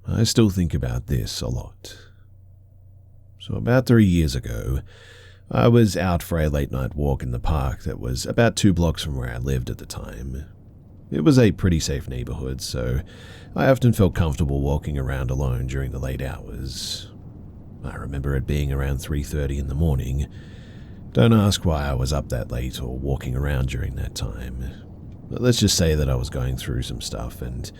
I still think about this a lot. So about 3 years ago, I was out for a late night walk in the park that was about 2 blocks from where I lived at the time. It was a pretty safe neighborhood, so I often felt comfortable walking around alone during the late hours. I remember it being around 3:30 in the morning. Don't ask why I was up that late or walking around during that time. But let's just say that I was going through some stuff, and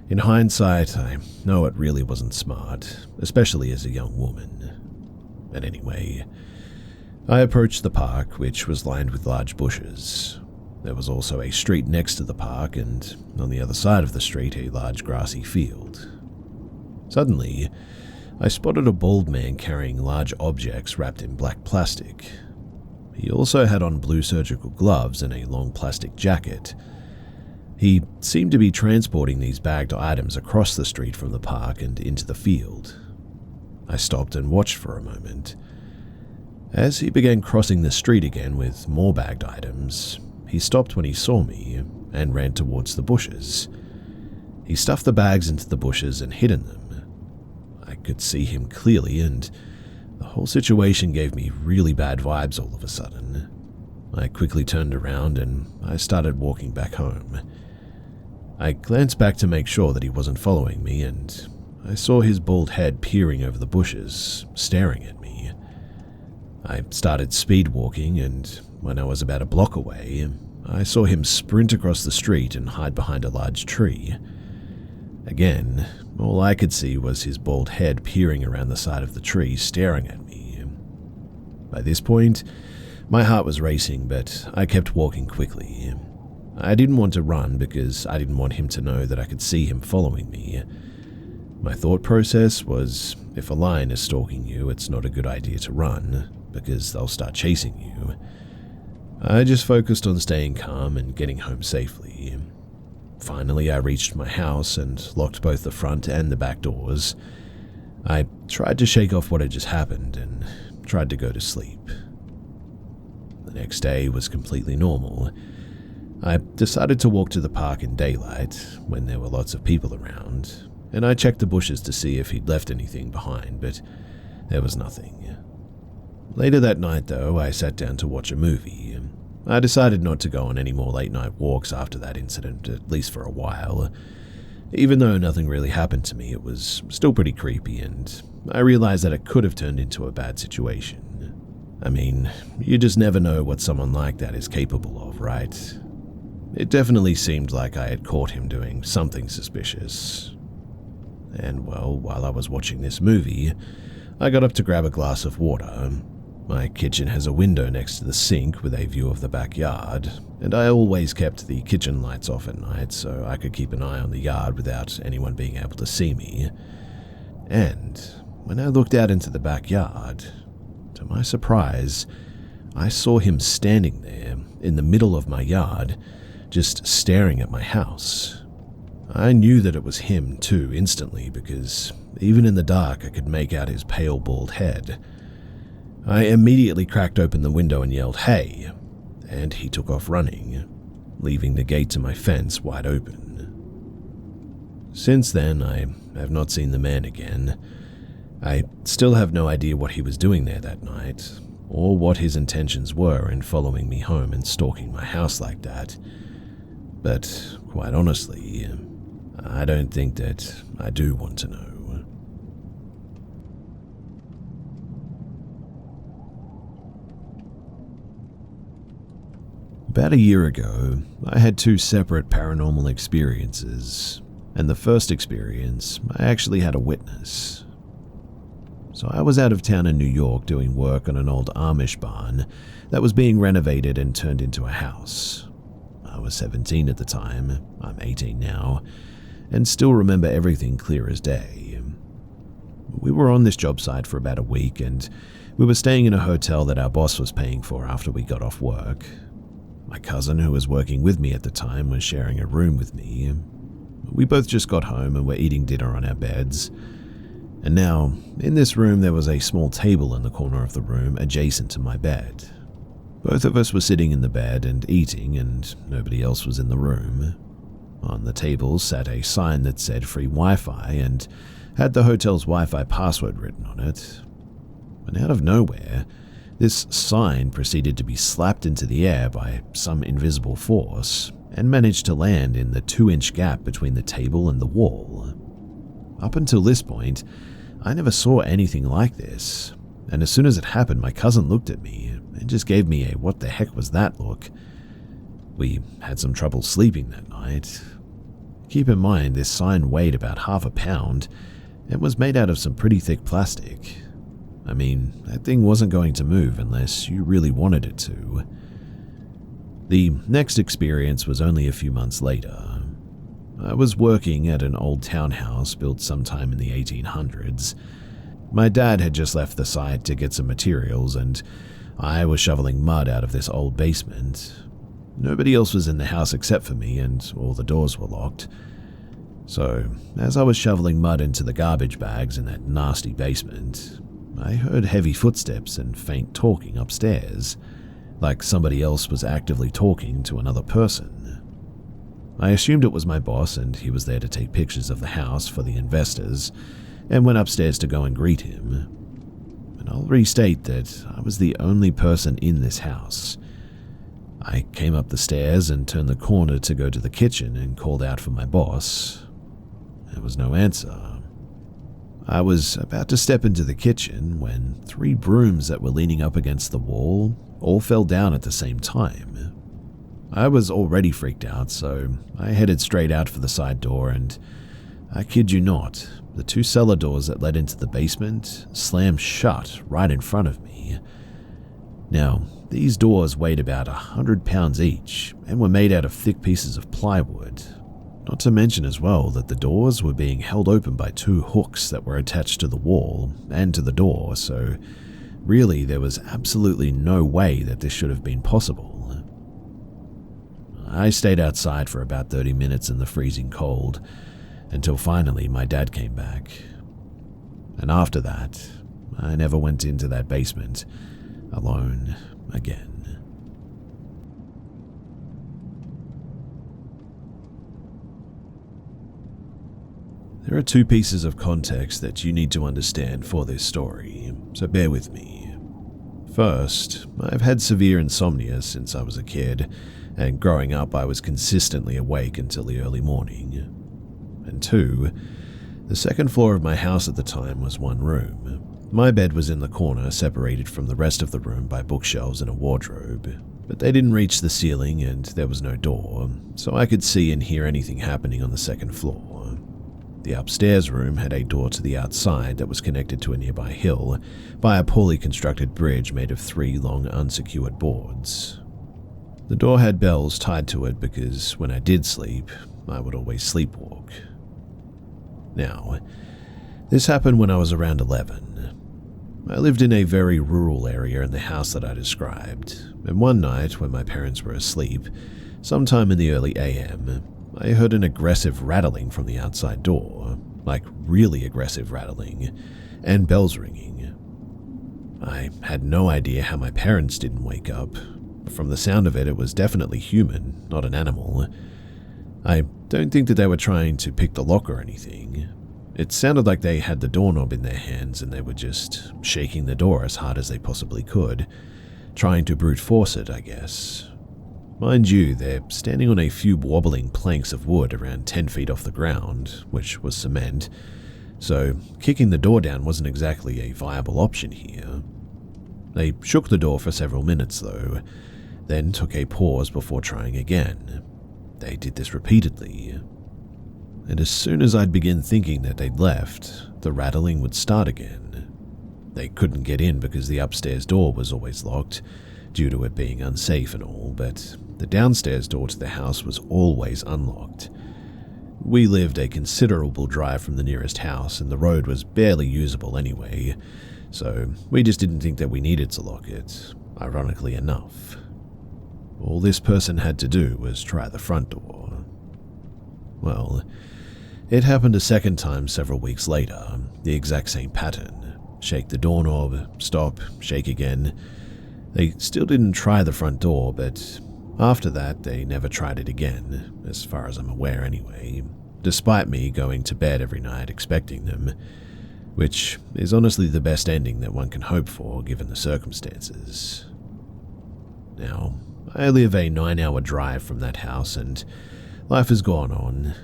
in hindsight, I know it really wasn't smart, especially as a young woman. But anyway, I approached the park, which was lined with large bushes. There was also a street next to the park, and on the other side of the street, a large grassy field. Suddenly, I spotted a bald man carrying large objects wrapped in black plastic. He also had on blue surgical gloves and a long plastic jacket. He seemed to be transporting these bagged items across the street from the park and into the field. I stopped and watched for a moment. As he began crossing the street again with more bagged items, he stopped when he saw me and ran towards the bushes. He stuffed the bags into the bushes and hid in them. I could see him clearly, and the whole situation gave me really bad vibes all of a sudden. I quickly turned around and I started walking back home. I glanced back to make sure that he wasn't following me, and I saw his bald head peering over the bushes, staring at me. I started speed walking, and when I was about a block away, I saw him sprint across the street and hide behind a large tree. Again, all I could see was his bald head peering around the side of the tree, staring at me. By this point, my heart was racing, but I kept walking quickly. I didn't want to run because I didn't want him to know that I could see him following me. My thought process was, if a lion is stalking you, it's not a good idea to run, because they'll start chasing you. I just focused on staying calm and getting home safely. Finally, I reached my house and locked both the front and the back doors. I tried to shake off what had just happened and tried to go to sleep. The next day was completely normal. I decided to walk to the park in daylight when there were lots of people around, and I checked the bushes to see if he'd left anything behind, but there was nothing. Later that night, though, I sat down to watch a movie. I decided not to go on any more late-night walks after that incident, at least for a while. Even though nothing really happened to me, it was still pretty creepy, and I realized that it could have turned into a bad situation. I mean, you just never know what someone like that is capable of, right? It definitely seemed like I had caught him doing something suspicious. And well, while I was watching this movie, I got up to grab a glass of water. My kitchen has a window next to the sink with a view of the backyard, and I always kept the kitchen lights off at night so I could keep an eye on the yard without anyone being able to see me. And when I looked out into the backyard, to my surprise, I saw him standing there in the middle of my yard, just staring at my house. I knew that it was him too instantly because even in the dark I could make out his pale bald head. I immediately cracked open the window and yelled, "Hey!" and he took off running, leaving the gate to my fence wide open. Since then, I have not seen the man again. I still have no idea what he was doing there that night, or what his intentions were in following me home and stalking my house like that. But quite honestly, I don't think that I do want to know. About a year ago, I had 2 separate paranormal experiences, and the first experience, I actually had a witness. So I was out of town in New York doing work on an old Amish barn that was being renovated and turned into a house. I was 17 at the time, I'm 18 now, and still remember everything clear as day. We were on this job site for about a week, and we were staying in a hotel that our boss was paying for after we got off work. My cousin, who was working with me at the time, was sharing a room with me. We both just got home and were eating dinner on our beds. And now, in this room, there was a small table in the corner of the room adjacent to my bed. Both of us were sitting in the bed and eating, and nobody else was in the room. On the table sat a sign that said free Wi-Fi, and had the hotel's Wi-Fi password written on it. And out of nowhere, this sign proceeded to be slapped into the air by some invisible force and managed to land in the 2-inch gap between the table and the wall. Up until this point, I never saw anything like this, and as soon as it happened, my cousin looked at me and just gave me a "what the heck was that" look. We had some trouble sleeping that night. Keep in mind, this sign weighed about half a pound and was made out of some pretty thick plastic. I mean, that thing wasn't going to move unless you really wanted it to. The next experience was only a few months later. I was working at an old townhouse built sometime in the 1800s. My dad had just left the site to get some materials, and I was shoveling mud out of this old basement. Nobody else was in the house except for me, and all the doors were locked. So, as I was shoveling mud into the garbage bags in that nasty basement, I heard heavy footsteps and faint talking upstairs, like somebody else was actively talking to another person. I assumed it was my boss, and he was there to take pictures of the house for the investors, and went upstairs to go and greet him. And I'll restate that I was the only person in this house. I came up the stairs and turned the corner to go to the kitchen and called out for my boss. There was no answer. I was about to step into the kitchen when 3 brooms that were leaning up against the wall all fell down at the same time. I was already freaked out, so I headed straight out for the side door, and I kid you not, the 2 cellar doors that led into the basement slammed shut right in front of me. Now, these doors weighed about 100 pounds each and were made out of thick pieces of plywood. Not to mention as well that the doors were being held open by 2 hooks that were attached to the wall and to the door, so really there was absolutely no way that this should have been possible. I stayed outside for about 30 minutes in the freezing cold, until finally my dad came back. And after that, I never went into that basement alone again. There are 2 pieces of context that you need to understand for this story, so bear with me. First, I've had severe insomnia since I was a kid, and growing up I was consistently awake until the early morning. And 2, the second floor of my house at the time was 1 room. My bed was in the corner, separated from the rest of the room by bookshelves and a wardrobe, but they didn't reach the ceiling and there was no door, so I could see and hear anything happening on the second floor. The upstairs room had a door to the outside that was connected to a nearby hill by a poorly constructed bridge made of 3 long unsecured boards. The door had bells tied to it because when I did sleep, I would always sleepwalk. Now, this happened when I was around 11. I lived in a very rural area in the house that I described, and one night when my parents were asleep, sometime in the early AM, I heard an aggressive rattling from the outside door, like really aggressive rattling, and bells ringing. I had no idea how my parents didn't wake up. From the sound of it, it was definitely human, not an animal. I don't think that they were trying to pick the lock or anything. It sounded like they had the doorknob in their hands and they were just shaking the door as hard as they possibly could, trying to brute force it, I guess. Mind you, they're standing on a few wobbling planks of wood around 10 feet off the ground, which was cement, so kicking the door down wasn't exactly a viable option here. They shook the door for several minutes though, then took a pause before trying again. They did this repeatedly. And as soon as I'd begin thinking that they'd left, the rattling would start again. They couldn't get in because the upstairs door was always locked, due to it being unsafe and all, but the downstairs door to the house was always unlocked. We lived a considerable drive from the nearest house, and the road was barely usable anyway, so we just didn't think that we needed to lock it, ironically enough. All this person had to do was try the front door. Well, it happened a second time several weeks later, the exact same pattern. Shake the doorknob, stop, shake again. They still didn't try the front door, but after that they never tried it again, as far as I'm aware anyway. despite me going to bed every night expecting them, which is honestly the best ending that one can hope for given the circumstances. Now, I live a 9-hour drive from that house and life has gone on.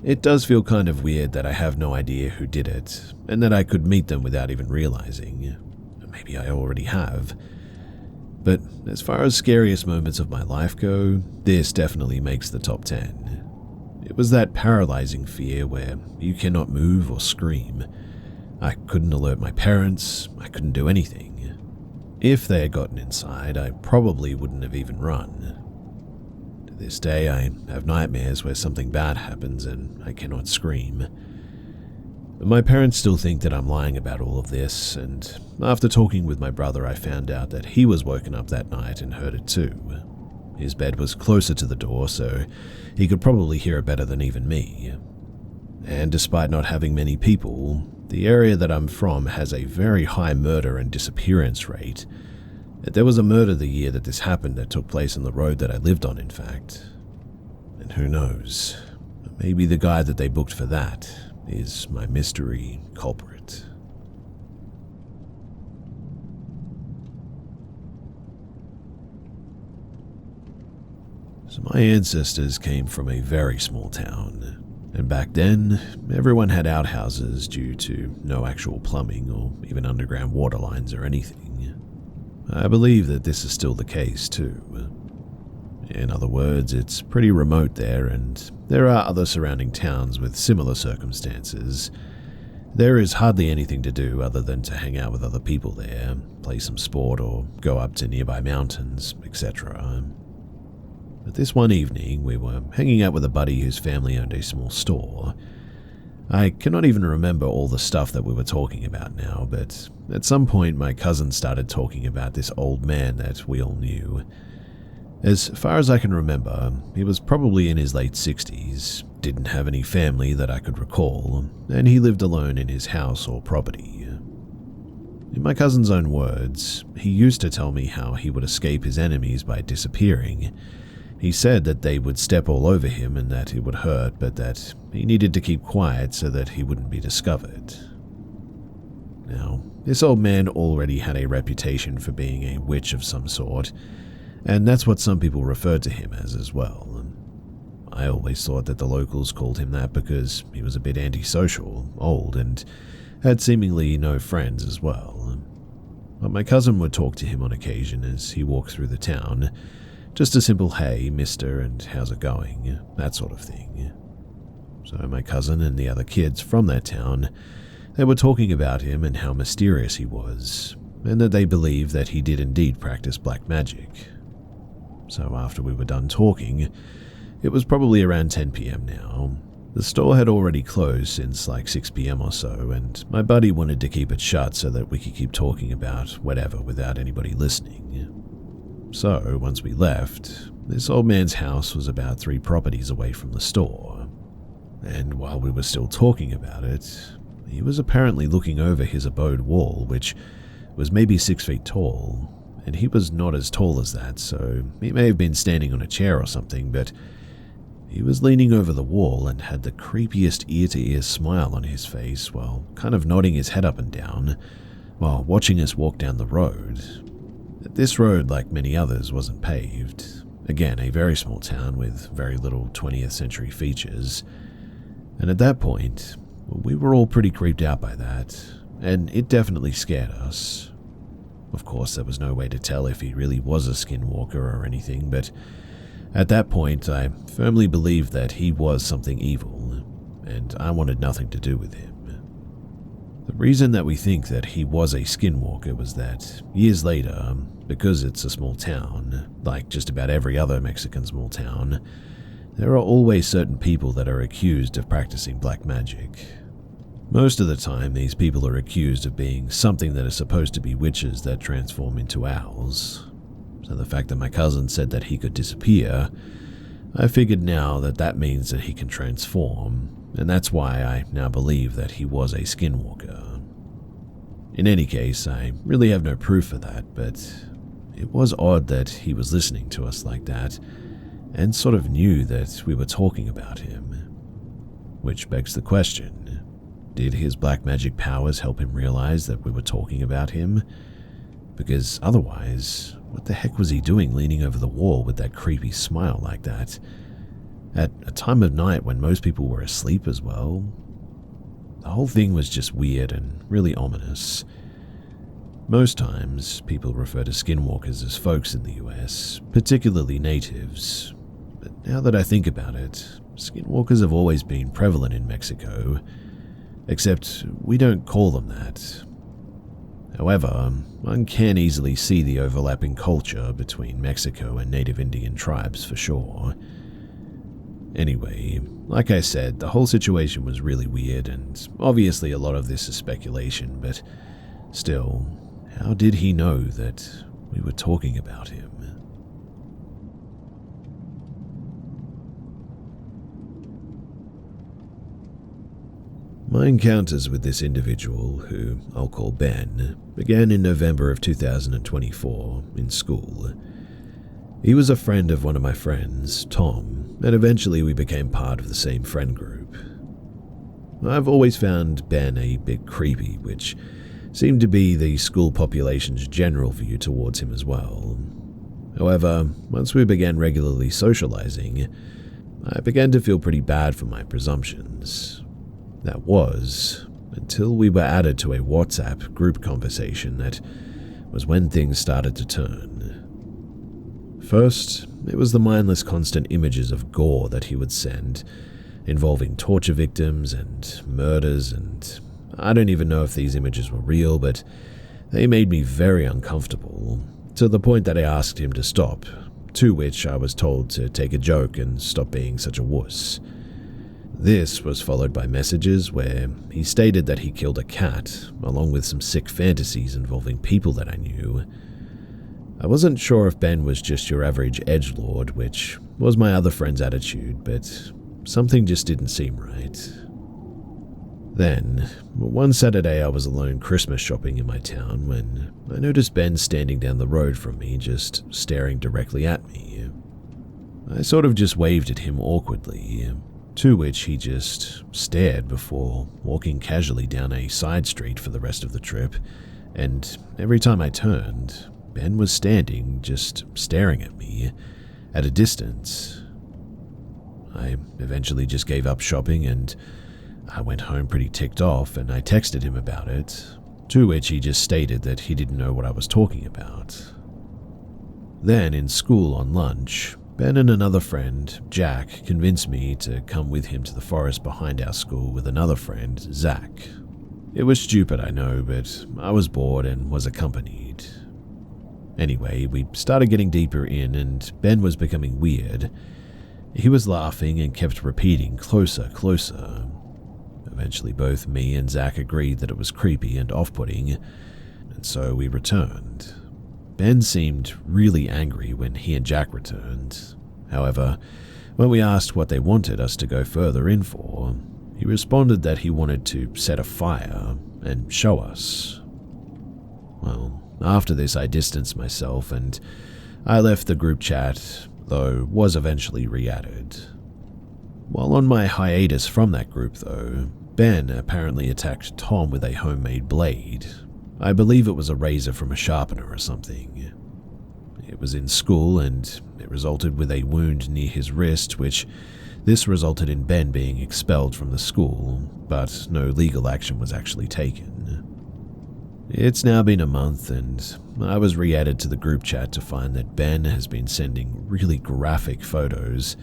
It does feel kind of weird that I have no idea who did it, and that I could meet them without even realizing. Maybe I already have. But as far as scariest moments of my life go, this definitely makes the top 10. It was that paralyzing fear where you cannot move or scream. I couldn't alert my parents, I couldn't do anything. If they had gotten inside, I probably wouldn't have even run. To this day, I have nightmares where something bad happens and I cannot scream. My parents still think that I'm lying about all of this, and after talking with my brother, I found out that he was woken up that night and heard it too. His bed was closer to the door, so he could probably hear it better than even me. And despite not having many people, the area that I'm from has a very high murder and disappearance rate. There was a murder the year that this happened that took place on the road that I lived on, in fact. And who knows, maybe the guy that they booked for that is my mystery culprit. So my ancestors came from a very small town, and back then, everyone had outhouses due to no actual plumbing or even underground water lines or anything. I believe that this is still the case too. In other words, it's pretty remote there, and there are other surrounding towns with similar circumstances. There is hardly anything to do other than to hang out with other people there, play some sport, or go up to nearby mountains, etc. But this one evening, we were hanging out with a buddy whose family owned a small store. I cannot even remember all the stuff that we were talking about now, but at some point my cousin started talking about this old man that we all knew. As far as I can remember, he was probably in his late 60s, didn't have any family that I could recall, and he lived alone in his house or property. In my cousin's own words, he used to tell me how he would escape his enemies by disappearing. He said that they would step all over him and that it would hurt, but that he needed to keep quiet so that he wouldn't be discovered. Now, this old man already had a reputation for being a witch of some sort, and that's what some people referred to him as well. I always thought that the locals called him that because he was a bit antisocial, old, and had seemingly no friends as well. But my cousin would talk to him on occasion as he walked through the town. Just a simple, "Hey, mister, and how's it going?" that sort of thing. So my cousin and the other kids from that town, they were talking about him and how mysterious he was, and that they believed that he did indeed practice black magic. So after we were done talking, it was probably around 10 p.m. now. The store had already closed since like 6 p.m. or so, and my buddy wanted to keep it shut so that we could keep talking about whatever without anybody listening. So, once we left, this old man's house was about 3 properties away from the store. And while we were still talking about it, he was apparently looking over his abode wall, which was maybe 6 feet tall, and he was not as tall as that, so he may have been standing on a chair or something, but he was leaning over the wall and had the creepiest ear-to-ear smile on his face while kind of nodding his head up and down while watching us walk down the road. This road, like many others, wasn't paved. Again, a very small town with very little 20th century features. And at that point, we were all pretty creeped out by that, and it definitely scared us. Of course, there was no way to tell if he really was a skinwalker or anything, but at that point, I firmly believed that he was something evil, and I wanted nothing to do with him. The reason that we think that he was a skinwalker was that, years later, because it's a small town, like just about every other Mexican small town, there are always certain people that are accused of practicing black magic. Most of the time, these people are accused of being something that is supposed to be witches that transform into owls. So the fact that my cousin said that he could disappear, I figured now that that means that he can transform, and that's why I now believe that he was a skinwalker. In any case, I really have no proof for that, but it was odd that he was listening to us like that, and sort of knew that we were talking about him. Which begs the question, did his black magic powers help him realize that we were talking about him? Because otherwise, what the heck was he doing leaning over the wall with that creepy smile like that? At a time of night when most people were asleep as well? The whole thing was just weird and really ominous. Most times, people refer to skinwalkers as folks in the US, particularly natives. But now that I think about it, skinwalkers have always been prevalent in Mexico, except we don't call them that. However, one can easily see the overlapping culture between Mexico and native Indian tribes for sure. Anyway, like I said, the whole situation was really weird, and obviously a lot of this is speculation, but still, how did he know that we were talking about him? My encounters with this individual, who I'll call Ben, began in November of 2024 in school. He was a friend of one of my friends, Tom, and eventually we became part of the same friend group. I've always found Ben a bit creepy, which seemed to be the school population's general view towards him as well. However, once we began regularly socializing, I began to feel pretty bad for my presumptions. That was, until we were added to a WhatsApp group conversation that was when things started to turn. First, it was the mindless constant images of gore that he would send, involving torture victims and murders, and I don't even know if these images were real, but they made me very uncomfortable, to the point that I asked him to stop, to which I was told to take a joke and stop being such a wuss. This was followed by messages where he stated that he killed a cat, along with some sick fantasies involving people that I knew. I wasn't sure if Ben was just your average edgelord, which was my other friend's attitude, but something just didn't seem right. Then, one Saturday I was alone Christmas shopping in my town when I noticed Ben standing down the road from me, just staring directly at me. I sort of just waved at him awkwardly, to which he just stared before walking casually down a side street for the rest of the trip, and every time I turned, Ben was standing, just staring at me, at a distance. I eventually just gave up shopping and I went home pretty ticked off, and I texted him about it, to which he just stated that he didn't know what I was talking about. Then in school on lunch, Ben and another friend, Jack, convinced me to come with him to the forest behind our school with another friend, Zach. It was stupid, I know, but I was bored and was accompanied. Anyway, we started getting deeper in and Ben was becoming weird. He was laughing and kept repeating, "Closer, closer." Eventually both me and Zach agreed that it was creepy and off-putting, and so we returned. Ben seemed really angry when he and Jack returned. However, when we asked what they wanted us to go further in for, he responded that he wanted to set a fire and show us. Well, after this I distanced myself and I left the group chat, though was eventually re-added. While on my hiatus from that group though, Ben apparently attacked Tom with a homemade blade. I believe it was a razor from a sharpener or something. It was in school and it resulted with a wound near his wrist, which this resulted in Ben being expelled from the school, but no legal action was actually taken. It's now been a month and I was re-added to the group chat to find that Ben has been sending really graphic photos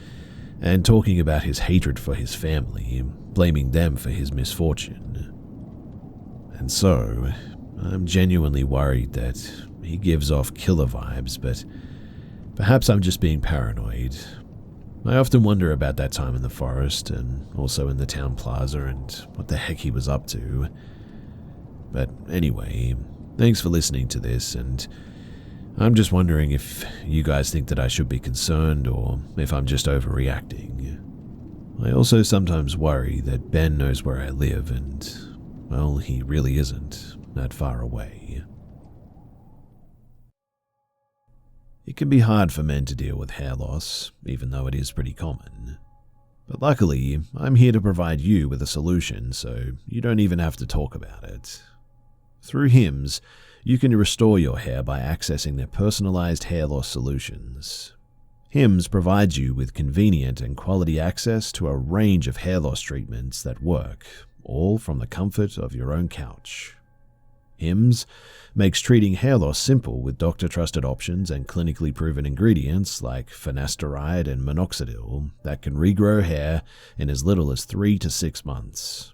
and talking about his hatred for his family, blaming them for his misfortune. And so, I'm genuinely worried that he gives off killer vibes, but perhaps I'm just being paranoid. I often wonder about that time in the forest and also in the town plaza and what the heck he was up to. But anyway, thanks for listening to this, and I'm just wondering if you guys think that I should be concerned or if I'm just overreacting. I also sometimes worry that Ben knows where I live and, well, he really isn't that far away. It can be hard for men to deal with hair loss, even though it is pretty common. But luckily, I'm here to provide you with a solution so you don't even have to talk about it. Through Hims, you can restore your hair by accessing their personalized hair loss solutions. Hims provides you with convenient and quality access to a range of hair loss treatments that work, all from the comfort of your own couch. Hims makes treating hair loss simple with doctor-trusted options and clinically proven ingredients like finasteride and minoxidil that can regrow hair in as little as 3 to 6 months.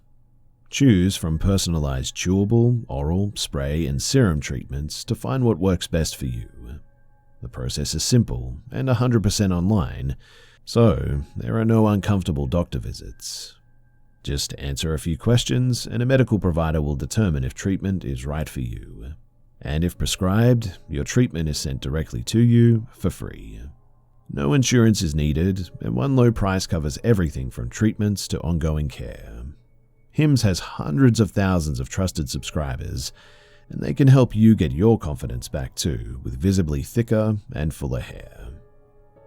Choose from personalized chewable, oral, spray, and serum treatments to find what works best for you. The process is simple and 100% online, so there are no uncomfortable doctor visits. Just answer a few questions and a medical provider will determine if treatment is right for you. And if prescribed, your treatment is sent directly to you for free. No insurance is needed, and one low price covers everything from treatments to ongoing care. Hims has hundreds of thousands of trusted subscribers, and they can help you get your confidence back too with visibly thicker and fuller hair.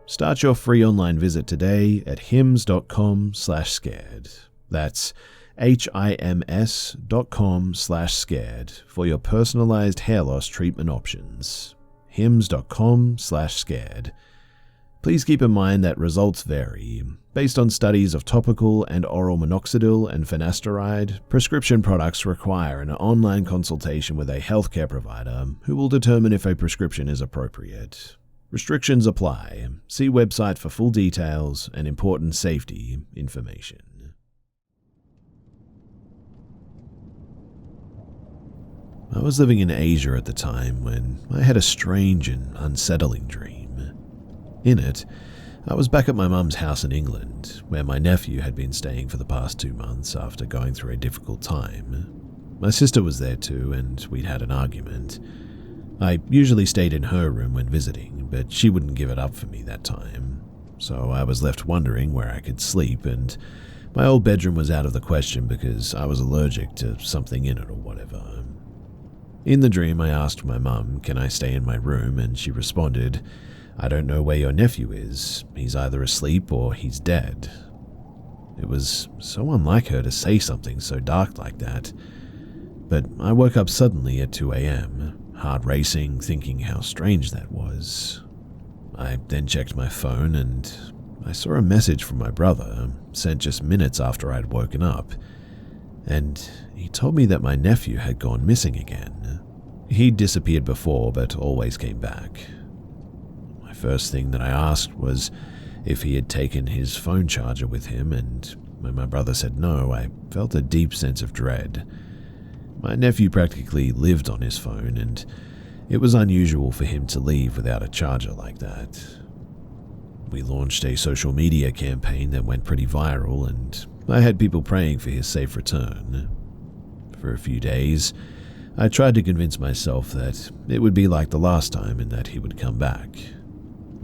Start your free online visit today at hims.com/scared. That's hims.com/scared for your personalized hair loss treatment options. hims.com/scared. Please keep in mind that results vary. Based on studies of topical and oral minoxidil and finasteride, prescription products require an online consultation with a healthcare provider who will determine if a prescription is appropriate. Restrictions apply. See website for full details and important safety information. I was living in Asia at the time when I had a strange and unsettling dream. In it, I was back at my mum's house in England, where my nephew had been staying for the past 2 months after going through a difficult time. My sister was there too, and we'd had an argument. I usually stayed in her room when visiting, but she wouldn't give it up for me that time. So I was left wondering where I could sleep, and my old bedroom was out of the question because I was allergic to something in it or whatever. In the dream, I asked my mum, "Can I stay in my room?" and she responded, "I don't know where your nephew is. He's either asleep or he's dead." It was so unlike her to say something so dark like that. But I woke up suddenly at 2 a.m., heart racing, thinking how strange that was. I then checked my phone and I saw a message from my brother, sent just minutes after I'd woken up, and he told me that my nephew had gone missing again. He'd disappeared before, but always came back. My first thing that I asked was if he had taken his phone charger with him, and when my brother said no, I felt a deep sense of dread. My nephew practically lived on his phone, and it was unusual for him to leave without a charger like that. We launched a social media campaign that went pretty viral, and I had people praying for his safe return. For a few days, I tried to convince myself that it would be like the last time and that he would come back.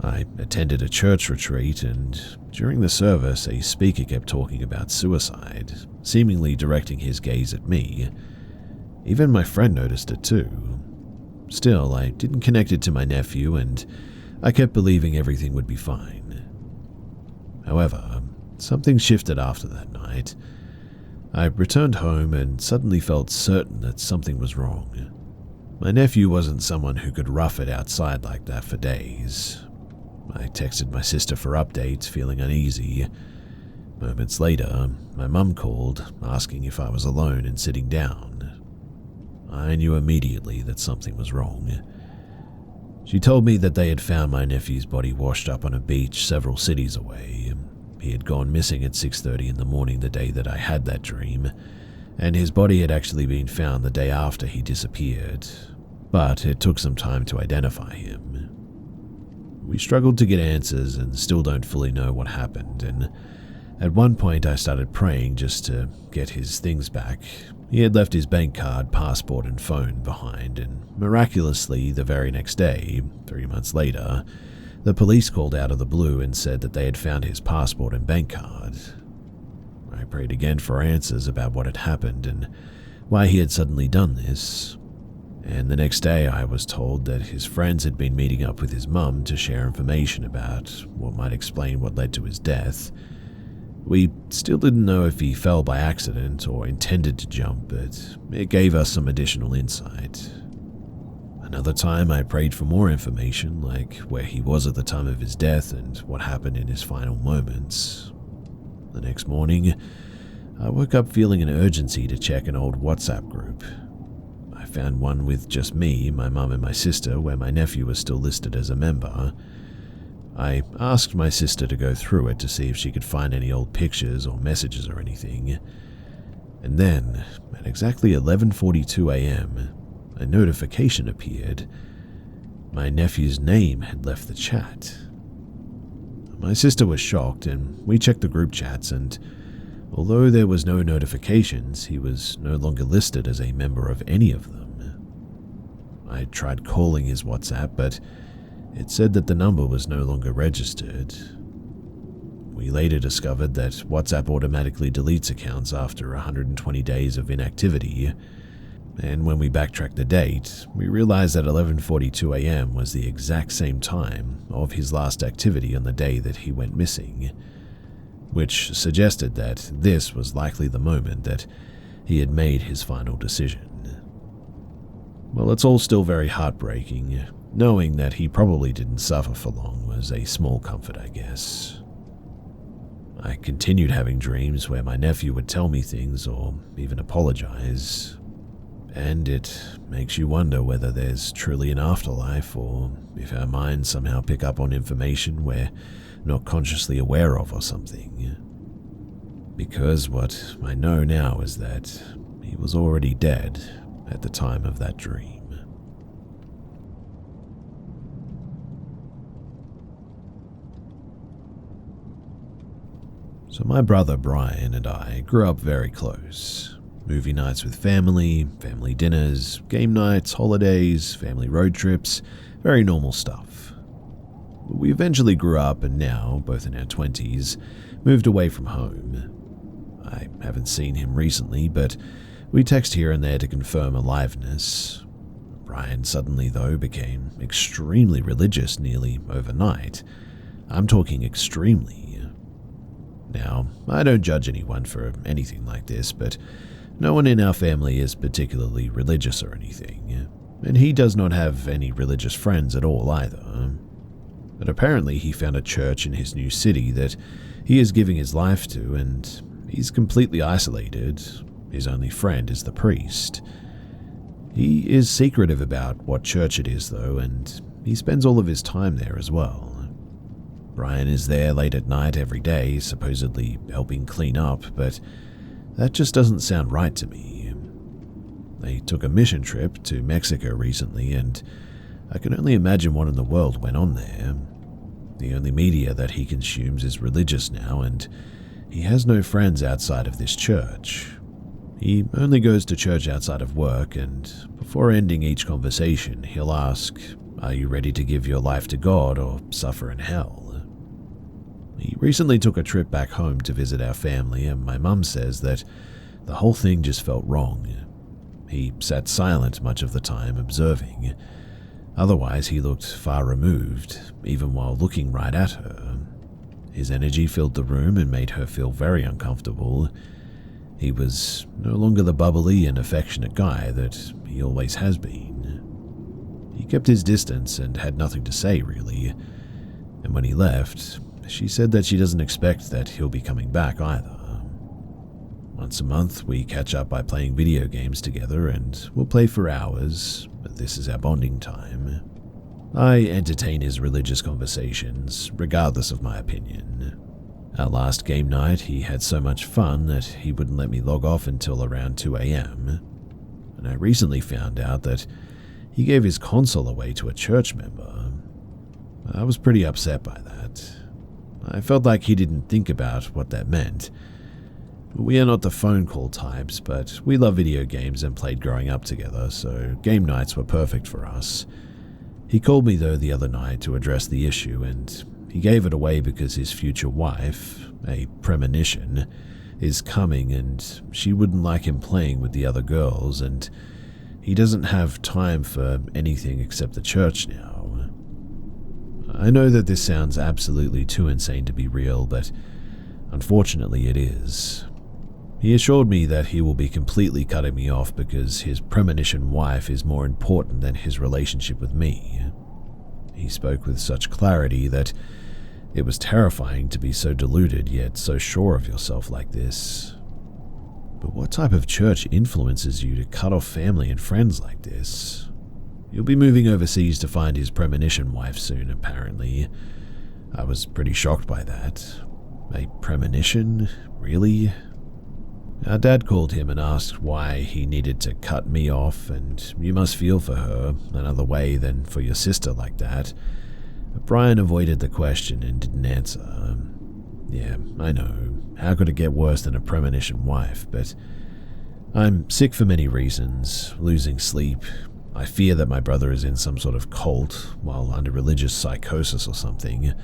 I attended a church retreat, and during the service, a speaker kept talking about suicide, seemingly directing his gaze at me. Even my friend noticed it too. Still, I didn't connect it to my nephew, and I kept believing everything would be fine. However, something shifted after that night. I returned home and suddenly felt certain that something was wrong. My nephew wasn't someone who could rough it outside like that for days. I texted my sister for updates, feeling uneasy. Moments later, my mum called, asking if I was alone and sitting down. I knew immediately that something was wrong. She told me that they had found my nephew's body washed up on a beach several cities away. He had gone missing at 6:30 in the morning the day that I had that dream, and his body had actually been found the day after he disappeared, but it took some time to identify him. We struggled to get answers and still don't fully know what happened, and at one point I started praying just to get his things back. He had left his bank card, passport, and phone behind, and miraculously, the very next day, 3 months later, the police called out of the blue and said that they had found his passport and bank card. I prayed again for answers about what had happened and why he had suddenly done this. And the next day I was told that his friends had been meeting up with his mum to share information about what might explain what led to his death. We still didn't know if he fell by accident or intended to jump, but it gave us some additional insight. Another time I prayed for more information, like where he was at the time of his death and what happened in his final moments. The next morning, I woke up feeling an urgency to check an old WhatsApp group. I found one with just me, my mum and my sister, where my nephew was still listed as a member. I asked my sister to go through it to see if she could find any old pictures or messages or anything. And then, at exactly 11:42 a.m., a notification appeared. My nephew's name had left the chat. My sister was shocked, and we checked the group chats, and although there was no notifications, he was no longer listed as a member of any of them. I tried calling his WhatsApp, but it said that the number was no longer registered. We later discovered that WhatsApp automatically deletes accounts after 120 days of inactivity, and when we backtracked the date, we realized that 11:42 a.m. was the exact same time of his last activity on the day that he went missing, which suggested that this was likely the moment that he had made his final decision. Well, it's all still very heartbreaking. Knowing that he probably didn't suffer for long was a small comfort, I guess. I continued having dreams where my nephew would tell me things or even apologize, and it makes you wonder whether there's truly an afterlife or if our minds somehow pick up on information we're not consciously aware of or something. Because what I know now is that he was already dead at the time of that dream. So my brother Brian and I grew up very close. Movie nights with family, family dinners, game nights, holidays, family road trips, very normal stuff. We eventually grew up and now, both in our 20s, moved away from home. I haven't seen him recently, but we text here and there to confirm aliveness. Brian suddenly, though, became extremely religious nearly overnight. I'm talking extremely. Now, I don't judge anyone for anything like this, but no one in our family is particularly religious or anything, and he does not have any religious friends at all either. But apparently he found a church in his new city that he is giving his life to, and he's completely isolated. His only friend is the priest. He is secretive about what church it is, though, and he spends all of his time there as well. Brian is there late at night every day, supposedly helping clean up, but that just doesn't sound right to me. They took a mission trip to Mexico recently, and I can only imagine what in the world went on there. The only media that he consumes is religious now, and he has no friends outside of this church. He only goes to church outside of work, and before ending each conversation, he'll ask, "Are you ready to give your life to God or suffer in hell?" He recently took a trip back home to visit our family, and my mum says that the whole thing just felt wrong. He sat silent much of the time, observing. Otherwise, he looked far removed, even while looking right at her. His energy filled the room and made her feel very uncomfortable. He was no longer the bubbly and affectionate guy that he always has been. He kept his distance and had nothing to say, really. And when he left, she said that she doesn't expect that he'll be coming back either. Once a month, we catch up by playing video games together, and we'll play for hours, but this is our bonding time. I entertain his religious conversations, regardless of my opinion. Our last game night, he had so much fun that he wouldn't let me log off until around 2 a.m. And I recently found out that he gave his console away to a church member. I was pretty upset by that. I felt like he didn't think about what that meant. We are not the phone call types, but we love video games and played growing up together, so game nights were perfect for us. He called me though the other night to address the issue, and he gave it away because his future wife, a premonition, is coming and she wouldn't like him playing with the other girls, and he doesn't have time for anything except the church now. I know that this sounds absolutely too insane to be real, but Unfortunately, it is. He assured me that he will be completely cutting me off because his premonition wife is more important than his relationship with me. He spoke with such clarity that it was terrifying to be so deluded yet so sure of yourself like this. But what type of church influences you to cut off family and friends like this? You'll be moving overseas to find his premonition wife soon, apparently. I was pretty shocked by that. A premonition? Really? Our dad called him and asked why he needed to cut me off, and you must feel for her another way than for your sister like that. But Brian avoided the question and didn't answer. Yeah, I know. How could it get worse than a premonition wife? But I'm sick for many reasons. Losing sleep. I fear that my brother is in some sort of cult while under religious psychosis or something.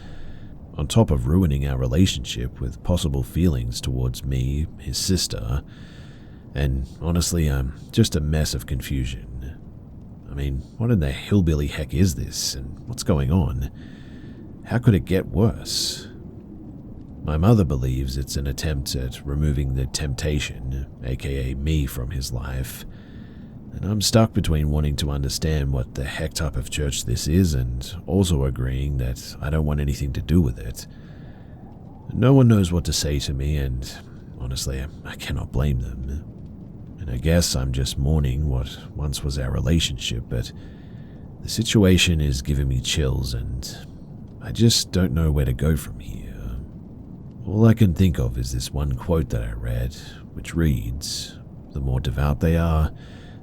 On top of ruining our relationship with possible feelings towards me, his sister. And honestly, I'm just a mess of confusion. I mean, what in the hillbilly heck is this, and what's going on? How could it get worse? My mother believes it's an attempt at removing the temptation, aka me, from his life. And I'm stuck between wanting to understand what the heck type of church this is and also agreeing that I don't want anything to do with it. No one knows what to say to me, and honestly, I cannot blame them. And I guess I'm just mourning what once was our relationship, but the situation is giving me chills and I just don't know where to go from here. All I can think of is this one quote that I read, which reads, "The more devout they are,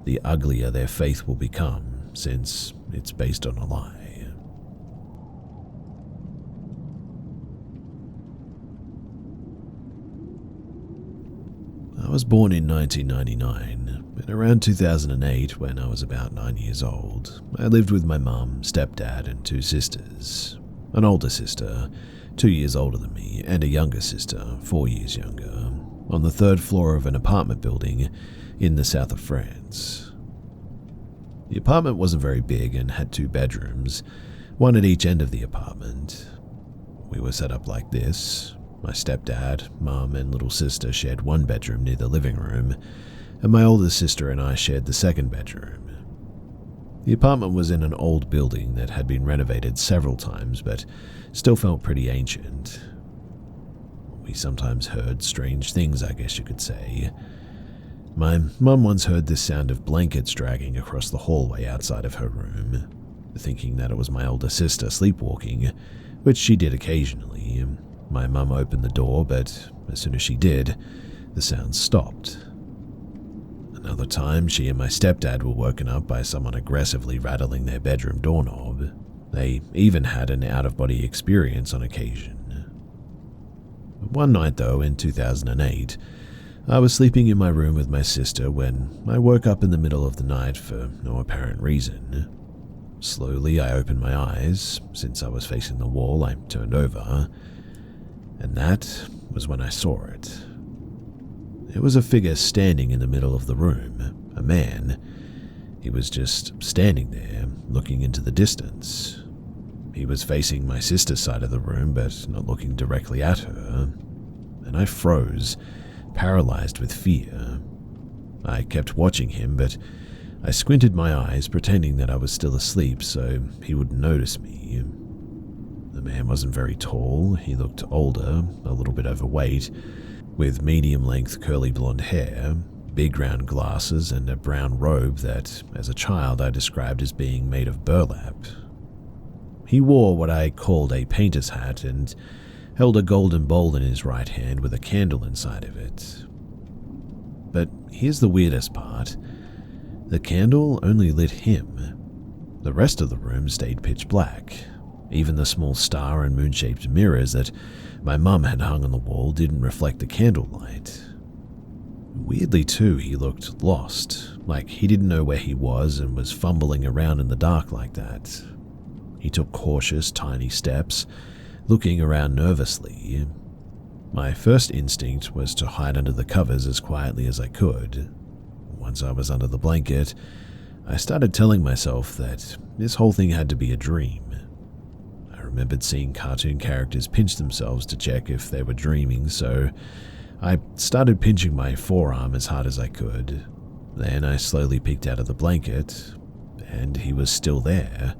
the uglier their faith will become, since it's based on a lie." I was born in 1999, and around 2008, when I was about 9 years old, I lived with my mum, stepdad, and 2 sisters. An older sister, 2 years older than me, and a younger sister, 4 years younger, on the 3rd floor of an apartment building in the south of France. The apartment wasn't very big and had 2 bedrooms, one at each end of the apartment. We were set up like this. My stepdad, mum, and little sister shared one bedroom near the living room, and my older sister and I shared the 2nd bedroom. The apartment was in an old building that had been renovated several times, but still felt pretty ancient. We sometimes heard strange things, I guess you could say. My mum once heard the sound of blankets dragging across the hallway outside of her room, thinking that it was my older sister sleepwalking, which she did occasionally. My mum opened the door, but as soon as she did, the sound stopped. Another time, she and my stepdad were woken up by someone aggressively rattling their bedroom doorknob. They even had an out-of-body experience on occasion. One night, though, in 2008, I was sleeping in my room with my sister when I woke up in the middle of the night for no apparent reason. Slowly, I opened my eyes. Since I was facing the wall, I turned over, and that was when I saw it. It was a figure standing in the middle of the room, a man. He was just standing there, looking into the distance. He was facing my sister's side of the room, but not looking directly at her, and I froze, paralyzed with fear. I kept watching him, but I squinted my eyes, pretending that I was still asleep so he wouldn't notice me. The man wasn't very tall. He looked older, a little bit overweight, with medium-length curly blonde hair, big round glasses, and a brown robe that, as a child, I described as being made of burlap. He wore what I called a painter's hat and held a golden bowl in his right hand with a candle inside of it. But here's the weirdest part. The candle only lit him. The rest of the room stayed pitch black. Even the small star and moon-shaped mirrors that my mum had hung on the wall didn't reflect the candlelight. Weirdly too, he looked lost, like he didn't know where he was and was fumbling around in the dark like that. He took cautious, tiny steps, looking around nervously. My first instinct was to hide under the covers as quietly as I could. Once I was under the blanket, I started telling myself that this whole thing had to be a dream. I remembered seeing cartoon characters pinch themselves to check if they were dreaming, so I started pinching my forearm as hard as I could. Then I slowly peeked out of the blanket, and he was still there.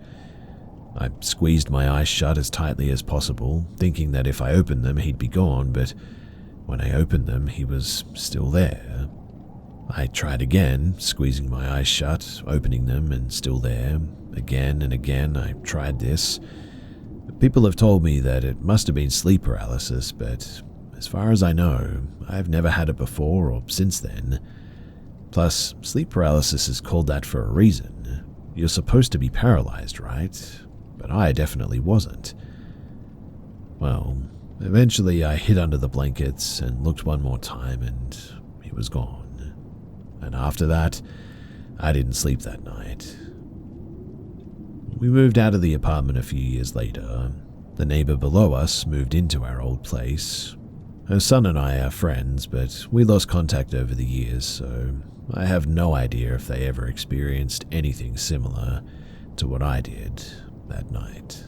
I squeezed my eyes shut as tightly as possible, thinking that if I opened them, he'd be gone, but when I opened them, he was still there. I tried again, squeezing my eyes shut, opening them, and still there. Again and again, I tried this. People have told me that it must have been sleep paralysis, but as far as I know, I've never had it before or since then. Plus, sleep paralysis is called that for a reason. You're supposed to be paralyzed, right? But I definitely wasn't. Well, eventually I hid under the blankets and looked one more time, and he was gone. And after that, I didn't sleep that night. We moved out of the apartment a few years later. The neighbor below us moved into our old place. Her son and I are friends, but we lost contact over the years, so I have no idea if they ever experienced anything similar to what I did that night.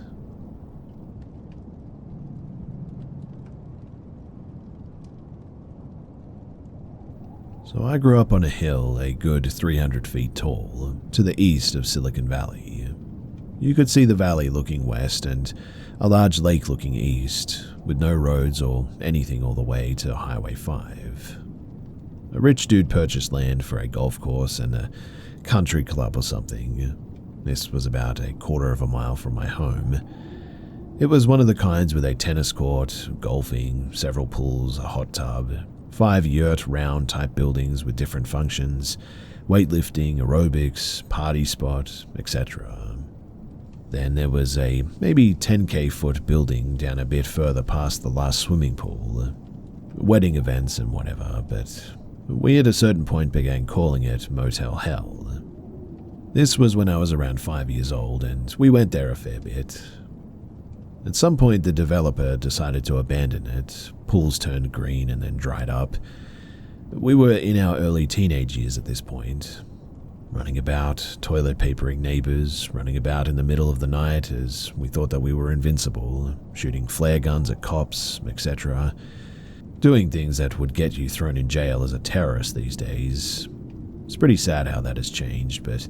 So I grew up on a hill a good 300 feet tall, to the east of Silicon Valley. You could see the valley looking west and a large lake looking east, with no roads or anything all the way to Highway 5. A rich dude purchased land for a golf course and a country club or something. This was about a quarter of a mile from my home. It was one of the kinds with a tennis court, golfing, several pools, a hot tub, 5 yurt round type buildings with different functions, weightlifting, aerobics, party spot, etc. Then there was a maybe 10k foot building down a bit further past the last swimming pool. Wedding events and whatever, but we at a certain point began calling it Motel Hell. This was when I was around 5 years old, and we went there a fair bit. At some point, the developer decided to abandon it. Pools turned green and then dried up. We were in our early teenage years at this point. Running about, toilet papering neighbors, running about in the middle of the night as we thought that we were invincible, shooting flare guns at cops, etc. Doing things that would get you thrown in jail as a terrorist these days. It's pretty sad how that has changed, but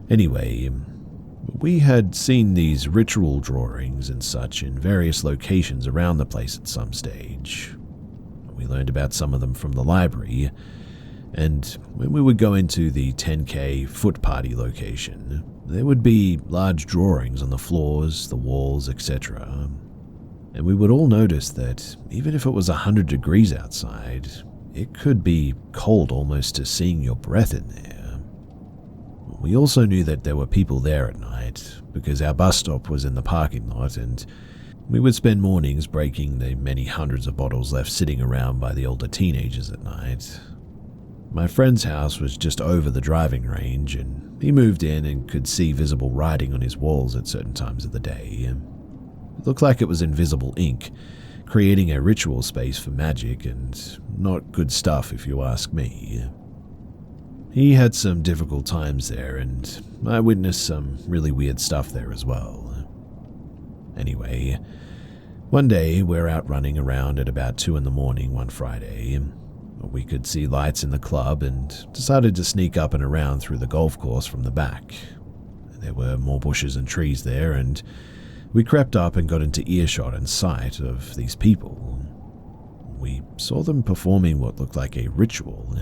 anyway, we had seen these ritual drawings and such in various locations around the place at some stage. We learned about some of them from the library, and when we would go into the 10k foot party location, there would be large drawings on the floors, the walls, etc. And we would all notice that even if it was 100 degrees outside, it could be cold almost to seeing your breath in there. We also knew that there were people there at night, because our bus stop was in the parking lot, and we would spend mornings breaking the many hundreds of bottles left sitting around by the older teenagers at night. My friend's house was just over the driving range, and he moved in and could see visible writing on his walls at certain times of the day. It looked like it was invisible ink, creating a ritual space for magic, and not good stuff if you ask me. He had some difficult times there, and I witnessed some really weird stuff there as well. Anyway, one day we're out running around at about 2 in the morning one Friday. We could see lights in the club and decided to sneak up and around through the golf course from the back. There were more bushes and trees there, and we crept up and got into earshot and sight of these people. We saw them performing what looked like a ritual.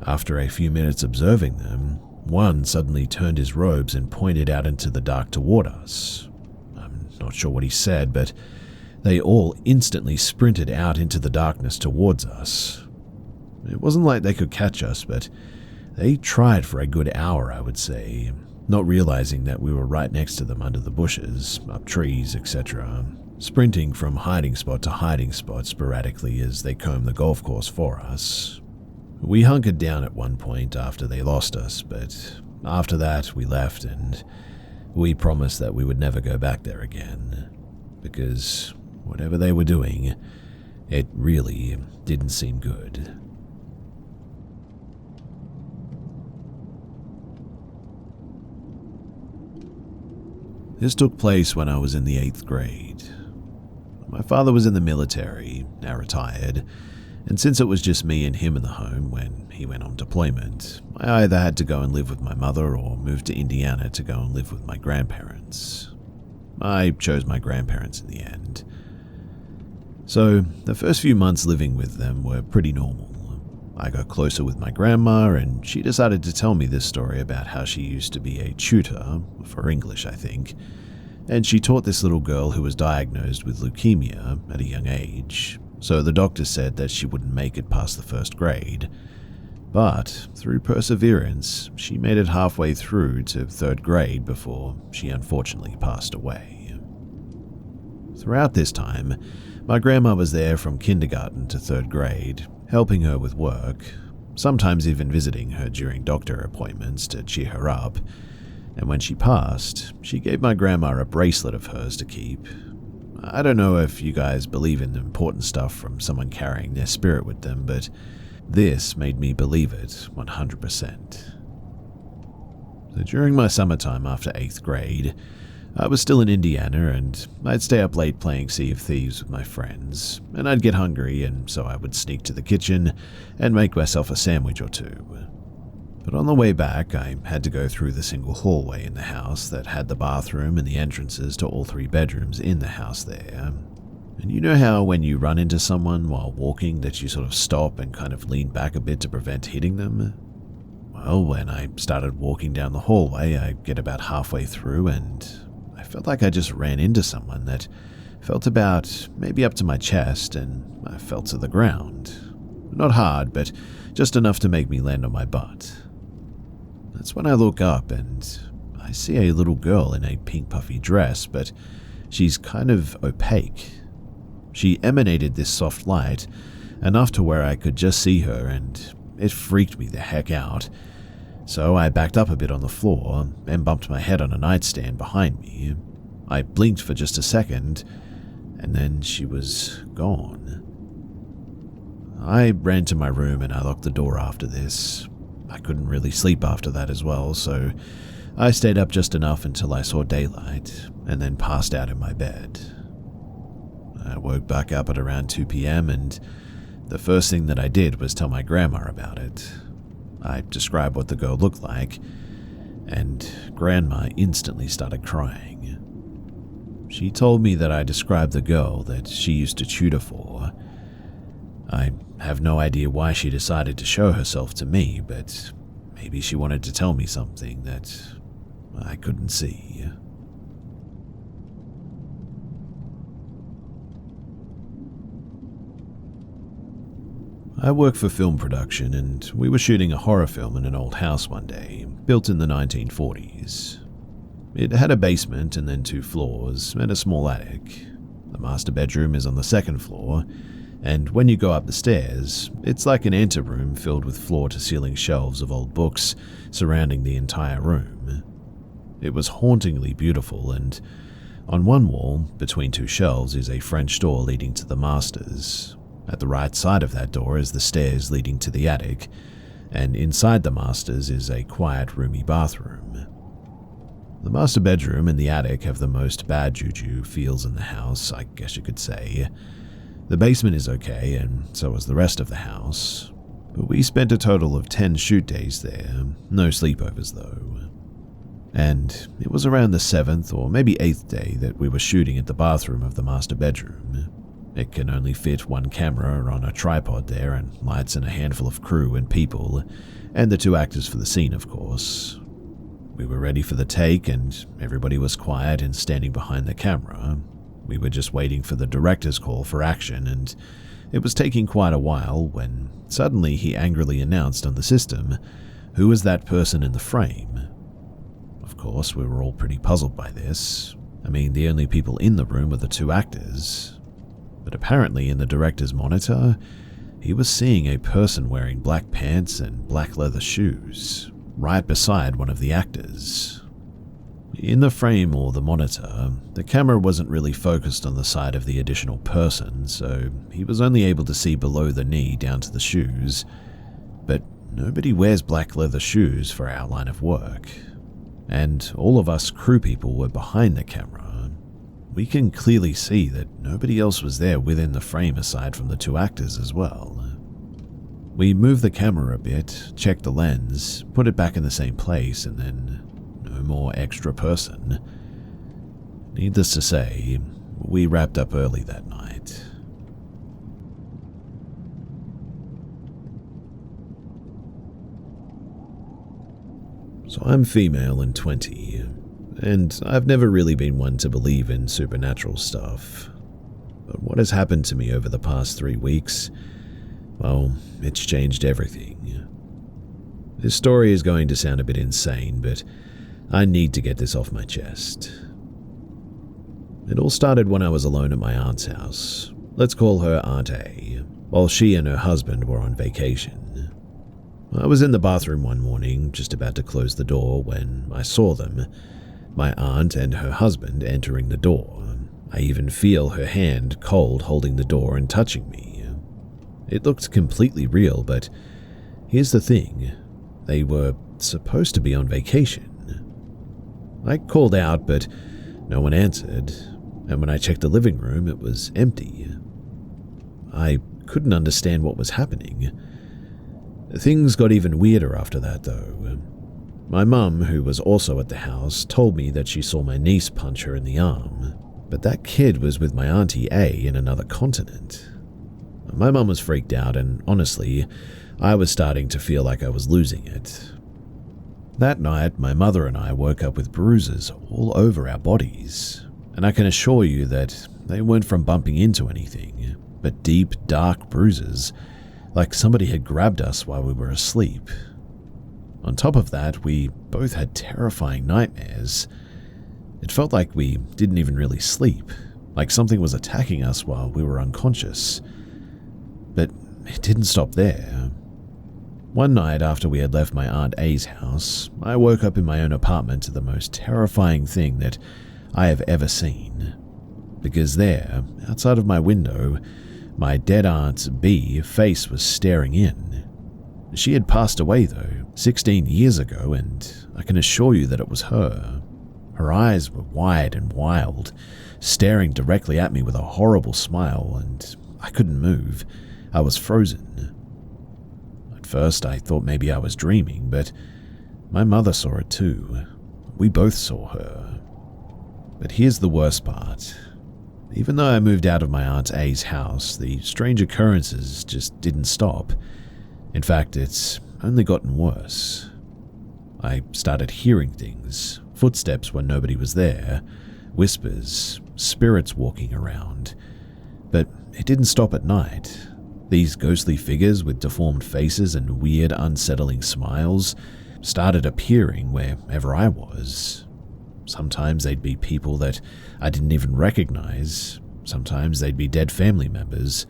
After a few minutes observing them, one suddenly turned his robes and pointed out into the dark toward us. I'm not sure what he said, but they all instantly sprinted out into the darkness towards us. It wasn't like they could catch us, but they tried for a good hour, I would say, not realizing that we were right next to them under the bushes, up trees, etc., sprinting from hiding spot to hiding spot sporadically as they combed the golf course for us. We hunkered down at one point after they lost us, but after that we left and we promised that we would never go back there again, because whatever they were doing, it really didn't seem good. This took place when I was in the 8th grade. My father was in the military, now retired, and since it was just me and him in the home when he went on deployment, I either had to go and live with my mother or move to Indiana to go and live with my grandparents. I chose my grandparents in the end. So, the first few months living with them were pretty normal. I got closer with my grandma, and she decided to tell me this story about how she used to be a tutor, for English I think, and she taught this little girl who was diagnosed with leukemia at a young age, so the doctor said that she wouldn't make it past the 1st grade. But, through perseverance, she made it halfway through to 3rd grade before she unfortunately passed away. Throughout this time, my grandma was there from kindergarten to 3rd grade, helping her with work, sometimes even visiting her during doctor appointments to cheer her up, and when she passed, she gave my grandma a bracelet of hers to keep. I don't know if you guys believe in the important stuff from someone carrying their spirit with them, but this made me believe it 100%. So during my summertime after 8th grade, I was still in Indiana, and I'd stay up late playing Sea of Thieves with my friends, and I'd get hungry, and so I would sneak to the kitchen and make myself a sandwich or two. But on the way back, I had to go through the single hallway in the house that had the bathroom and the entrances to all 3 bedrooms in the house there. And you know how when you run into someone while walking that you sort of stop and kind of lean back a bit to prevent hitting them? Well, when I started walking down the hallway, I get about halfway through and I felt like I just ran into someone that felt about maybe up to my chest, and I fell to the ground. Not hard, but just enough to make me land on my butt. That's when I look up and I see a little girl in a pink puffy dress, but she's kind of opaque. She emanated this soft light, enough to where I could just see her, and it freaked me the heck out. So I backed up a bit on the floor and bumped my head on a nightstand behind me. I blinked for just a second, and then she was gone. I ran to my room and I locked the door after this. I couldn't really sleep after that as well, so I stayed up just enough until I saw daylight, and then passed out in my bed. I woke back up at around 2 p.m, and the first thing that I did was tell my grandma about it. I described what the girl looked like, and Grandma instantly started crying. She told me that I described the girl that she used to tutor for. I have no idea why she decided to show herself to me, but maybe she wanted to tell me something that I couldn't see. I work for film production, and we were shooting a horror film in an old house one day, built in the 1940s. It had a basement and then 2 floors and a small attic. The master bedroom is on the 2nd floor, and when you go up the stairs, it's like an anteroom filled with floor-to-ceiling shelves of old books surrounding the entire room. It was hauntingly beautiful, and on one wall, between 2 shelves, is a French door leading to the masters. At the right side of that door is the stairs leading to the attic, and inside the masters is a quiet, roomy bathroom. The master bedroom and the attic have the most bad juju feels in the house, I guess you could say. The basement is okay, and so is the rest of the house. But we spent a total of 10 shoot days there, no sleepovers though. And it was around the 7th or maybe 8th day that we were shooting at the bathroom of the master bedroom. It can only fit 1 camera on a tripod there, and lights and a handful of crew and people, and the 2 actors for the scene, of course. We were ready for the take, and everybody was quiet and standing behind the camera. We were just waiting for the director's call for action, and it was taking quite a while when suddenly he angrily announced on the system, "Who was that person in the frame?" Of course, we were all pretty puzzled by this. I mean, the only people in the room were the 2 actors. But apparently in the director's monitor, he was seeing a person wearing black pants and black leather shoes, right beside one of the actors. In the frame or the monitor, the camera wasn't really focused on the side of the additional person, so he was only able to see below the knee down to the shoes, but nobody wears black leather shoes for our line of work. and all of us crew people were behind the camera. We can clearly see that nobody else was there within the frame aside from the two actors as well. We moved the camera a bit, checked the lens, put it back in the same place, and then no more extra person. Needless to say, we wrapped up early that night. So I'm female and 20, and I've never really been one to believe in supernatural stuff. But what has happened to me over the past 3 weeks, well, it's changed everything. This story is going to sound a bit insane, but I need to get this off my chest. It all started when I was alone at my aunt's house. Let's call her Aunt A, while she and her husband were on vacation. I was in the bathroom one morning, just about to close the door, when I saw them, my aunt and her husband entering the door. I even feel her hand cold holding the door and touching me. It looked completely real, but here's the thing. They were supposed to be on vacation. I called out, but no one answered, and when I checked the living room, it was empty. I couldn't understand what was happening. Things got even weirder after that, though. My mum, who was also at the house, told me that she saw my niece punch her in the arm, but that kid was with my Auntie A in another continent. My mum was freaked out, and honestly, I was starting to feel like I was losing it. That night, my mother and I woke up with bruises all over our bodies, and I can assure you that they weren't from bumping into anything, but deep, dark bruises, like somebody had grabbed us while we were asleep. On top of that, we both had terrifying nightmares. It felt like we didn't even really sleep, like something was attacking us while we were unconscious. But it didn't stop there. One night after we had left my Aunt A's house, I woke up in my own apartment to the most terrifying thing that I have ever seen. Because there, outside of my window, my dead Aunt's B face was staring in. She had passed away, though, 16 years ago, and I can assure you that it was her. Her eyes were wide and wild, staring directly at me with a horrible smile, and I couldn't move. I was frozen. At first, I thought maybe I was dreaming, but my mother saw it too. We both saw her. But here's the worst part. Even though I moved out of my Aunt A's house, the strange occurrences just didn't stop. In fact, it's only gotten worse. I started hearing things, footsteps when nobody was there, whispers, spirits walking around. But it didn't stop at night. These ghostly figures with deformed faces and weird, unsettling smiles started appearing wherever I was. Sometimes they'd be people that I didn't even recognize. Sometimes they'd be dead family members.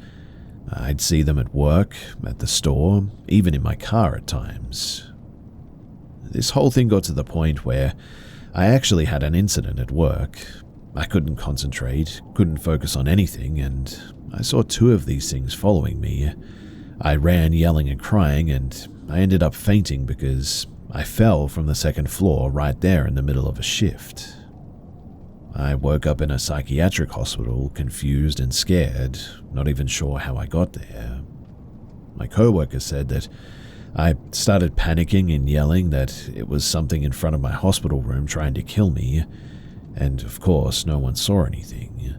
I'd see them at work, at the store, even in my car at times. This whole thing got to the point where I actually had an incident at work. I couldn't concentrate, couldn't focus on anything, and I saw 2 of these things following me. I ran yelling and crying, and I ended up fainting because I fell from the 2nd floor right there in the middle of a shift. I woke up in a psychiatric hospital, confused and scared, not even sure how I got there. My coworker said that I started panicking and yelling that it was something in front of my hospital room trying to kill me, and of course no one saw anything.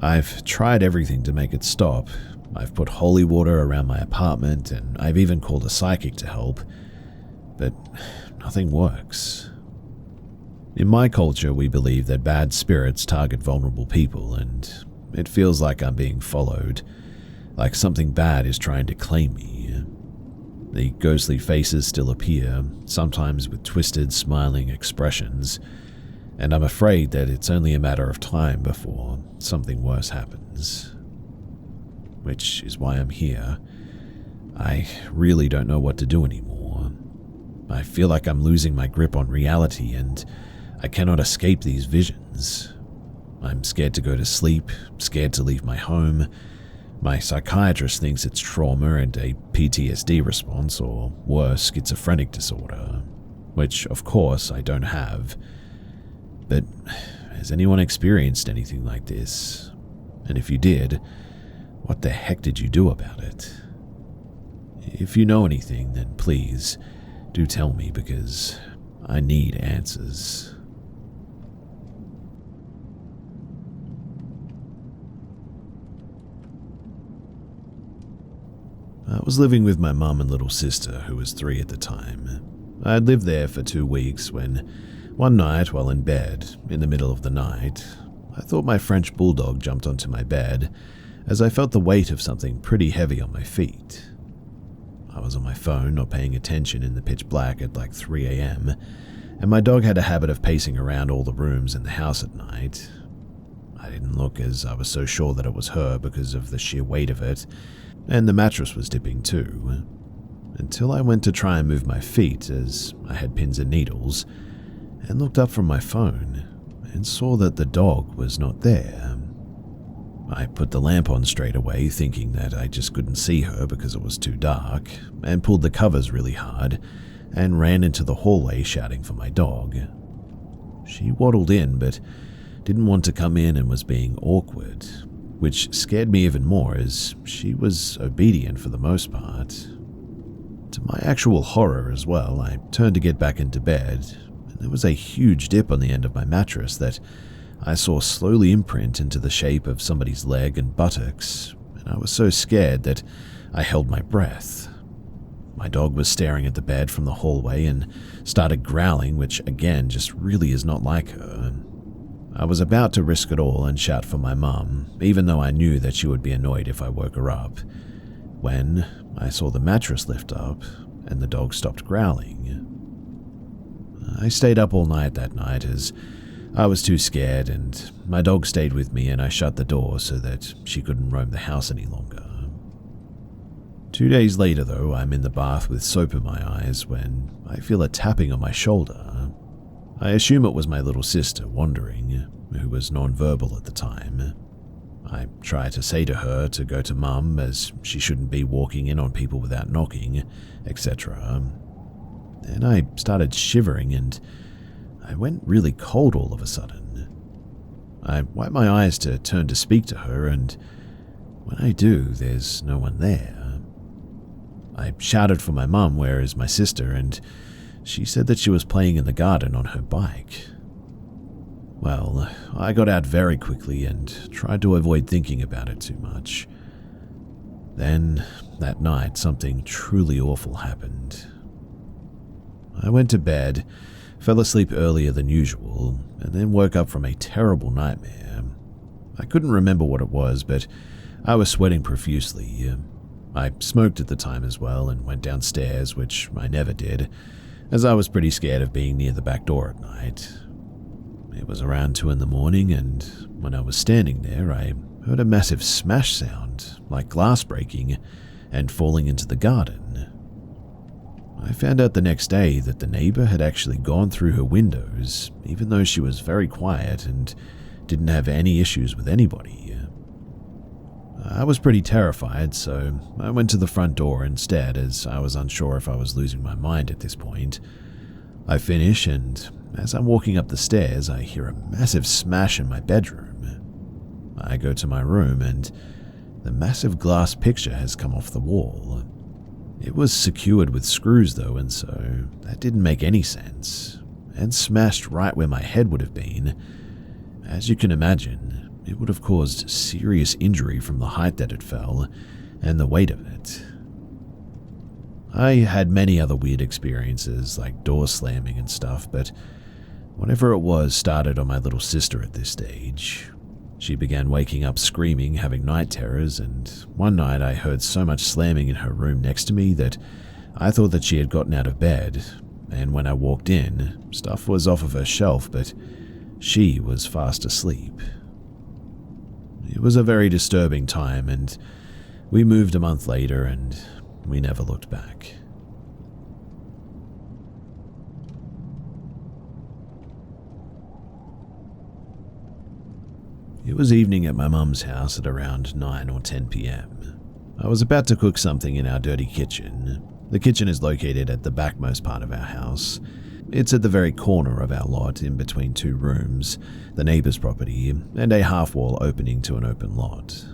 I've tried everything to make it stop. I've put holy water around my apartment, and I've even called a psychic to help, but nothing works. In my culture, we believe that bad spirits target vulnerable people, and it feels like I'm being followed, like something bad is trying to claim me. The ghostly faces still appear, sometimes with twisted, smiling expressions, and I'm afraid that it's only a matter of time before something worse happens. Which is why I'm here. I really don't know what to do anymore. I feel like I'm losing my grip on reality, and I cannot escape these visions. I'm scared to go to sleep, scared to leave my home. My psychiatrist thinks it's trauma and a PTSD response, or worse, schizophrenic disorder. which of course I don't have. But has anyone experienced anything like this? And if you did, what the heck did you do about it? If you know anything, then please do tell me, because I need answers. I was living with my mum and little sister, who was 3 at the time. I had lived there for 2 weeks when, one night while in bed, in the middle of the night, I thought my French bulldog jumped onto my bed as I felt the weight of something pretty heavy on my feet. I was on my phone, not paying attention in the pitch black at like 3 a.m, and my dog had a habit of pacing around all the rooms in the house at night. I didn't look, as I was so sure that it was her because of the sheer weight of it, and the mattress was dipping too, until I went to try and move my feet as I had pins and needles, and looked up from my phone and saw that the dog was not there. I put the lamp on straight away, thinking that I just couldn't see her because it was too dark, and pulled the covers really hard and ran into the hallway shouting for my dog. She waddled in but didn't want to come in and was being awkward, which scared me even more as she was obedient for the most part. To my actual horror as well, I turned to get back into bed, and there was a huge dip on the end of my mattress that I saw slowly imprint into the shape of somebody's leg and buttocks, and I was so scared that I held my breath. My dog was staring at the bed from the hallway and started growling, which again just really is not like her. I was about to risk it all and shout for my mum, even though I knew that she would be annoyed if I woke her up, when I saw the mattress lift up and the dog stopped growling. I stayed up all night that night as I was too scared, and my dog stayed with me, and I shut the door so that she couldn't roam the house any longer. 2 days later, though, I'm in the bath with soap in my eyes when I feel a tapping on my shoulder. I assume it was my little sister wandering, who was non-verbal at the time. I try to say to her to go to Mum, as she shouldn't be walking in on people without knocking, etc. Then I started shivering and I went really cold all of a sudden. I wipe my eyes to turn to speak to her, and when I do, there's no one there. I shouted for my mum, where is my sister, and she said that she was playing in the garden on her bike. Well, I got out very quickly and tried to avoid thinking about it too much. Then, that night, something truly awful happened. I went to bed, fell asleep earlier than usual, and then woke up from a terrible nightmare. I couldn't remember what it was, but I was sweating profusely. I smoked at the time as well and went downstairs, which I never did, as I was pretty scared of being near the back door at night. It was around 2 a.m, and when I was standing there, I heard a massive smash sound, like glass breaking and falling into the garden. I found out the next day that the neighbor had actually gone through her windows, even though she was very quiet and didn't have any issues with anybody. I was pretty terrified, so I went to the front door instead, as I was unsure if I was losing my mind at this point. I finish, and as I'm walking up the stairs, I hear a massive smash in my bedroom. I go to my room, and the massive glass picture has come off the wall. It was secured with screws though, and so that didn't make any sense, and smashed right where my head would have been. As you can imagine, it would have caused serious injury from the height that it fell, and the weight of it. I had many other weird experiences, like door slamming and stuff, but whatever it was started on my little sister at this stage. She began waking up screaming, having night terrors, and one night I heard so much slamming in her room next to me that I thought that she had gotten out of bed, and when I walked in, stuff was off of her shelf, but she was fast asleep. It was a very disturbing time, and we moved a month later, and we never looked back. It was evening at my mum's house at around 9 or 10 p.m. I was about to cook something in our dirty kitchen. The kitchen is located at the backmost part of our house. It's at the very corner of our lot, in between two rooms, the neighbour's property, and a half-wall opening to an open lot.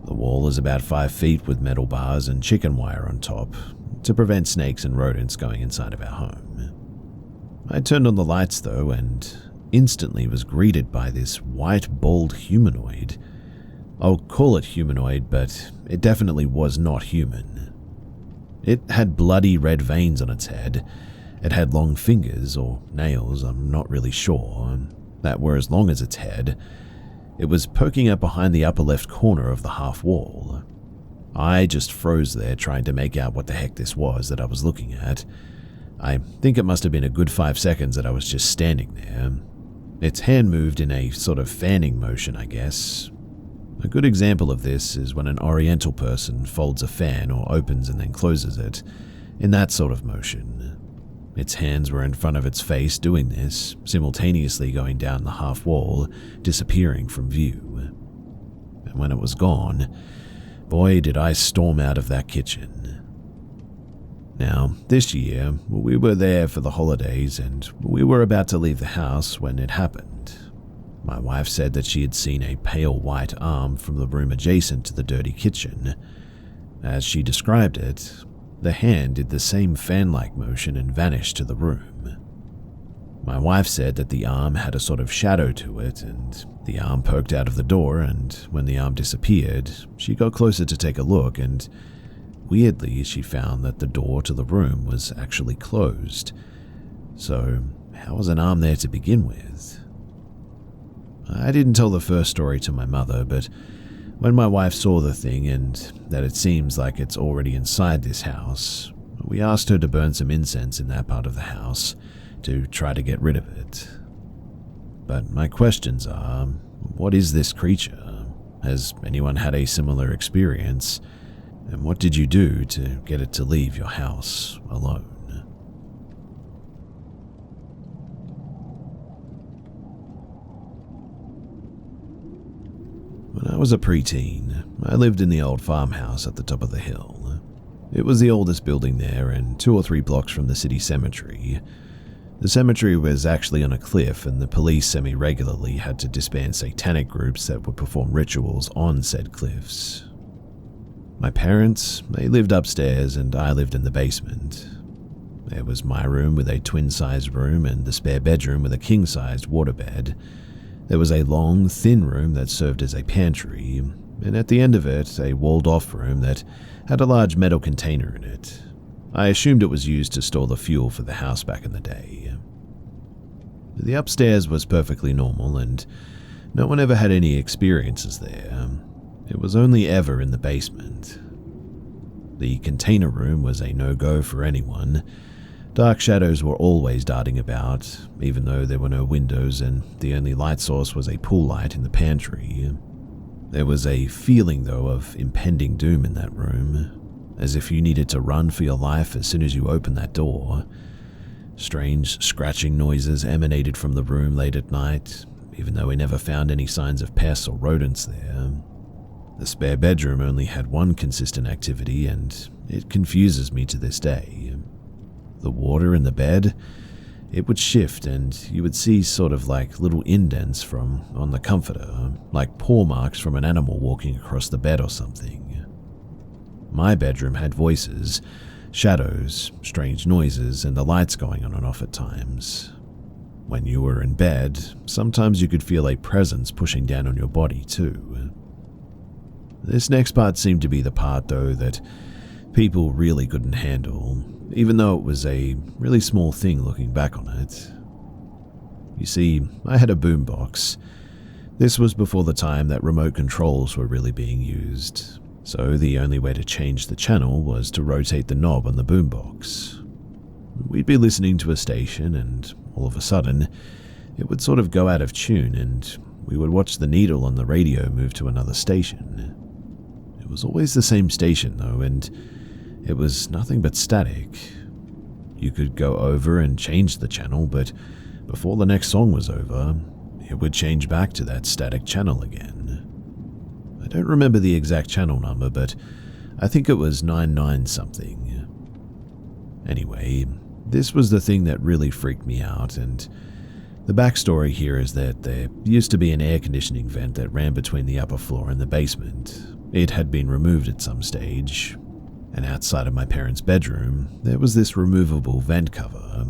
The wall is about 5 feet with metal bars and chicken wire on top to prevent snakes and rodents going inside of our home. I turned on the lights though and instantly was greeted by this white, bald humanoid. I'll call it humanoid, but it definitely was not human. It had bloody red veins on its head. It had long fingers, or nails, I'm not really sure, that were as long as its head. It was poking up behind the upper left corner of the half wall. I just froze there trying to make out what the heck this was that I was looking at. I think it must have been a good 5 seconds that I was just standing there. Its hand moved in a sort of fanning motion, I guess. A good example of this is when an Oriental person folds a fan or opens and then closes it, in that sort of motion. Its hands were in front of its face doing this, simultaneously going down the half wall, disappearing from view. And when it was gone, boy did I storm out of that kitchen. Now, this year, we were there for the holidays and we were about to leave the house when it happened. My wife said that she had seen a pale white arm from the room adjacent to the dirty kitchen. As she described it, the hand did the same fan-like motion and vanished to the room. My wife said that the arm had a sort of shadow to it, and the arm poked out of the door, and when the arm disappeared, she got closer to take a look, and weirdly, she found that the door to the room was actually closed. So, how was an arm there to begin with? I didn't tell the first story to my mother, but when my wife saw the thing and that it seems like it's already inside this house, we asked her to burn some incense in that part of the house to try to get rid of it. But my questions are, what is this creature? Has anyone had a similar experience? And what did you do to get it to leave your house alone? When I was a preteen, I lived in the old farmhouse at the top of the hill. It was the oldest building there and 2 or 3 blocks from the city cemetery. The cemetery was actually on a cliff, and the police semi-regularly had to disband satanic groups that would perform rituals on said cliffs. My parents, they lived upstairs and I lived in the basement. There was my room with a twin-sized room and the spare bedroom with a king-sized waterbed. There was a long, thin room that served as a pantry, and at the end of it, a walled-off room that had a large metal container in it. I assumed it was used to store the fuel for the house back in the day. The upstairs was perfectly normal, and no one ever had any experiences there. It was only ever in the basement. The container room was a no-go for anyone. Dark shadows were always darting about, even though there were no windows and the only light source was a pool light in the pantry. There was a feeling, though, of impending doom in that room, as if you needed to run for your life as soon as you opened that door. Strange scratching noises emanated from the room late at night, even though we never found any signs of pests or rodents there. The spare bedroom only had one consistent activity, and it confuses me to this day. The water in the bed, it would shift and you would see sort of like little indents from on the comforter, like paw marks from an animal walking across the bed or something. My bedroom had voices, shadows, strange noises, and the lights going on and off at times. When you were in bed, sometimes you could feel a presence pushing down on your body too. This next part seemed to be the part, though, that people really couldn't handle, even though it was a really small thing looking back on it. You see, I had a boombox. This was before the time that remote controls were really being used, so the only way to change the channel was to rotate the knob on the boombox. We'd be listening to a station, and all of a sudden, it would sort of go out of tune, and we would watch the needle on the radio move to another station. It was always the same station, though, and it was nothing but static. You could go over and change the channel, but before the next song was over, it would change back to that static channel again. I don't remember the exact channel number, but I think it was 99 something. Anyway, this was the thing that really freaked me out, and the backstory here is that there used to be an air conditioning vent that ran between the upper floor and the basement. It had been removed at some stage, and outside of my parents' bedroom, there was this removable vent cover.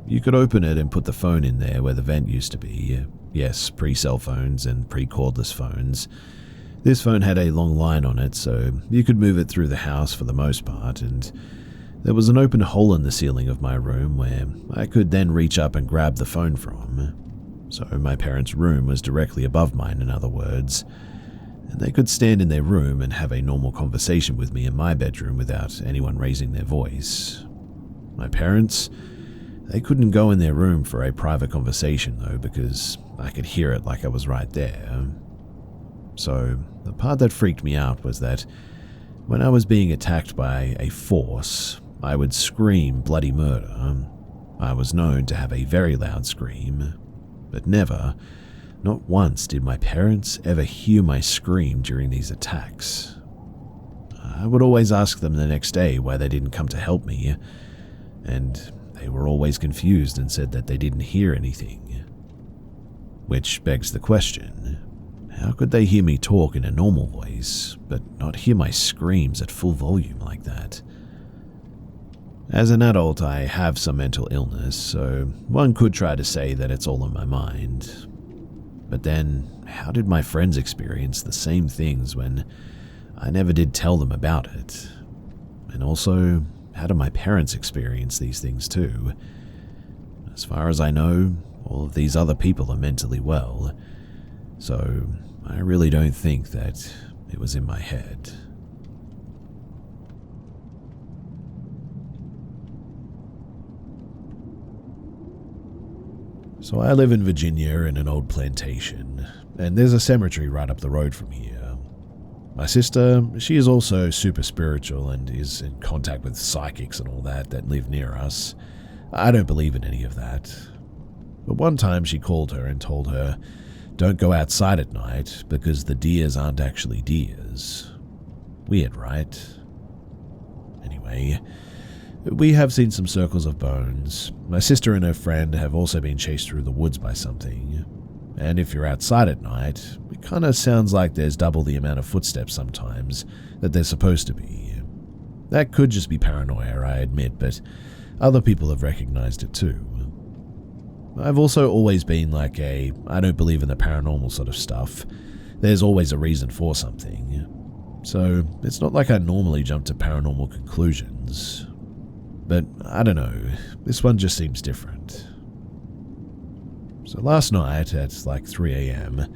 You could open it and put the phone in there where the vent used to be. Yes, pre-cell phones and pre-cordless phones. This phone had a long line on it, so you could move it through the house for the most part, and there was an open hole in the ceiling of my room where I could then reach up and grab the phone from. So my parents' room was directly above mine, in other words, and they could stand in their room and have a normal conversation with me in my bedroom without anyone raising their voice. My parents, they couldn't go in their room for a private conversation though, because I could hear it like I was right there. So the part that freaked me out was that when I was being attacked by a force, I would scream bloody murder. I was known to have a very loud scream, but never, not once did my parents ever hear my scream during these attacks. I would always ask them the next day why they didn't come to help me, and they were always confused and said that they didn't hear anything. Which begs the question, how could they hear me talk in a normal voice, but not hear my screams at full volume like that? As an adult, I have some mental illness, so one could try to say that it's all in my mind. But then, how did my friends experience the same things when I never did tell them about it? And also, how do my parents experience these things too? As far as I know, all of these other people are mentally well, so I really don't think that it was in my head. So I live in Virginia in an old plantation, and there's a cemetery right up the road from here. My sister, she is also super spiritual and is in contact with psychics and all that live near us. I don't believe in any of that. But one time she called her and told her, don't go outside at night because the deers aren't actually deers. Weird, right? Anyway, we have seen some circles of bones. My sister and her friend have also been chased through the woods by something. And if you're outside at night, it kind of sounds like there's double the amount of footsteps sometimes that there's supposed to be. That could just be paranoia, I admit, but other people have recognized it too. I've also always been like I don't believe in the paranormal sort of stuff. There's always a reason for something. So it's not like I normally jump to paranormal conclusions. But I don't know, this one just seems different. So last night at like 3 a.m,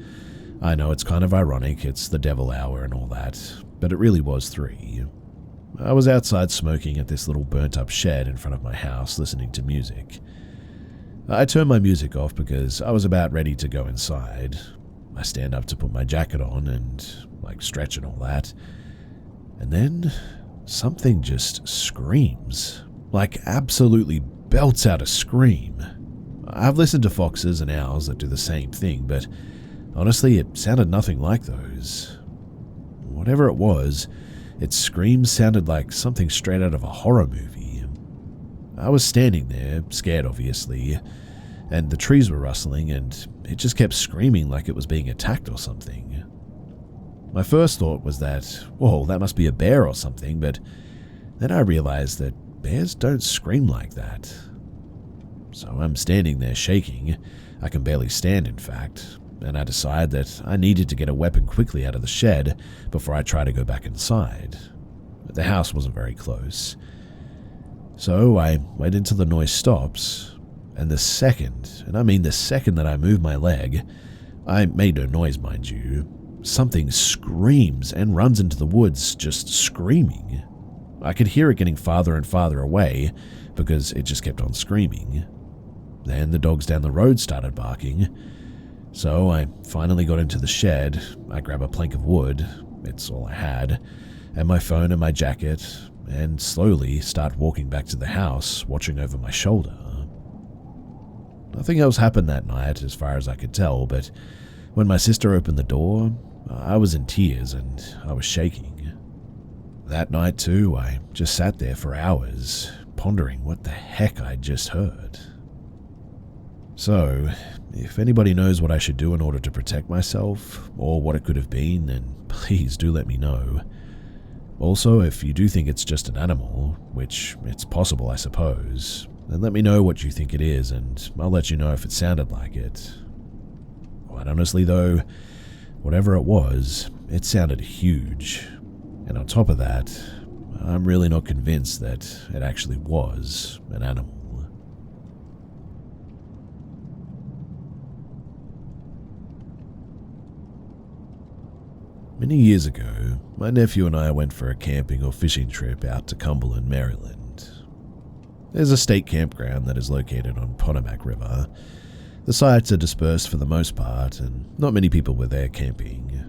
I know it's kind of ironic, it's the devil hour and all that, but it really was 3. I was outside smoking at this little burnt up shed in front of my house listening to music. I turned my music off because I was about ready to go inside. I stand up to put my jacket on and stretch and all that. And then something just screams. Absolutely belts out a scream. I've listened to foxes and owls that do the same thing, but honestly, it sounded nothing like those. Whatever it was, its screams sounded like something straight out of a horror movie. I was standing there, scared obviously, and the trees were rustling, and it just kept screaming like it was being attacked or something. My first thought was that, whoa, that must be a bear or something, but then I realized that bears don't scream like that. So I'm standing there shaking. I can barely stand, in fact, and I decide that I needed to get a weapon quickly out of the shed before I try to go back inside. But the house wasn't very close. So I wait until the noise stops, and the second, and I mean the second that I move my leg, I made no noise, mind you, something screams and runs into the woods, just screaming. I could hear it getting farther and farther away because it just kept on screaming. Then the dogs down the road started barking. So I finally got into the shed. I grab a plank of wood, it's all I had, and my phone and my jacket, and slowly start walking back to the house, watching over my shoulder. Nothing else happened that night as far as I could tell, but when my sister opened the door, I was in tears and I was shaking. That night too, I just sat there for hours, pondering what the heck I'd just heard. So, if anybody knows what I should do in order to protect myself, or what it could have been, then please do let me know. Also, if you do think it's just an animal, which it's possible I suppose, then let me know what you think it is and I'll let you know if it sounded like it. Quite honestly though, whatever it was, it sounded huge. And on top of that, I'm really not convinced that it actually was an animal. Many years ago, my nephew and I went for a camping or fishing trip out to Cumberland, Maryland. There's a state campground that is located on Potomac River. The sites are dispersed for the most part, and not many people were there camping.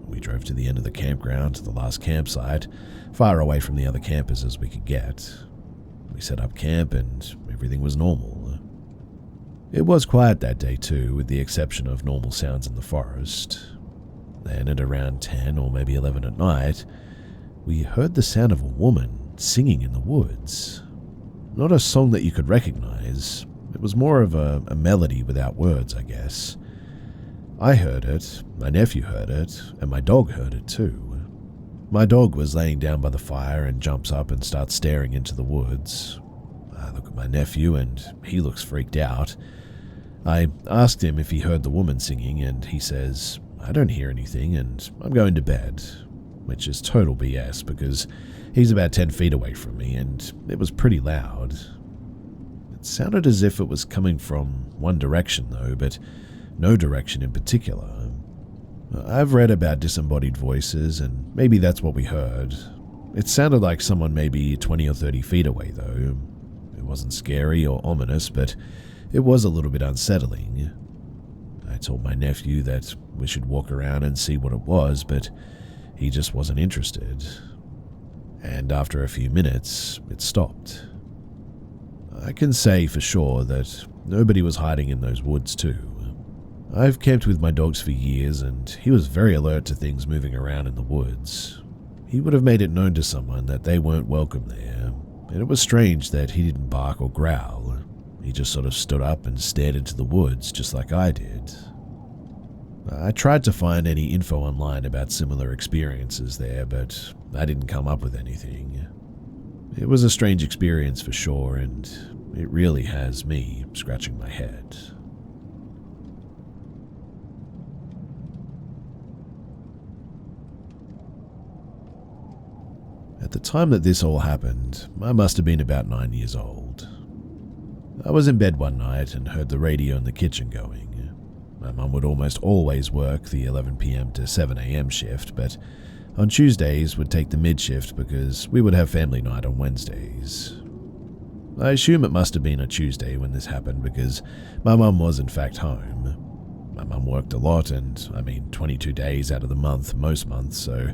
We drove to the end of the campground to the last campsite, far away from the other campers as we could get. We set up camp and everything was normal. It was quiet that day too, with the exception of normal sounds in the forest. Then at around 10 or maybe 11 at night, we heard the sound of a woman singing in the woods. Not a song that you could recognize. It was more of a melody without words, I guess. I heard it, my nephew heard it, and my dog heard it too. My dog was laying down by the fire and jumps up and starts staring into the woods. I look at my nephew and he looks freaked out. I asked him if he heard the woman singing and he says, "I don't hear anything and I'm going to bed," which is total BS because he's about 10 feet away from me and it was pretty loud. It sounded as if it was coming from one direction though, but no direction in particular. I've read about disembodied voices and maybe that's what we heard. It sounded like someone maybe 20 or 30 feet away though. It wasn't scary or ominous, but it was a little bit unsettling. I told my nephew that we should walk around and see what it was, but he just wasn't interested. And after a few minutes, it stopped. I can say for sure that nobody was hiding in those woods too. I've camped with my dogs for years and he was very alert to things moving around in the woods. He would have made it known to someone that they weren't welcome there, and it was strange that he didn't bark or growl. He just sort of stood up and stared into the woods just like I did. I tried to find any info online about similar experiences there, but I didn't come up with anything. It was a strange experience for sure, and it really has me scratching my head. At the time that this all happened, I must have been about 9 years old. I was in bed one night and heard the radio in the kitchen going. My mum would almost always work the 11 p.m. to 7 a.m. shift, but on Tuesdays would take the mid shift because we would have family night on Wednesdays. I assume it must have been a Tuesday when this happened because my mum was in fact home. My mum worked a lot and, 22 days out of the month most months, so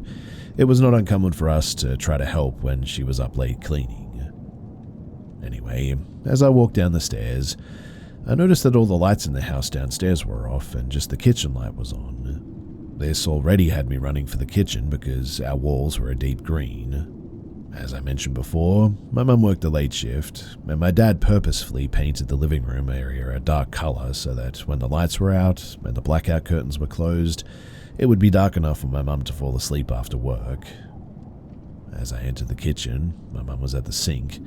it was not uncommon for us to try to help when she was up late cleaning. Anyway, as I walked down the stairs, I noticed that all the lights in the house downstairs were off and just the kitchen light was on. This already had me running for the kitchen because our walls were a deep green. As I mentioned before, my mum worked a late shift, and my dad purposefully painted the living room area a dark color so that when the lights were out and the blackout curtains were closed, it would be dark enough for my mum to fall asleep after work. As I entered the kitchen, my mum was at the sink,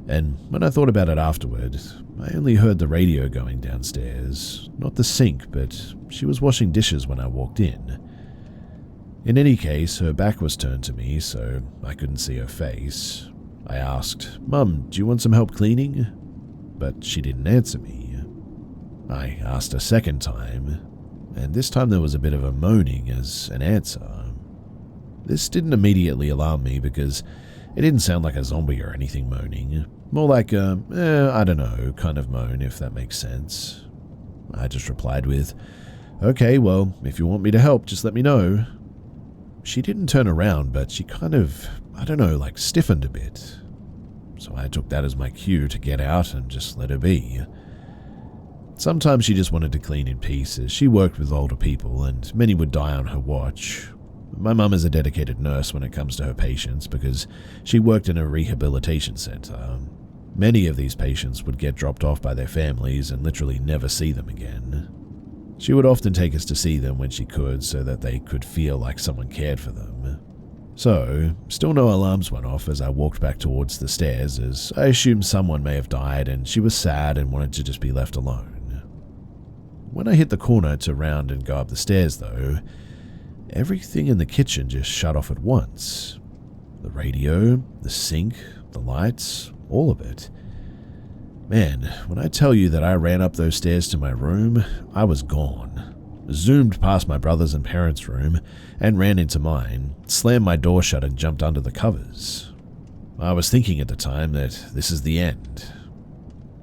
and when I thought about it afterward, I only heard the radio going downstairs, not the sink, but she was washing dishes when I walked in. In any case, her back was turned to me, so I couldn't see her face. I asked, "Mum, do you want some help cleaning?" But she didn't answer me. I asked a second time, and this time there was a bit of a moaning as an answer. This didn't immediately alarm me because it didn't sound like a zombie or anything moaning. More like a, I don't know, kind of moan, if that makes sense. I just replied with, "Okay, well, if you want me to help, just let me know." She didn't turn around, but she kind of, stiffened a bit. So I took that as my cue to get out and just let her be. Sometimes she just wanted to clean in peace, as she worked with older people and many would die on her watch. My mum is a dedicated nurse when it comes to her patients because she worked in a rehabilitation center. Many of these patients would get dropped off by their families and literally never see them again. She would often take us to see them when she could so that they could feel like someone cared for them. So, still no alarms went off as I walked back towards the stairs, as I assumed someone may have died and she was sad and wanted to just be left alone. When I hit the corner to round and go up the stairs though, everything in the kitchen just shut off at once. The radio, the sink, the lights, all of it. Man, when I tell you that I ran up those stairs to my room, I was gone. Zoomed past my brother's and parents' room and ran into mine, slammed my door shut and jumped under the covers. I was thinking at the time that this is the end.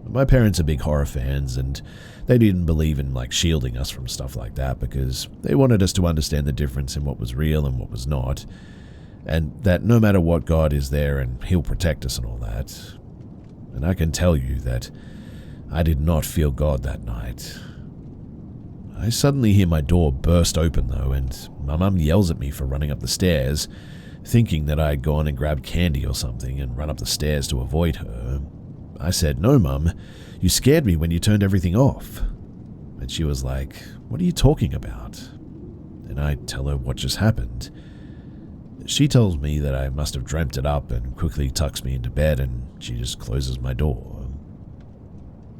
My parents are big horror fans and they didn't believe in shielding us from stuff like that because they wanted us to understand the difference in what was real and what was not, and that no matter what, God is there and he'll protect us and all that. And I can tell you that I did not feel God that night. I suddenly hear my door burst open though, and my mum yells at me for running up the stairs, thinking that I had gone and grabbed candy or something and run up the stairs to avoid her. I said, "No, Mum, you scared me when you turned everything off." And she was like, "What are you talking about?" And I tell her what just happened. She tells me that I must have dreamt it up and quickly tucks me into bed, and she just closes my door.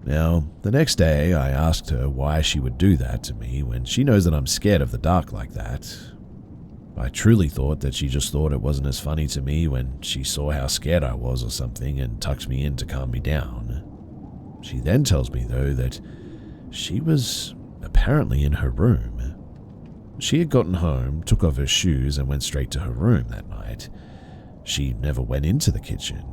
Now, the next day I asked her why she would do that to me when she knows that I'm scared of the dark like that. I truly thought that she just thought it wasn't as funny to me when she saw how scared I was or something and tucked me in to calm me down. She then tells me though that she was apparently in her room. She had gotten home, took off her shoes and went straight to her room that night. She never went into the kitchen,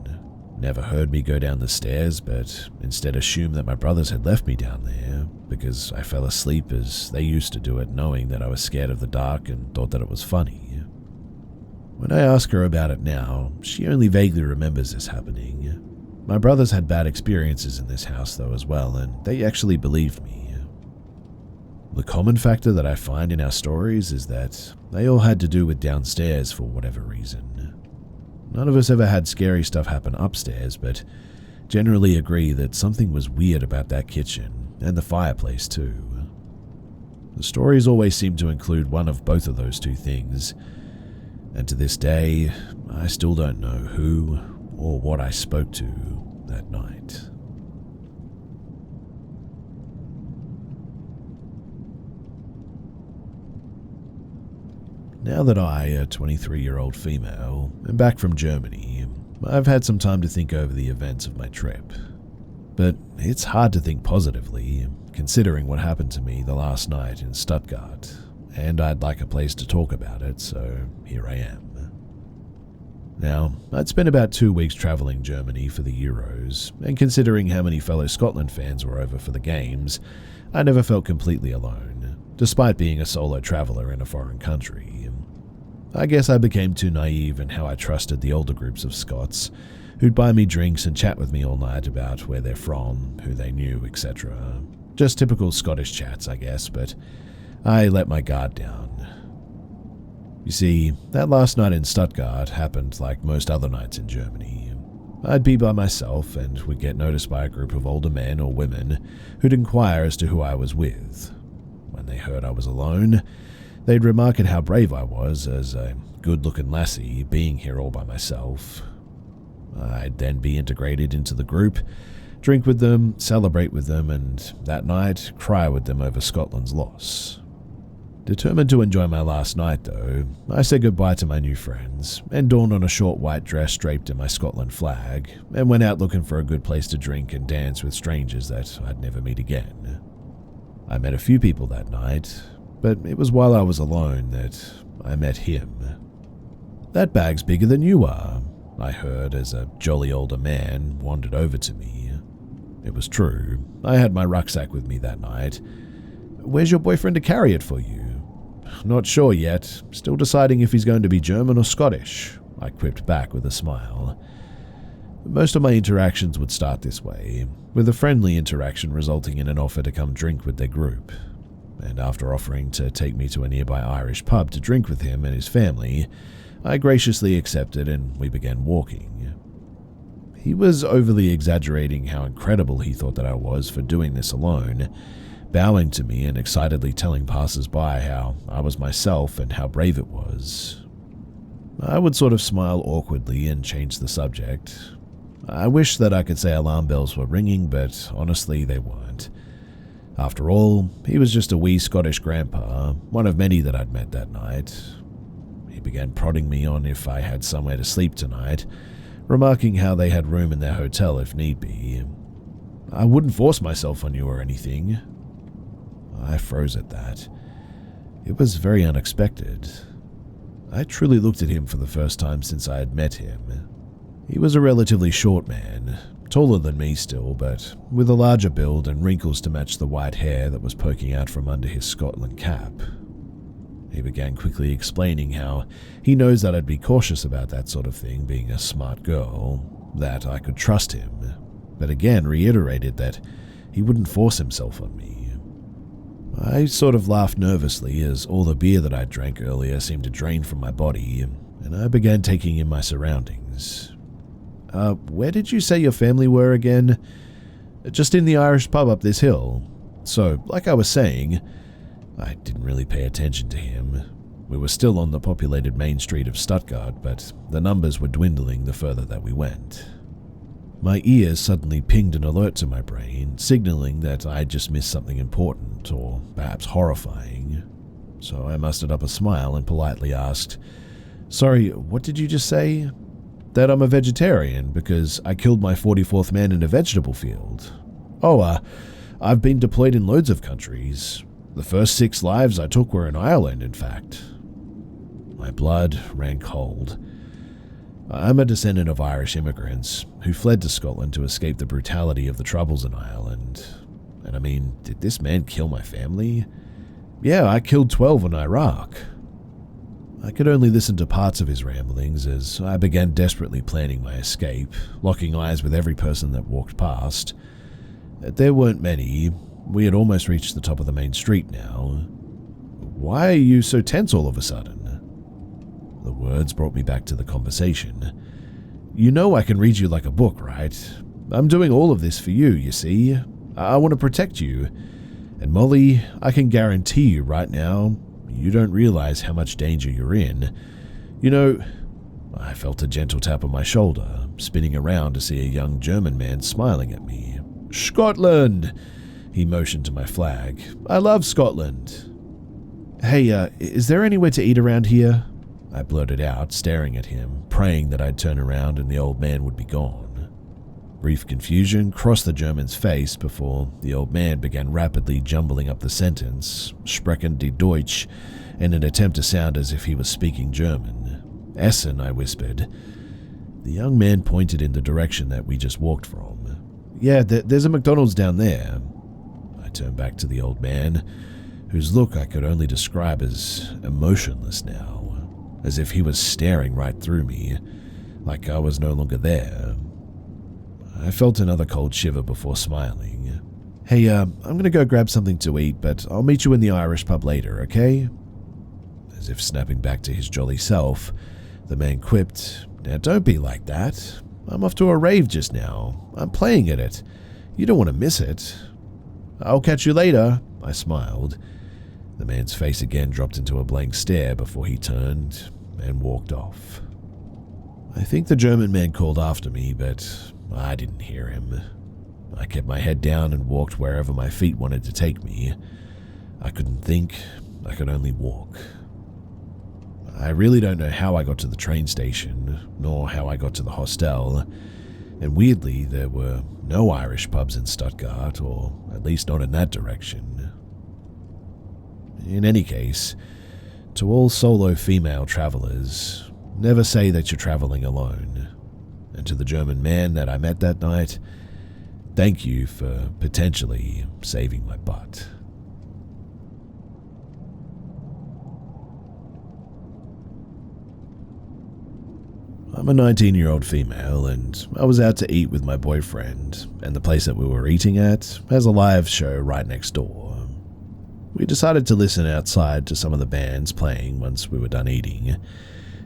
never heard me go down the stairs, but instead assumed that my brothers had left me down there because I fell asleep as they used to do it, knowing that I was scared of the dark and thought that it was funny. When I ask her about it now, she only vaguely remembers this happening. My brothers had bad experiences in this house though as well, and they actually believed me. The common factor that I find in our stories is that they all had to do with downstairs for whatever reason. None of us ever had scary stuff happen upstairs, but generally agree that something was weird about that kitchen and the fireplace too. The stories always seem to include one of both of those two things, and to this day, I still don't know who or what I spoke to that night. Now that I, a 23-year-old female, am back from Germany, I've had some time to think over the events of my trip. But it's hard to think positively, considering what happened to me the last night in Stuttgart, and I'd like a place to talk about it, so here I am. Now, I'd spent about 2 weeks travelling Germany for the Euros, and considering how many fellow Scotland fans were over for the games, I never felt completely alone, despite being a solo traveller in a foreign country. I guess I became too naive in how I trusted the older groups of Scots, who'd buy me drinks and chat with me all night about where they're from, who they knew, etc. Just typical Scottish chats, I guess, but I let my guard down. You see, that last night in Stuttgart happened like most other nights in Germany. I'd be by myself and would get noticed by a group of older men or women who'd inquire as to who I was with. When they heard I was alone, they'd remark at how brave I was as a good-looking lassie being here all by myself. I'd then be integrated into the group, drink with them, celebrate with them, and that night cry with them over Scotland's loss. Determined to enjoy my last night though, I said goodbye to my new friends and donned on a short white dress draped in my Scotland flag and went out looking for a good place to drink and dance with strangers that I'd never meet again. I met a few people that night, but it was while I was alone that I met him. "That bag's bigger than you are," I heard as a jolly older man wandered over to me. It was true, I had my rucksack with me that night. "Where's your boyfriend to carry it for you?" "Not sure yet, still deciding if he's going to be German or Scottish," I quipped back with a smile. Most of my interactions would start this way, with a friendly interaction resulting in an offer to come drink with their group. and after offering to take me to a nearby Irish pub to drink with him and his family, I graciously accepted and we began walking. He was overly exaggerating how incredible he thought that I was for doing this alone, bowing to me and excitedly telling passers-by how I was myself and how brave it was. I would sort of smile awkwardly and change the subject. I wish that I could say alarm bells were ringing, but honestly they weren't. After all, he was just a wee Scottish grandpa, one of many that I'd met that night. He began prodding me on if I had somewhere to sleep tonight, remarking how they had room in their hotel if need be. I wouldn't force myself on you or anything. I froze at that. It was very unexpected. I truly looked at him for the first time since I had met him. He was a relatively short man, taller than me still, but with a larger build and wrinkles to match the white hair that was poking out from under his Scotland cap. He began quickly explaining how he knows that I'd be cautious about that sort of thing, being a smart girl, that I could trust him, but again reiterated that he wouldn't force himself on me. I sort of laughed nervously as all the beer that I drank earlier seemed to drain from my body, and I began taking in my surroundings. Where did you say your family were again? Just in the Irish pub up this hill. So, like I was saying, I didn't really pay attention to him. We were still on the populated main street of Stuttgart, but the numbers were dwindling the further that we went. My ears suddenly pinged an alert to my brain, signaling that I had just missed something important, or perhaps horrifying. So I mustered up a smile and politely asked, "Sorry, what did you just say?" "That I'm a vegetarian because I killed my 44th man in a vegetable field." "Oh, I've been deployed in loads of countries. The first 6 lives I took were in Ireland, in fact." My blood ran cold. I'm a descendant of Irish immigrants who fled to Scotland to escape the brutality of the Troubles in Ireland. And I mean, did this man kill my family? Yeah, I killed 12 in Iraq. I could only listen to parts of his ramblings as I began desperately planning my escape, locking eyes with every person that walked past. There weren't many. We had almost reached the top of the main street now. "Why are you so tense all of a sudden?" The words brought me back to the conversation. "You know I can read you like a book, right? I'm doing all of this for you, you see. I want to protect you. And Molly, I can guarantee you right now, you don't realize how much danger you're in. You know," I felt a gentle tap on my shoulder, spinning around to see a young German man smiling at me. "Scotland!" He motioned to my flag. "I love Scotland." "Hey, is there anywhere to eat around here?" I blurted out, staring at him, praying that I'd turn around and the old man would be gone. Brief confusion crossed the German's face before the old man began rapidly jumbling up the sentence, "Sprechen die Deutsch," in an attempt to sound as if he was speaking German. "Essen," I whispered. The young man pointed in the direction that we just walked from. "Yeah, there's a McDonald's down there." I turned back to the old man, whose look I could only describe as emotionless now, as if he was staring right through me, like I was no longer there. I felt another cold shiver before smiling. "Hey, I'm gonna go grab something to eat, but I'll meet you in the Irish pub later, okay?" As if snapping back to his jolly self, the man quipped, "Now don't be like that. I'm off to a rave just now. I'm playing at it. You don't want to miss it." "I'll catch you later," I smiled. The man's face again dropped into a blank stare before he turned and walked off. I think the German man called after me, but I didn't hear him. I kept my head down and walked wherever my feet wanted to take me. I couldn't think, I could only walk. I really don't know how I got to the train station, nor how I got to the hostel, and weirdly there were no Irish pubs in Stuttgart, or at least not in that direction. In any case, to all solo female travelers, never say that you're traveling alone. And to the German man that I met that night, thank you for potentially saving my butt. I'm a 19-year-old female, and I was out to eat with my boyfriend, and the place that we were eating at has a live show right next door. We decided to listen outside to some of the bands playing once we were done eating.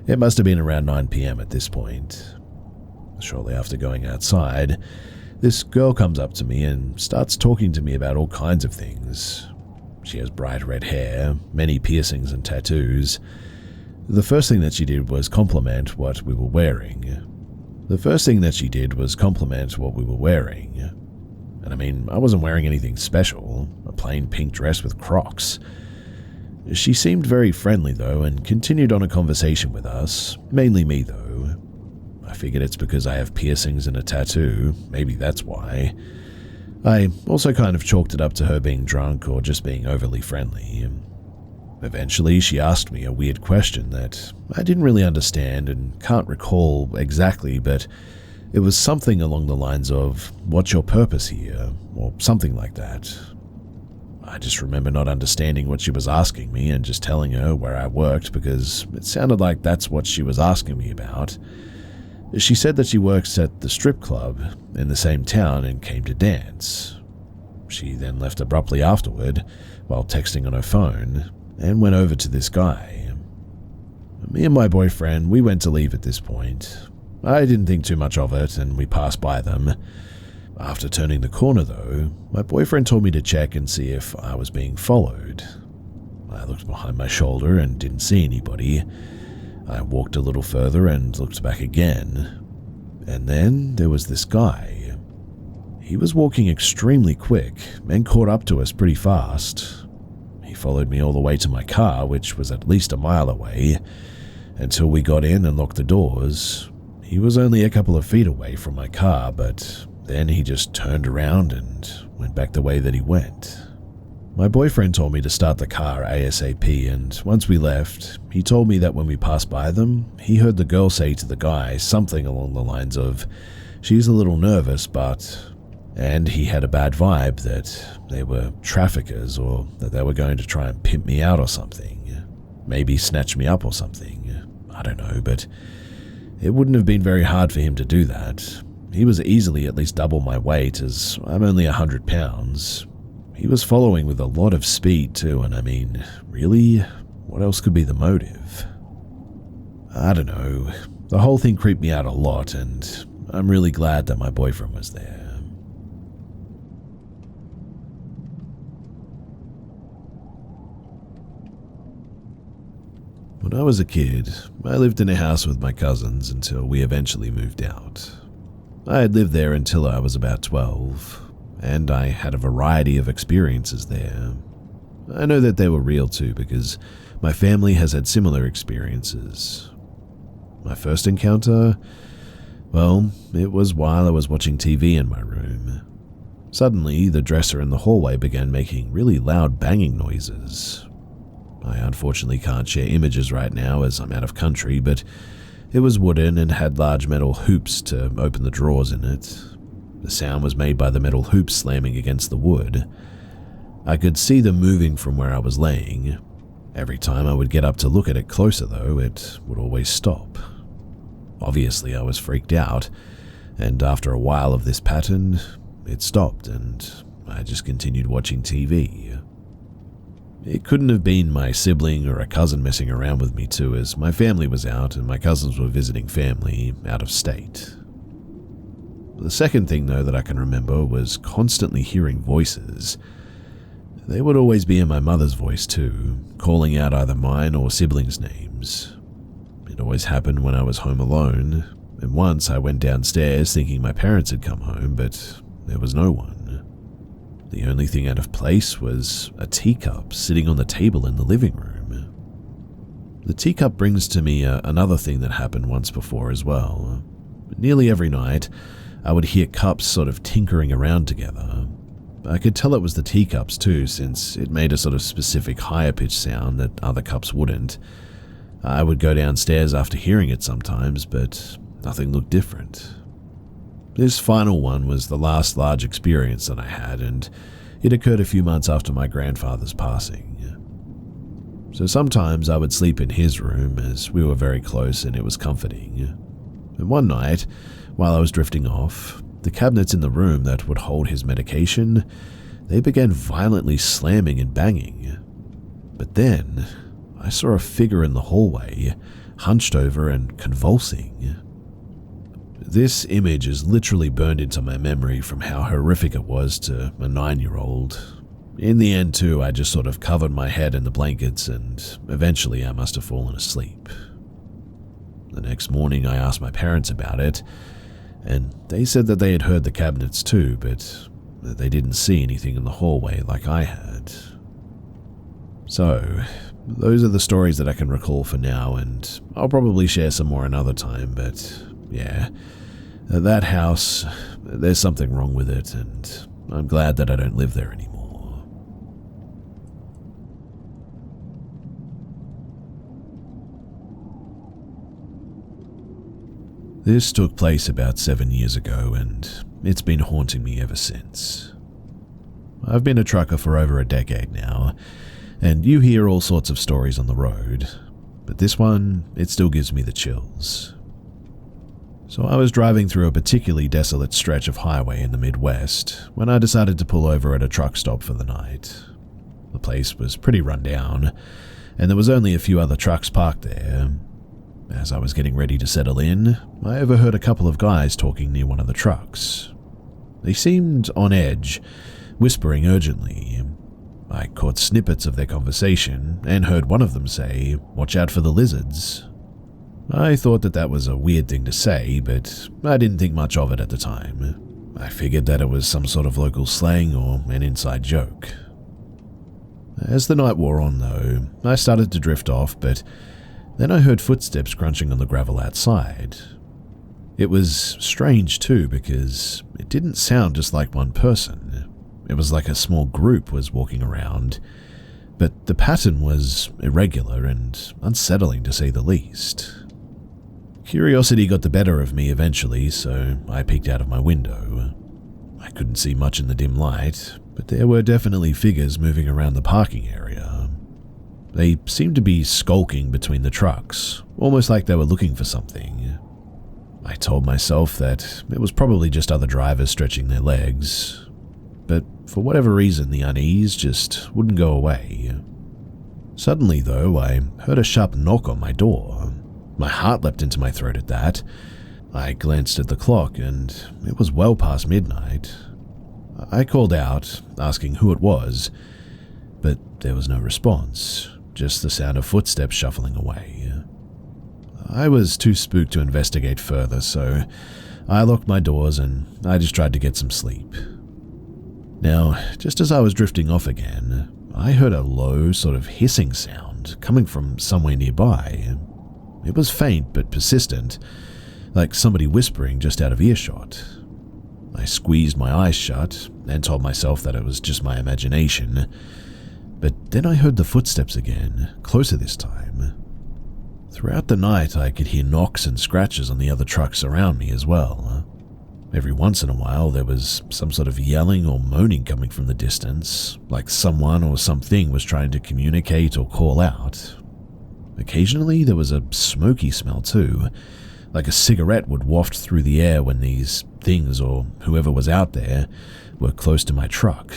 It must have been around 9 p.m. at this point. Shortly after going outside, this girl comes up to me and starts talking to me about all kinds of things. She has bright red hair, many piercings and tattoos. The first thing that she did was compliment what we were wearing. And I mean, I wasn't wearing anything special, a plain pink dress with Crocs. She seemed very friendly though and continued on a conversation with us, mainly me though. I figured it's because I have piercings and a tattoo, maybe that's why. I also kind of chalked it up to her being drunk or just being overly friendly. Eventually, she asked me a weird question that I didn't really understand and can't recall exactly, but it was something along the lines of, "What's your purpose here?" or something like that. I just remember not understanding what she was asking me and just telling her where I worked because it sounded like that's what she was asking me about. She said that she works at the strip club in the same town and came to dance. She then left abruptly afterward while texting on her phone and went over to this guy. Me and my boyfriend, we went to leave at this point. I didn't think too much of it and we passed by them. After turning the corner though, my boyfriend told me to check and see if I was being followed. I looked behind my shoulder and didn't see anybody. I walked a little further and looked back again. And then there was this guy. He was walking extremely quick and caught up to us pretty fast. He followed me all the way to my car, which was at least a mile away, until we got in and locked the doors. He was only a couple of feet away from my car, but then he just turned around and went back the way that he went. My boyfriend told me to start the car ASAP, and once we left, he told me that when we passed by them, he heard the girl say to the guy something along the lines of, "She's a little nervous, but..." And he had a bad vibe that they were traffickers or that they were going to try and pimp me out or something. Maybe snatch me up or something. I don't know, but it wouldn't have been very hard for him to do that. He was easily at least double my weight, as I'm only 100 pounds. He was following with a lot of speed too, and I mean, really? What else could be the motive? I don't know. The whole thing creeped me out a lot, and I'm really glad that my boyfriend was there. When I was a kid, I lived in a house with my cousins until we eventually moved out. I had lived there until I was about 12, and I had a variety of experiences there. I know that they were real too because my family has had similar experiences. My first encounter? Well, it was while I was watching TV in my room. Suddenly, the dresser in the hallway began making really loud banging noises. I unfortunately can't share images right now as I'm out of country, but it was wooden and had large metal hoops to open the drawers in it. The sound was made by the metal hoops slamming against the wood. I could see them moving from where I was laying. Every time I would get up to look at it closer though, it would always stop. Obviously I was freaked out, and after a while of this pattern, it stopped and I just continued watching TV. It couldn't have been my sibling or a cousin messing around with me too, as my family was out and my cousins were visiting family out of state. The second thing though that I can remember was constantly hearing voices. They would always be in my mother's voice too, calling out either mine or siblings' names. It always happened when I was home alone, and once I went downstairs thinking my parents had come home, but there was no one. The only thing out of place was a teacup sitting on the table in the living room. The teacup brings to me another thing that happened once before as well. Nearly every night, I would hear cups sort of tinkering around together. I could tell it was the teacups too, since it made a sort of specific higher-pitched sound that other cups wouldn't. I would go downstairs after hearing it sometimes, but nothing looked different. This final one was the last large experience that I had, and it occurred a few months after my grandfather's passing. So sometimes I would sleep in his room, as we were very close and it was comforting. And one night, while I was drifting off, the cabinets in the room that would hold his medication they began violently slamming and banging. But then, I saw a figure in the hallway, hunched over and convulsing. This image is literally burned into my memory from how horrific it was to a 9-year-old. In the end, too, I just sort of covered my head in the blankets and eventually I must have fallen asleep. The next morning, I asked my parents about it, and they said that they had heard the cabinets too, but they didn't see anything in the hallway like I had. So, those are the stories that I can recall for now, and I'll probably share some more another time, but yeah, that house, there's something wrong with it, and I'm glad that I don't live there anymore. This took place about 7 years ago, and it's been haunting me ever since. I've been a trucker for over a decade now, and you hear all sorts of stories on the road, but this one, it still gives me the chills. So I was driving through a particularly desolate stretch of highway in the Midwest when I decided to pull over at a truck stop for the night. The place was pretty run down, and there was only a few other trucks parked there. As I was getting ready to settle in, I overheard a couple of guys talking near one of the trucks. They seemed on edge, whispering urgently. I caught snippets of their conversation and heard one of them say, "Watch out for the lizards." I thought that was a weird thing to say, but I didn't think much of it at the time. I figured that it was some sort of local slang or an inside joke. As the night wore on, though, I started to drift off, but then I heard footsteps crunching on the gravel outside. It was strange too, because it didn't sound just like one person. It was like a small group was walking around, but the pattern was irregular and unsettling to say the least. Curiosity got the better of me eventually, so I peeked out of my window. I couldn't see much in the dim light, but there were definitely figures moving around the parking area. They seemed to be skulking between the trucks, almost like they were looking for something. I told myself that it was probably just other drivers stretching their legs, but for whatever reason the unease just wouldn't go away. Suddenly, though, I heard a sharp knock on my door. My heart leapt into my throat at that. I glanced at the clock, and it was well past midnight. I called out, asking who it was, but there was no response, just the sound of footsteps shuffling away. I was too spooked to investigate further, so I locked my doors and I just tried to get some sleep. Now, just as I was drifting off again, I heard a low, sort of hissing sound coming from somewhere nearby. It was faint but persistent, like somebody whispering just out of earshot. I squeezed my eyes shut and told myself that it was just my imagination, but then I heard the footsteps again, closer this time. Throughout the night, I could hear knocks and scratches on the other trucks around me as well. Every once in a while, there was some sort of yelling or moaning coming from the distance, like someone or something was trying to communicate or call out. Occasionally, there was a smoky smell too, like a cigarette would waft through the air when these things or whoever was out there were close to my truck.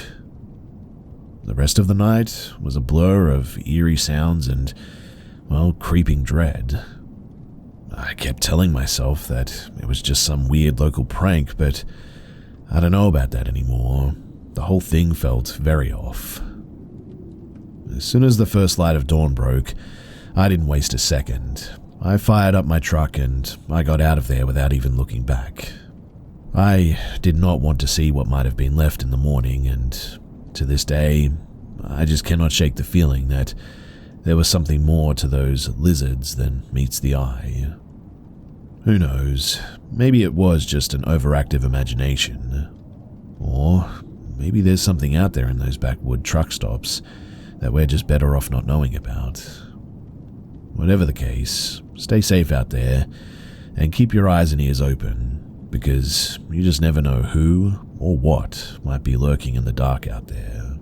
The rest of the night was a blur of eerie sounds and, well, creeping dread. I kept telling myself that it was just some weird local prank, but I don't know about that anymore. The whole thing felt very off. As soon as the first light of dawn broke, I didn't waste a second. I fired up my truck and I got out of there without even looking back. I did not want to see what might have been left in the morning, and to this day, I just cannot shake the feeling that there was something more to those lizards than meets the eye. Who knows, maybe it was just an overactive imagination. Or maybe there's something out there in those backwood truck stops that we're just better off not knowing about. Whatever the case, stay safe out there and keep your eyes and ears open, because you just never know who or what might be lurking in the dark out there.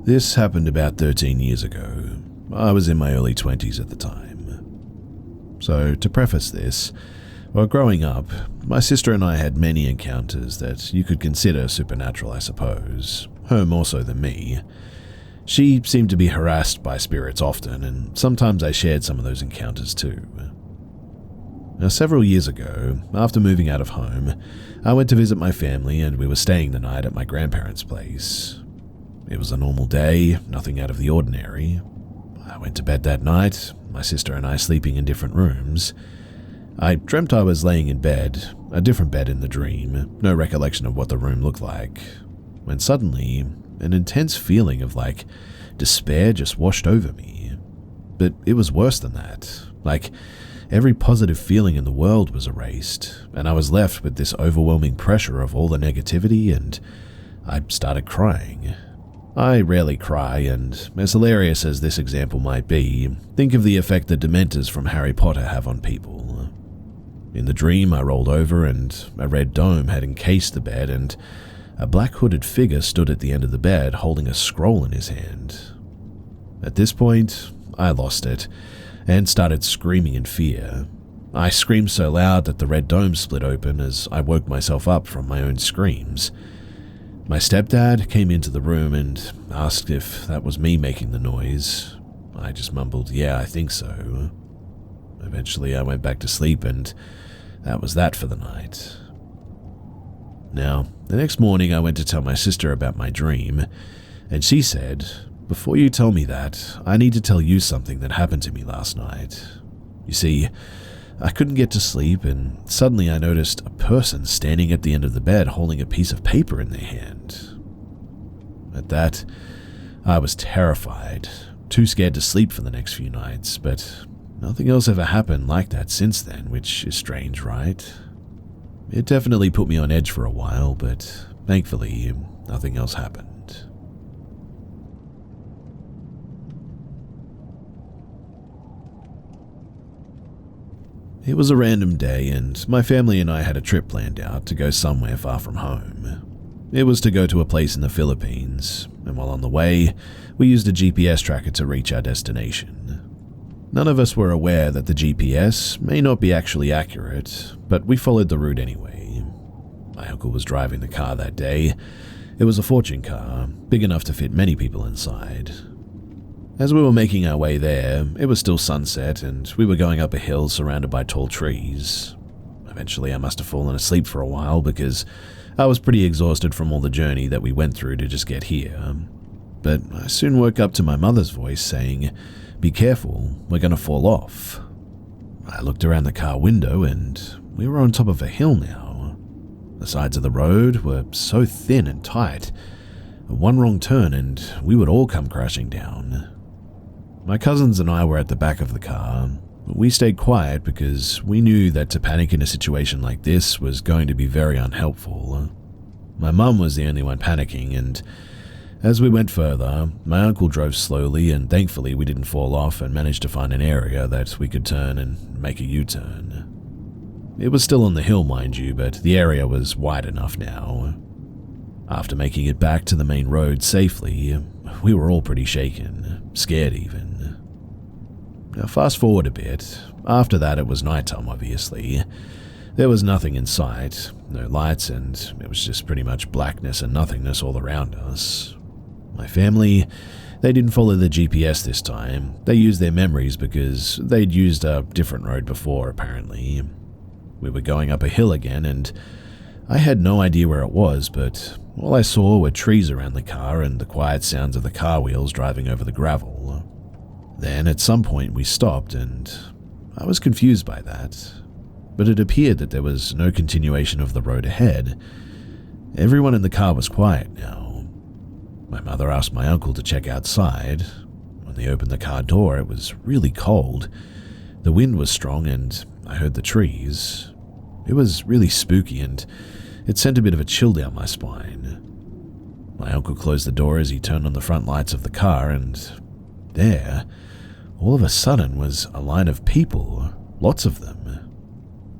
This happened about 13 years ago. I was in my early 20s at the time. So, to preface this, while growing up, my sister and I had many encounters that you could consider supernatural, I suppose, her more so than me. She seemed to be harassed by spirits often, and sometimes I shared some of those encounters too. Now, several years ago, after moving out of home, I went to visit my family and we were staying the night at my grandparents' place. It was a normal day, nothing out of the ordinary. I went to bed that night, my sister and I sleeping in different rooms. I dreamt I was laying in bed, a different bed in the dream, no recollection of what the room looked like, when suddenly an intense feeling of despair just washed over me. But it was worse than that. Every positive feeling in the world was erased, and I was left with this overwhelming pressure of all the negativity, and I started crying. I rarely cry, and as hilarious as this example might be, think of the effect the Dementors from Harry Potter have on people. In the dream, I rolled over and a red dome had encased the bed, and a black hooded figure stood at the end of the bed holding a scroll in his hand. At this point, I lost it and started screaming in fear. I screamed so loud that the red dome split open as I woke myself up from my own screams. My stepdad came into the room and asked if that was me making the noise. I just mumbled, "Yeah, I think so." Eventually, I went back to sleep, and that was that for the night. Now, the next morning, I went to tell my sister about my dream, and she said, "Before you tell me that, I need to tell you something that happened to me last night. You see, I couldn't get to sleep, and suddenly I noticed a person standing at the end of the bed holding a piece of paper in their hand." At that, I was terrified, too scared to sleep for the next few nights, but nothing else ever happened like that since then, which is strange, right? It definitely put me on edge for a while, but thankfully, nothing else happened. It was a random day, and my family and I had a trip planned out to go somewhere far from home. It was to go to a place in the Philippines, and while on the way, we used a GPS tracker to reach our destination. None of us were aware that the GPS may not be actually accurate, but we followed the route anyway. My uncle was driving the car that day. It was a fortune car, big enough to fit many people inside. As we were making our way there, it was still sunset, and we were going up a hill surrounded by tall trees. Eventually, I must have fallen asleep for a while because I was pretty exhausted from all the journey that we went through to just get here. But I soon woke up to my mother's voice saying, "Be careful, we're going to fall off." I looked around the car window, and we were on top of a hill now. The sides of the road were so thin and tight. One wrong turn and we would all come crashing down. My cousins and I were at the back of the car. We stayed quiet because we knew that to panic in a situation like this was going to be very unhelpful. My mum was the only one panicking, and as we went further, my uncle drove slowly, and thankfully we didn't fall off and managed to find an area that we could turn and make a U-turn. It was still on the hill, mind you, but the area was wide enough now. After making it back to the main road safely, we were all pretty shaken, scared even. Now fast forward a bit. After that it was nighttime, obviously. There was nothing in sight, no lights, and it was just pretty much blackness and nothingness all around us. My family, they didn't follow the GPS this time. They used their memories because they'd used a different road before, apparently. We were going up a hill again, and I had no idea where it was, but all I saw were trees around the car and the quiet sounds of the car wheels driving over the gravel. Then at some point we stopped, and I was confused by that. But it appeared that there was no continuation of the road ahead. Everyone in the car was quiet now. My mother asked my uncle to check outside. When they opened the car door, it was really cold. The wind was strong, and I heard the trees. It was really spooky, and it sent a bit of a chill down my spine. My uncle closed the door as he turned on the front lights of the car, and there, all of a sudden, was a line of people, lots of them.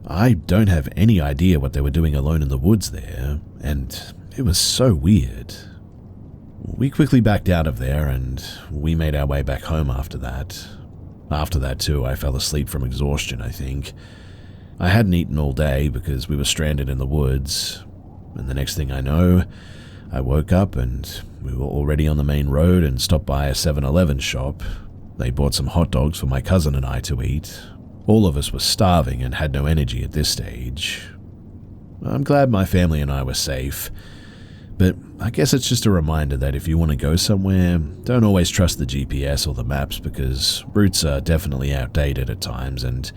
I don't have any idea what they were doing alone in the woods there, and it was so weird. We quickly backed out of there, and we made our way back home after that. After that too, I fell asleep from exhaustion, I think. I hadn't eaten all day because we were stranded in the woods, and the next thing I know, I woke up and we were already on the main road and stopped by a 7-Eleven shop. They bought some hot dogs for my cousin and I to eat. All of us were starving and had no energy at this stage. I'm glad my family and I were safe, but I guess it's just a reminder that if you want to go somewhere, don't always trust the GPS or the maps because routes are definitely outdated at times, and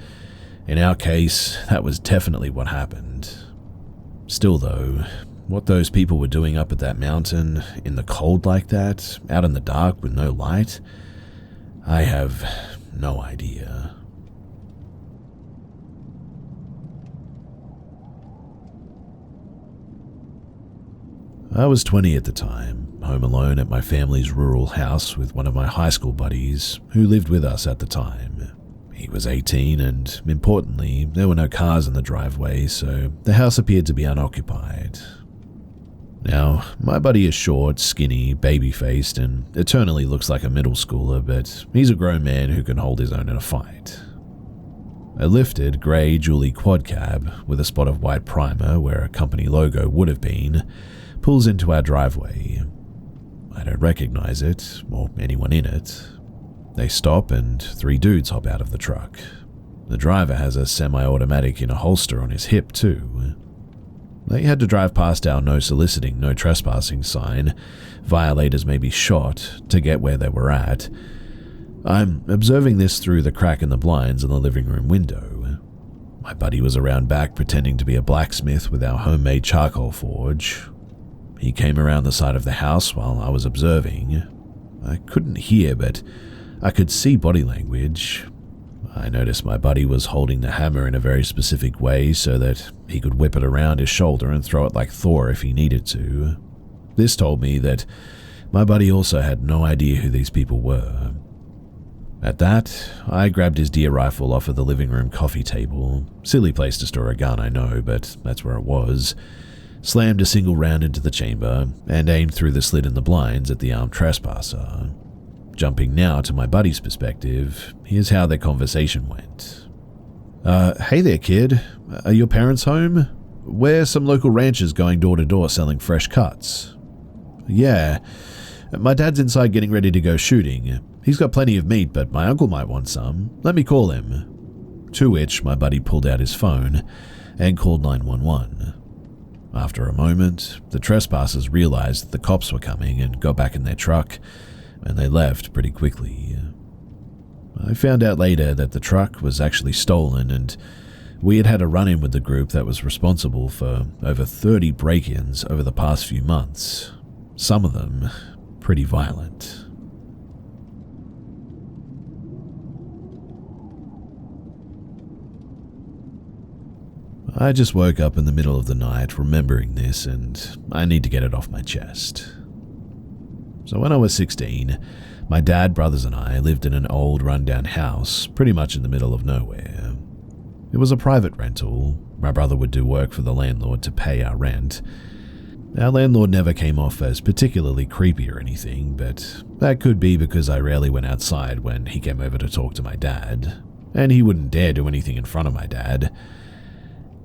in our case, that was definitely what happened. Still though, what those people were doing up at that mountain, in the cold like that, out in the dark with no light, I have no idea. I was 20 at the time, home alone at my family's rural house with one of my high school buddies who lived with us at the time. He was 18 and, importantly, there were no cars in the driveway, so the house appeared to be unoccupied. Now, my buddy is short, skinny, baby-faced, and eternally looks like a middle schooler, but he's a grown man who can hold his own in a fight. A lifted, grey Julie quad cab with a spot of white primer where a company logo would have been pulls into our driveway. I don't recognize it, or anyone in it. They stop and 3 dudes hop out of the truck. The driver has a semi-automatic in a holster on his hip too. They had to drive past our no soliciting, no trespassing sign, violators may be shot, to get where they were at. I'm observing this through the crack in the blinds in the living room window. My buddy was around back pretending to be a blacksmith with our homemade charcoal forge. He came around the side of the house while I was observing. I couldn't hear, but I could see body language. I noticed my buddy was holding the hammer in a very specific way so that he could whip it around his shoulder and throw it like Thor if he needed to. This told me that my buddy also had no idea who these people were. At that, I grabbed his deer rifle off of the living room coffee table. Silly place to store a gun, I know, but that's where it was. Slammed a single round into the chamber, and aimed through the slit in the blinds at the armed trespasser. Jumping now to my buddy's perspective, here's how their conversation went. Hey there, kid. Are your parents home? We're some local ranchers going door to door selling fresh cuts. Yeah. My dad's inside getting ready to go shooting. He's got plenty of meat, but my uncle might want some. Let me call him. To which my buddy pulled out his phone and called 911. After a moment, the trespassers realized that the cops were coming and got back in their truck, and they left pretty quickly. I found out later that the truck was actually stolen, and we had a run-in with the group that was responsible for over 30 break-ins over the past few months, some of them pretty violent. I just woke up in the middle of the night remembering this, and I need to get it off my chest. So when I was 16, my dad, brothers and I lived in an old rundown house pretty much in the middle of nowhere. It was a private rental. My brother would do work for the landlord to pay our rent. Our landlord never came off as particularly creepy or anything, but that could be because I rarely went outside when he came over to talk to my dad, and he wouldn't dare do anything in front of my dad.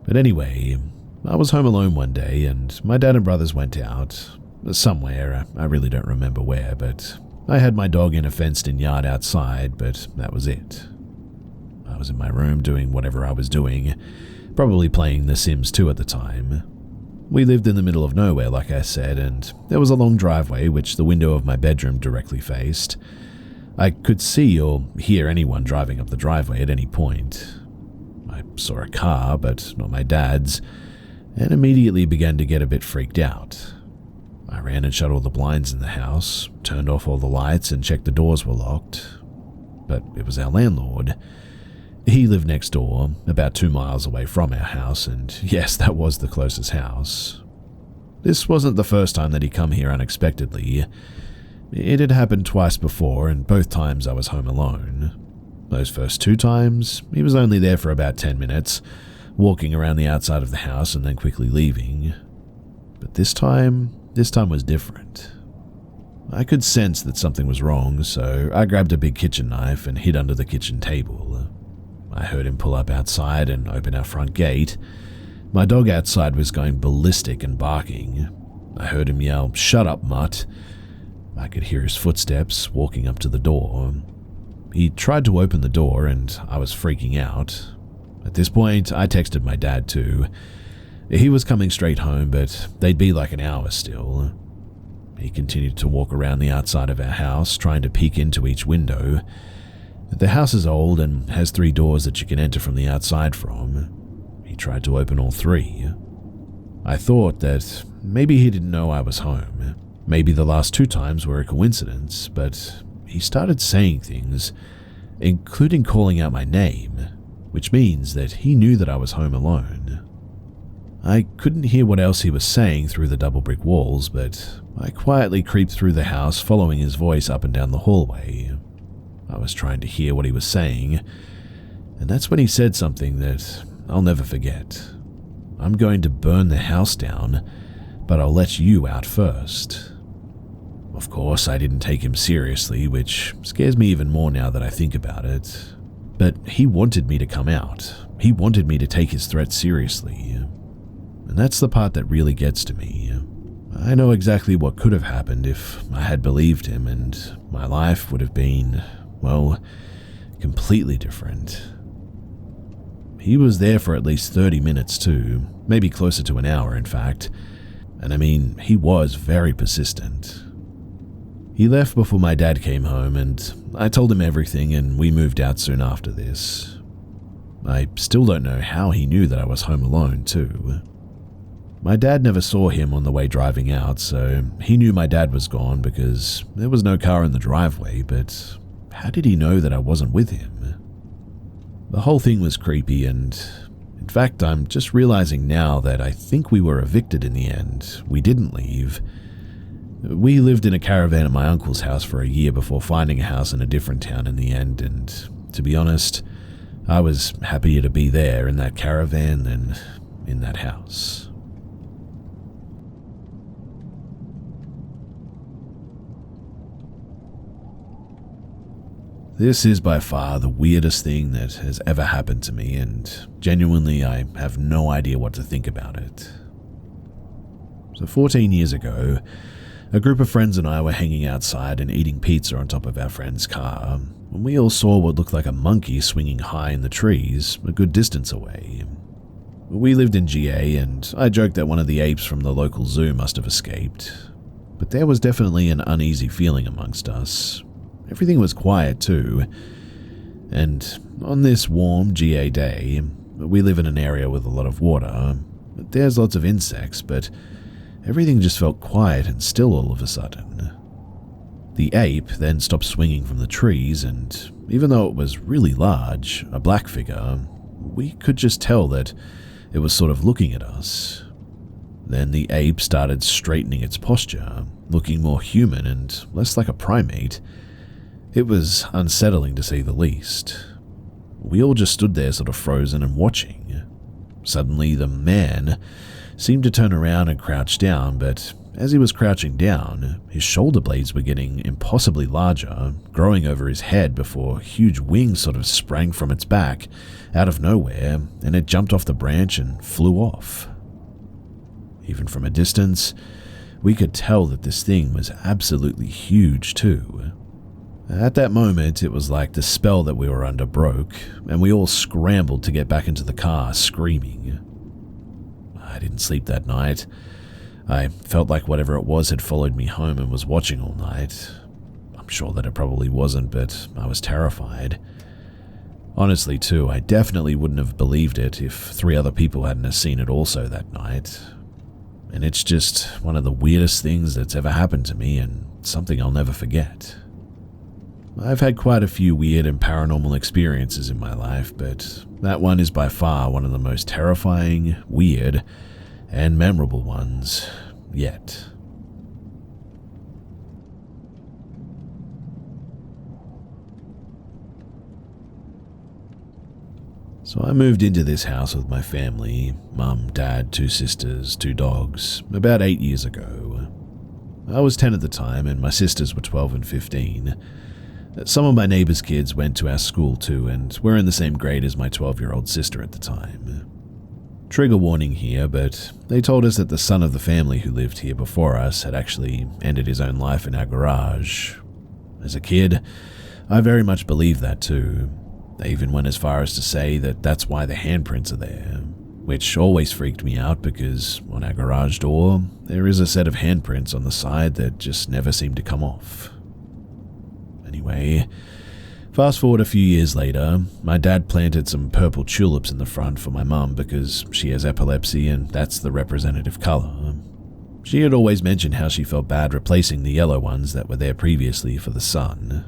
But anyway, I was home alone one day, and my dad and brothers went out. Somewhere, I really don't remember where, but I had my dog in a fenced-in yard outside, but that was it. I was in my room doing whatever I was doing, probably playing The Sims 2 at the time. We lived in the middle of nowhere, like I said, and there was a long driveway which the window of my bedroom directly faced. I could see or hear anyone driving up the driveway at any point. I saw a car, but not my dad's, and immediately began to get a bit freaked out. I ran and shut all the blinds in the house, turned off all the lights and checked the doors were locked. But it was our landlord. He lived next door, about 2 miles away from our house, and yes, that was the closest house. This wasn't the first time that he'd come here unexpectedly. It had happened twice before, and both times I was home alone. Those first 2 times, he was only there for about 10 minutes, walking around the outside of the house and then quickly leaving. But this time was different. I could sense that something was wrong, so I grabbed a big kitchen knife and hid under the kitchen table. I heard him pull up outside and open our front gate. My dog outside was going ballistic and barking. I heard him yell, "Shut up, mutt." I could hear his footsteps walking up to the door. He tried to open the door and I was freaking out. At this point, I texted my dad too. He was coming straight home, but they'd be like an hour still. He continued to walk around the outside of our house, trying to peek into each window. The house is old and has 3 doors that you can enter from the outside from. He tried to open all 3. I thought that maybe he didn't know I was home. Maybe the last 2 times were a coincidence, but he started saying things, including calling out my name, which means that he knew that I was home alone. I couldn't hear what else he was saying through the double brick walls, but I quietly creeped through the house, following his voice up and down the hallway. I was trying to hear what he was saying, and that's when he said something that I'll never forget. "I'm going to burn the house down, but I'll let you out first." Of course, I didn't take him seriously, which scares me even more now that I think about it. But he wanted me to come out. He wanted me to take his threat seriously. And that's the part that really gets to me. I know exactly what could have happened if I had believed him, and my life would have been, well, completely different. He was there for at least 30 minutes too, maybe closer to an hour in fact, and I mean, he was very persistent. He left before my dad came home, and I told him everything, and we moved out soon after this. I still don't know how he knew that I was home alone too. My dad never saw him on the way driving out, so he knew my dad was gone because there was no car in the driveway, but how did he know that I wasn't with him? The whole thing was creepy, and in fact, I'm just realizing now that I think we were evicted in the end. We didn't leave. We lived in a caravan at my uncle's house for a year before finding a house in a different town in the end, and to be honest, I was happier to be there in that caravan than in that house. This is by far the weirdest thing that has ever happened to me, and genuinely I have no idea what to think about it. So 14 years ago, a group of friends and I were hanging outside and eating pizza on top of our friend's car when we all saw what looked like a monkey swinging high in the trees a good distance away. We lived in GA, and I joked that one of the apes from the local zoo must have escaped, but there was definitely an uneasy feeling amongst us. Everything was quiet too, and on this warm GA day, we live in an area with a lot of water. There's lots of insects, but everything just felt quiet and still all of a sudden. The ape then stopped swinging from the trees, and even though it was really large, a black figure, we could just tell that it was sort of looking at us. Then the ape started straightening its posture, looking more human and less like a primate. It was unsettling to say the least. We all just stood there sort of frozen and watching. Suddenly the man seemed to turn around and crouch down, but as he was crouching down, his shoulder blades were getting impossibly larger, growing over his head before huge wings sort of sprang from its back out of nowhere, and it jumped off the branch and flew off. Even from a distance, we could tell that this thing was absolutely huge too. At that moment, it was like the spell that we were under broke, and we all scrambled to get back into the car, screaming. I didn't sleep that night. I felt like whatever it was had followed me home and was watching all night. I'm sure that it probably wasn't, but I was terrified. Honestly, too, I definitely wouldn't have believed it if 3 other people hadn't seen it also that night. And it's just one of the weirdest things that's ever happened to me, and something I'll never forget. I've had quite a few weird and paranormal experiences in my life, but that one is by far one of the most terrifying, weird, and memorable ones yet. So I moved into this house with my family, mum, dad, 2 sisters, 2 dogs, about 8 years ago. I was 10 at the time, and my sisters were 12 and 15. Some of my neighbors' kids went to our school too, and were in the same grade as my 12-year-old sister at the time. Trigger warning here, but they told us that the son of the family who lived here before us had actually ended his own life in our garage. As a kid, I very much believed that too. They even went as far as to say that that's why the handprints are there, which always freaked me out because on our garage door, there is a set of handprints on the side that just never seem to come off. Anyway, fast forward a few years later, my dad planted some purple tulips in the front for my mum because she has epilepsy and that's the representative colour. She had always mentioned how she felt bad replacing the yellow ones that were there previously for the son.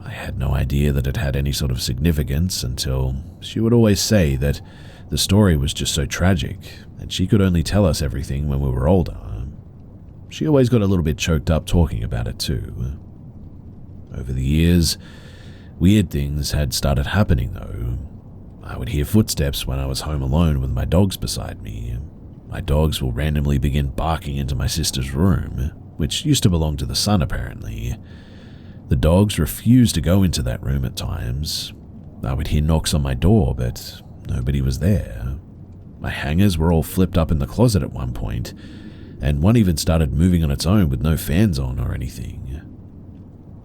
I had no idea that it had any sort of significance until she would always say that the story was just so tragic and she could only tell us everything when we were older. She always got a little bit choked up talking about it too. Over the years, weird things had started happening though. I would hear footsteps when I was home alone with my dogs beside me. My dogs will randomly begin barking into my sister's room, which used to belong to the son apparently. The dogs refused to go into that room at times. I would hear knocks on my door, but nobody was there. My hangers were all flipped up in the closet at one point, and one even started moving on its own with no fans on or anything.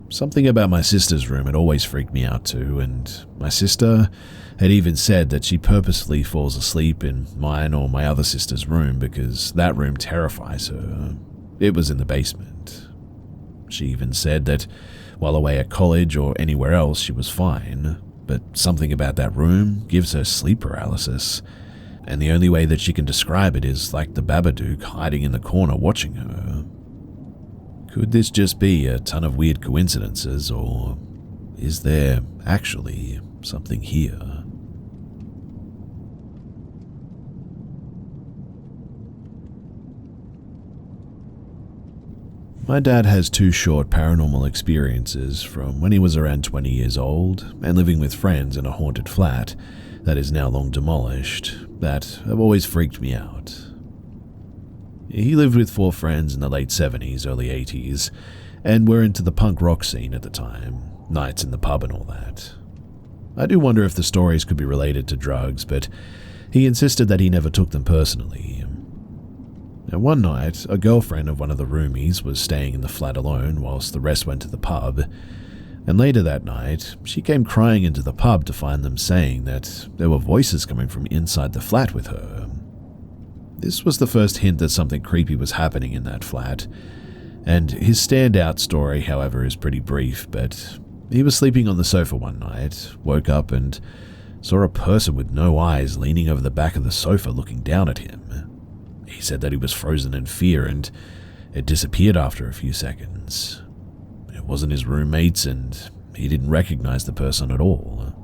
Something about my sister's room had always freaked me out too, and my sister had even said that she purposefully falls asleep in mine or my other sister's room because that room terrifies her. It was in the basement. She even said that while away at college or anywhere else she was fine, but something about that room gives her sleep paralysis, and the only way that she can describe it is like the Babadook hiding in the corner watching her. Could this just be a ton of weird coincidences, or is there actually something here? My dad has 2 short paranormal experiences from when he was around 20 years old and living with friends in a haunted flat that is now long demolished that have always freaked me out. He lived with 4 friends in the late 70s, early 80s, and were into the punk rock scene at the time, nights in the pub and all that. I do wonder if the stories could be related to drugs, but he insisted that he never took them personally. Now, one night, a girlfriend of one of the roomies was staying in the flat alone whilst the rest went to the pub, and later that night, she came crying into the pub to find them saying that there were voices coming from inside the flat with her. This was the first hint that something creepy was happening in that flat, and his standout story, however, is pretty brief, but he was sleeping on the sofa one night, woke up and saw a person with no eyes leaning over the back of the sofa looking down at him. He said that he was frozen in fear and it disappeared after a few seconds. It wasn't his roommates and he didn't recognize the person at all.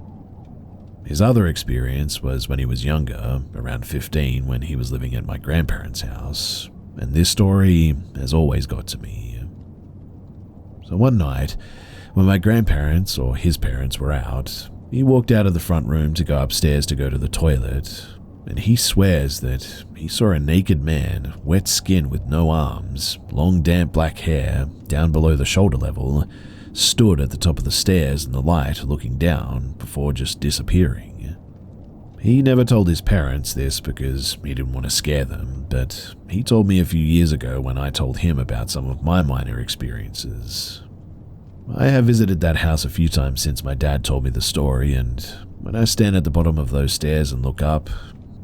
His other experience was when he was younger, around 15, when he was living at my grandparents' house, and this story has always got to me. So one night, when my grandparents or his parents were out, he walked out of the front room to go upstairs to go to the toilet, and he swears that he saw a naked man, wet skin with no arms, long damp black hair, down below the shoulder level, stood at the top of the stairs in the light looking down before just disappearing. He never told his parents this because he didn't want to scare them, but he told me a few years ago when I told him about some of my minor experiences. I have visited that house a few times since my dad told me the story, and when I stand at the bottom of those stairs and look up,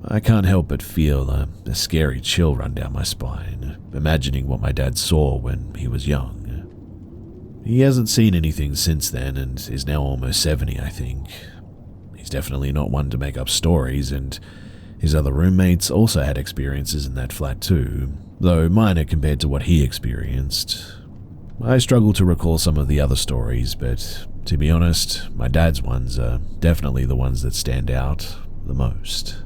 I can't help but feel a scary chill run down my spine, imagining what my dad saw when he was young. He hasn't seen anything since then and is now almost 70, I think. He's definitely not one to make up stories, and his other roommates also had experiences in that flat too, though minor compared to what he experienced. I struggle to recall some of the other stories, but to be honest, my dad's ones are definitely the ones that stand out the most.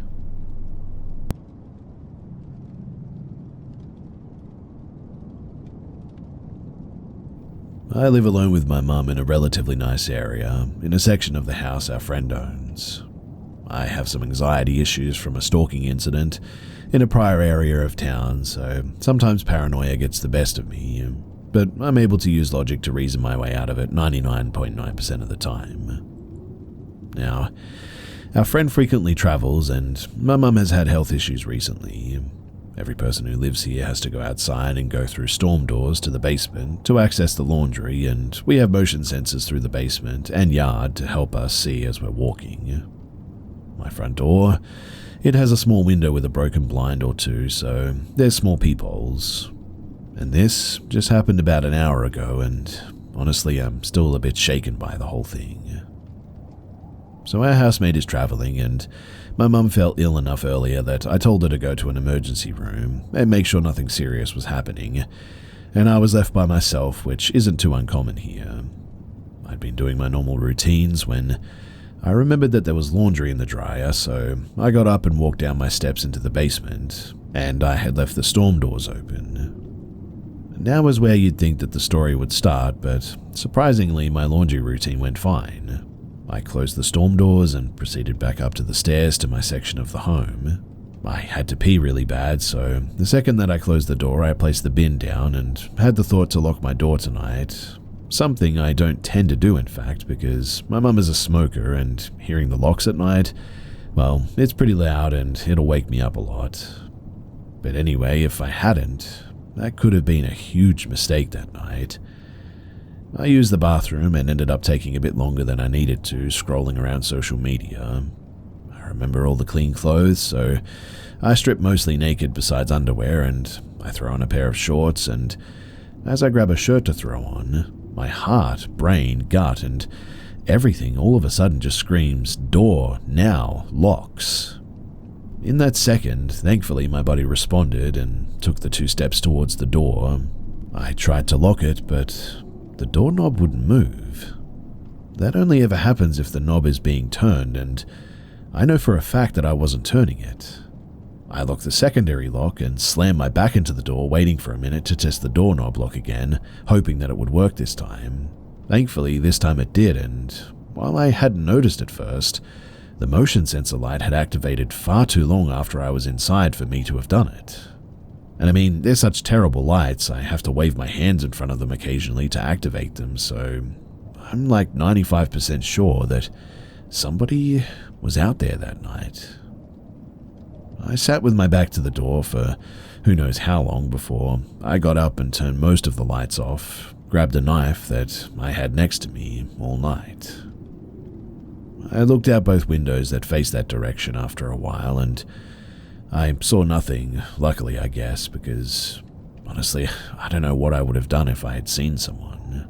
I live alone with my mum in a relatively nice area, in a section of the house our friend owns. I have some anxiety issues from a stalking incident in a prior area of town, so sometimes paranoia gets the best of me, but I'm able to use logic to reason my way out of it 99.9% of the time. Now, our friend frequently travels, and my mum has had health issues recently. Every person who lives here has to go outside and go through storm doors to the basement to access the laundry, and we have motion sensors through the basement and yard to help us see as we're walking. My front door, it has a small window with a broken blind or two, so there's small peepholes. And this just happened about an hour ago, and honestly, I'm still a bit shaken by the whole thing. So our housemate is traveling, and my mum felt ill enough earlier that I told her to go to an emergency room and make sure nothing serious was happening, and I was left by myself, which isn't too uncommon here. I'd been doing my normal routines when I remembered that there was laundry in the dryer, so I got up and walked down my steps into the basement, and I had left the storm doors open. Now is where you'd think that the story would start, but surprisingly my laundry routine went fine. I closed the storm doors and proceeded back up to the stairs to my section of the home. I had to pee really bad, so the second that I closed the door, I placed the bin down and had the thought to lock my door tonight. Something I don't tend to do, in fact, because my mum is a smoker, and hearing the locks at night, well, it's pretty loud and it'll wake me up a lot. But anyway, if I hadn't, that could have been a huge mistake that night. I used the bathroom and ended up taking a bit longer than I needed to, scrolling around social media. I remember all the clean clothes, so I stripped mostly naked besides underwear, and I throw on a pair of shorts, and as I grab a shirt to throw on, my heart, brain, gut, and everything all of a sudden just screams, "Door, now, locks." In that second, thankfully my body responded and took the 2 steps towards the door. I tried to lock it, but the doorknob wouldn't move. That only ever happens if the knob is being turned, and I know for a fact that I wasn't turning it. I locked the secondary lock and slammed my back into the door, waiting for a minute to test the doorknob lock again, hoping that it would work this time. Thankfully, this time it did, and while I hadn't noticed at first, the motion sensor light had activated far too long after I was inside for me to have done it. And I mean, they're such terrible lights, I have to wave my hands in front of them occasionally to activate them, so I'm like 95% sure that somebody was out there that night. I sat with my back to the door for who knows how long before I got up and turned most of the lights off, grabbed a knife that I had next to me all night. I looked out both windows that faced that direction after a while, and I saw nothing, luckily I guess, because honestly, I don't know what I would have done if I had seen someone.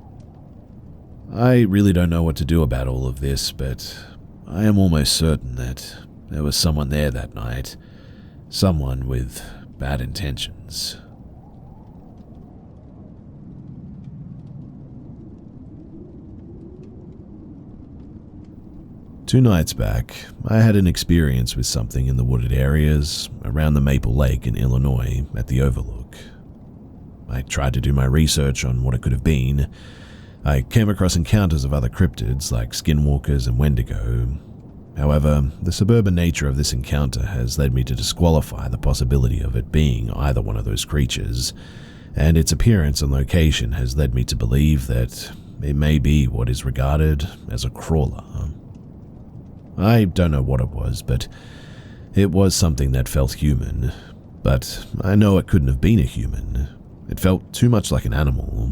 I really don't know what to do about all of this, but I am almost certain that there was someone there that night, someone with bad intentions. Two nights back, I had an experience with something in the wooded areas around the Maple Lake in Illinois at the Overlook. I tried to do my research on what it could have been. I came across encounters of other cryptids like skinwalkers and wendigo. However, the suburban nature of this encounter has led me to disqualify the possibility of it being either one of those creatures, and its appearance and location has led me to believe that it may be what is regarded as a crawler. I don't know what it was, but it was something that felt human. But I know it couldn't have been a human. It felt too much like an animal.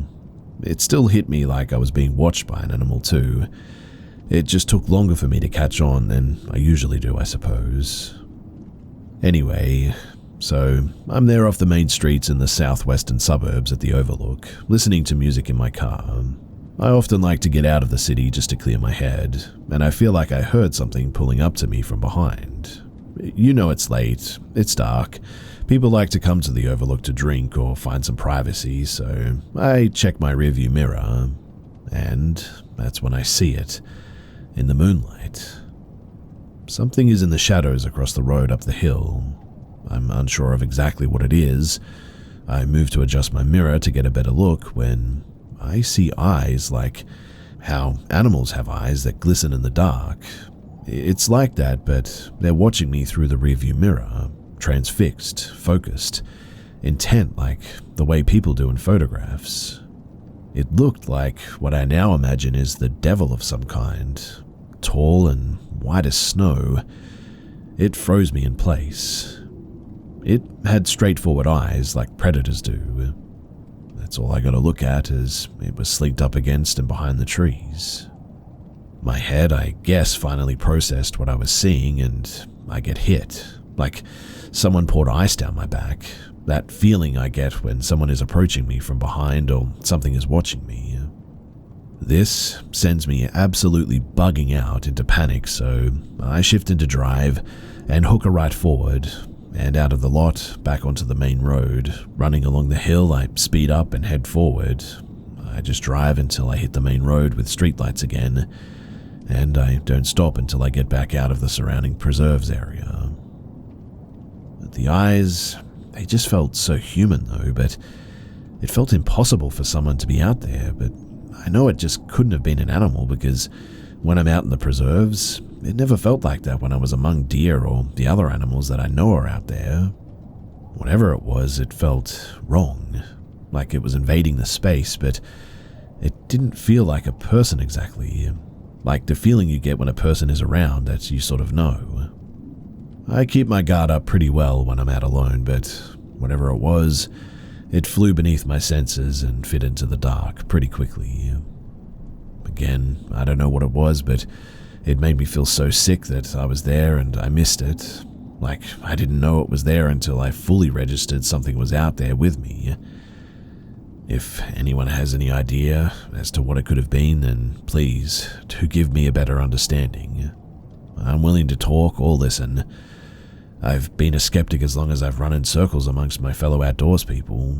It still hit me like I was being watched by an animal too. It just took longer for me to catch on than I usually do, I suppose. Anyway, so I'm there off the main streets in the southwestern suburbs at the Overlook, listening to music in my car. I often like to get out of the city just to clear my head, and I feel like I heard something pulling up to me from behind. You know it's late, it's dark, people like to come to the Overlook to drink or find some privacy, so I check my rearview mirror, and that's when I see it, in the moonlight. Something is in the shadows across the road up the hill. I'm unsure of exactly what it is. I move to adjust my mirror to get a better look when I see eyes like how animals have eyes that glisten in the dark, It's like that, but they're watching me through the rearview mirror, transfixed, focused, intent like the way people do in photographs. It looked like what I now imagine is the devil of some kind, tall and white as snow. It froze me in place. It had straightforward eyes like predators do. That's all I got to look at as it was slinked up against and behind the trees. My head, I guess, finally processed what I was seeing, and I get hit, like someone poured ice down my back. That feeling I get when someone is approaching me from behind or something is watching me. This sends me absolutely bugging out into panic, so I shift into drive and hook a right forward, and out of the lot, back onto the main road. Running along the hill, I speed up and head forward. I just drive until I hit the main road with streetlights again, and I don't stop until I get back out of the surrounding preserves area. The eyes, they just felt so human though, but it felt impossible for someone to be out there. But I know it just couldn't have been an animal, because when I'm out in the preserves, it never felt like that when I was among deer or the other animals that I know are out there. Whatever it was, it felt wrong, like it was invading the space, but it didn't feel like a person exactly. Like the feeling you get when a person is around that you sort of know. I keep my guard up pretty well when I'm out alone, but whatever it was, it flew beneath my senses and fit into the dark pretty quickly. Again, I don't know what it was, but it made me feel so sick that I was there and I missed it. Like I didn't know it was there until I fully registered something was out there with me. If anyone has any idea as to what it could have been, then please do give me a better understanding. I'm willing to talk or listen. I've been a skeptic as long as I've run in circles amongst my fellow outdoors people.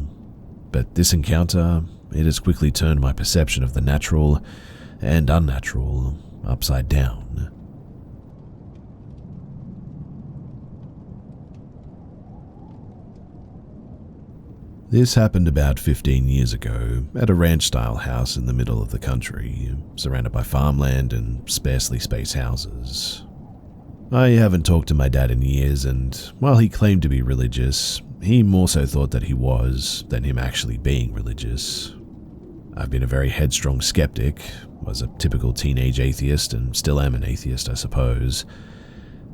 But this encounter, it has quickly turned my perception of the natural and unnatural upside down. This happened about 15 years ago at a ranch-style house in the middle of the country, surrounded by farmland and sparsely spaced houses. I haven't talked to my dad in years, and while he claimed to be religious, he more so thought that he was than him actually being religious. I've been a very headstrong skeptic, was a typical teenage atheist, and still am an atheist, I suppose,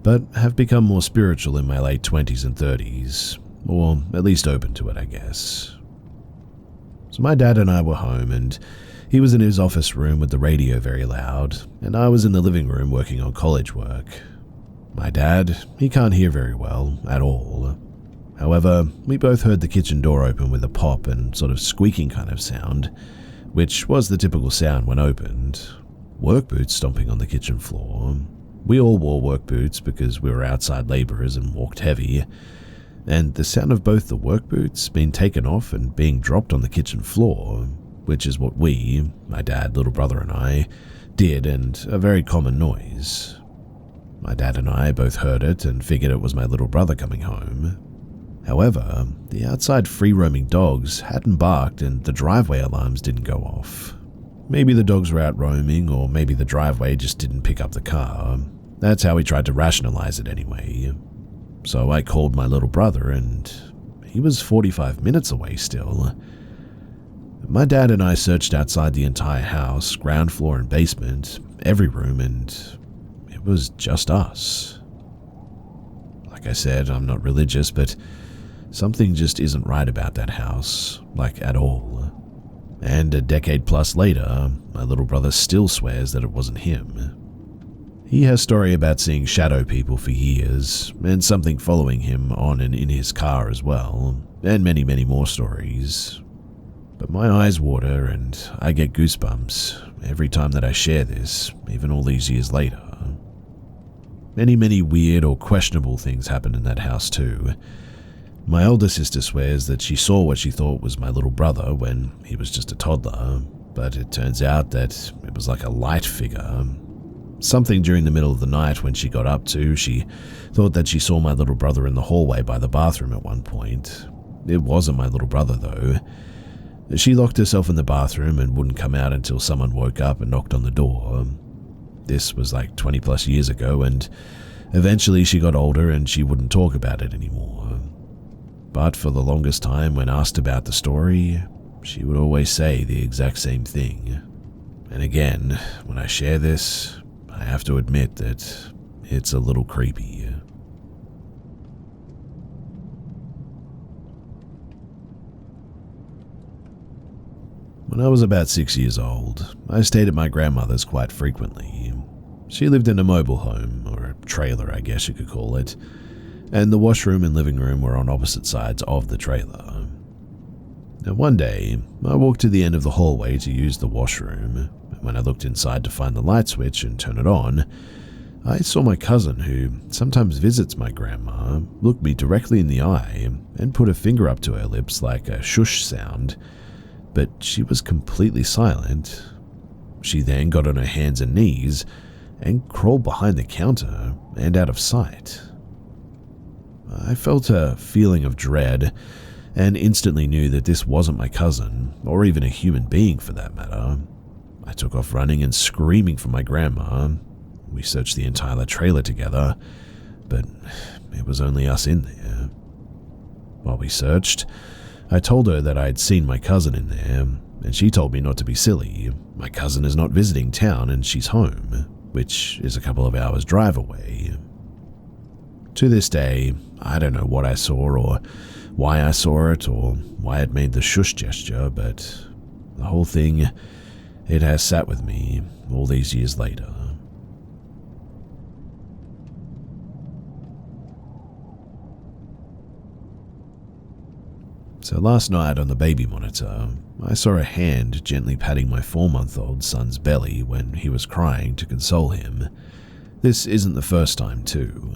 but have become more spiritual in my late 20s and 30s, or at least open to it, I guess. So my dad and I were home, and he was in his office room with the radio very loud, and I was in the living room working on college work. My dad, he can't hear very well, at all. However, we both heard the kitchen door open with a pop and sort of squeaking kind of sound, which was the typical sound when opened. Work boots stomping on the kitchen floor. We all wore work boots because we were outside laborers and walked heavy, and the sound of both the work boots being taken off and being dropped on the kitchen floor, which is what we, my dad, little brother and I, did, and a very common noise. My dad and I both heard it and figured it was my little brother coming home. However, the outside free-roaming dogs hadn't barked and the driveway alarms didn't go off. Maybe the dogs were out roaming, or maybe the driveway just didn't pick up the car. That's how we tried to rationalize it anyway. So I called my little brother, and he was 45 minutes away still. My dad and I searched outside the entire house, ground floor and basement, every room, and it was just us. Like I said, I'm not religious, but something just isn't right about that house, like at all. And a decade plus later, my little brother still swears that it wasn't him. He has story about seeing shadow people for years, and something following him on and in his car as well, and many, many more stories. But my eyes water and I get goosebumps every time that I share this, even all these years later. Many, many weird or questionable things happened in that house too. My older sister swears that she saw what she thought was my little brother when he was just a toddler, but it turns out that it was like a light figure. Something during the middle of the night when she got up to, she thought that she saw my little brother in the hallway by the bathroom at one point. It wasn't my little brother though. She locked herself in the bathroom and wouldn't come out until someone woke up and knocked on the door. This was like 20 plus years ago, and eventually she got older and she wouldn't talk about it anymore. But for the longest time, when asked about the story, she would always say the exact same thing. And again, when I share this, I have to admit that it's a little creepy. When I was about 6 years old, I stayed at my grandmother's quite frequently. She lived in a mobile home, or a trailer I guess you could call it, and the washroom and living room were on opposite sides of the trailer. Now one day, I walked to the end of the hallway to use the washroom. When I looked inside to find the light switch and turn it on, I saw my cousin, who sometimes visits my grandma, look me directly in the eye and put a finger up to her lips like a shush sound, but she was completely silent. She then got on her hands and knees and crawled behind the counter and out of sight. I felt a feeling of dread and instantly knew that this wasn't my cousin, or even a human being for that matter. I took off running and screaming for my grandma. We searched the entire trailer together, but it was only us in there. While we searched, I told her that I had seen my cousin in there, and she told me not to be silly. My cousin is not visiting town and she's home, which is a couple of hours' drive away. To this day, I don't know what I saw or why I saw it or why it made the shush gesture, but the whole thing, it has sat with me all these years later. So last night on the baby monitor, I saw a hand gently patting my 4-month-old son's belly when he was crying to console him. This isn't the first time too.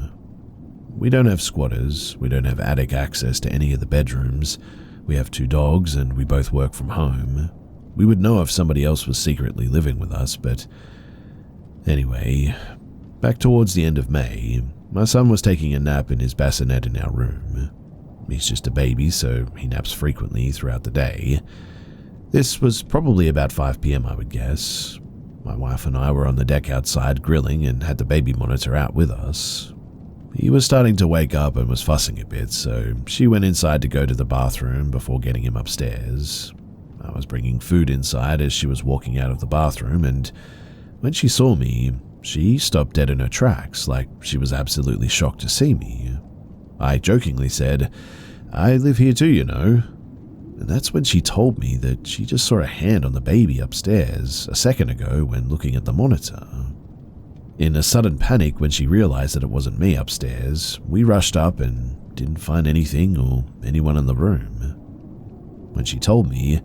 We don't have squatters, we don't have attic access to any of the bedrooms, we have 2 dogs and we both work from home. We would know if somebody else was secretly living with us, but anyway, back towards the end of May, my son was taking a nap in his bassinet in our room. He's just a baby, so he naps frequently throughout the day. This was probably about 5 p.m, I would guess. My wife and I were on the deck outside grilling and had the baby monitor out with us. He was starting to wake up and was fussing a bit, so she went inside to go to the bathroom before getting him upstairs. I was bringing food inside as she was walking out of the bathroom, and when she saw me, she stopped dead in her tracks, like she was absolutely shocked to see me. I jokingly said, "I live here too, you know." And that's when she told me that she just saw a hand on the baby upstairs a second ago when looking at the monitor. In a sudden panic when she realized that it wasn't me upstairs, we rushed up and didn't find anything or anyone in the room. When she told me,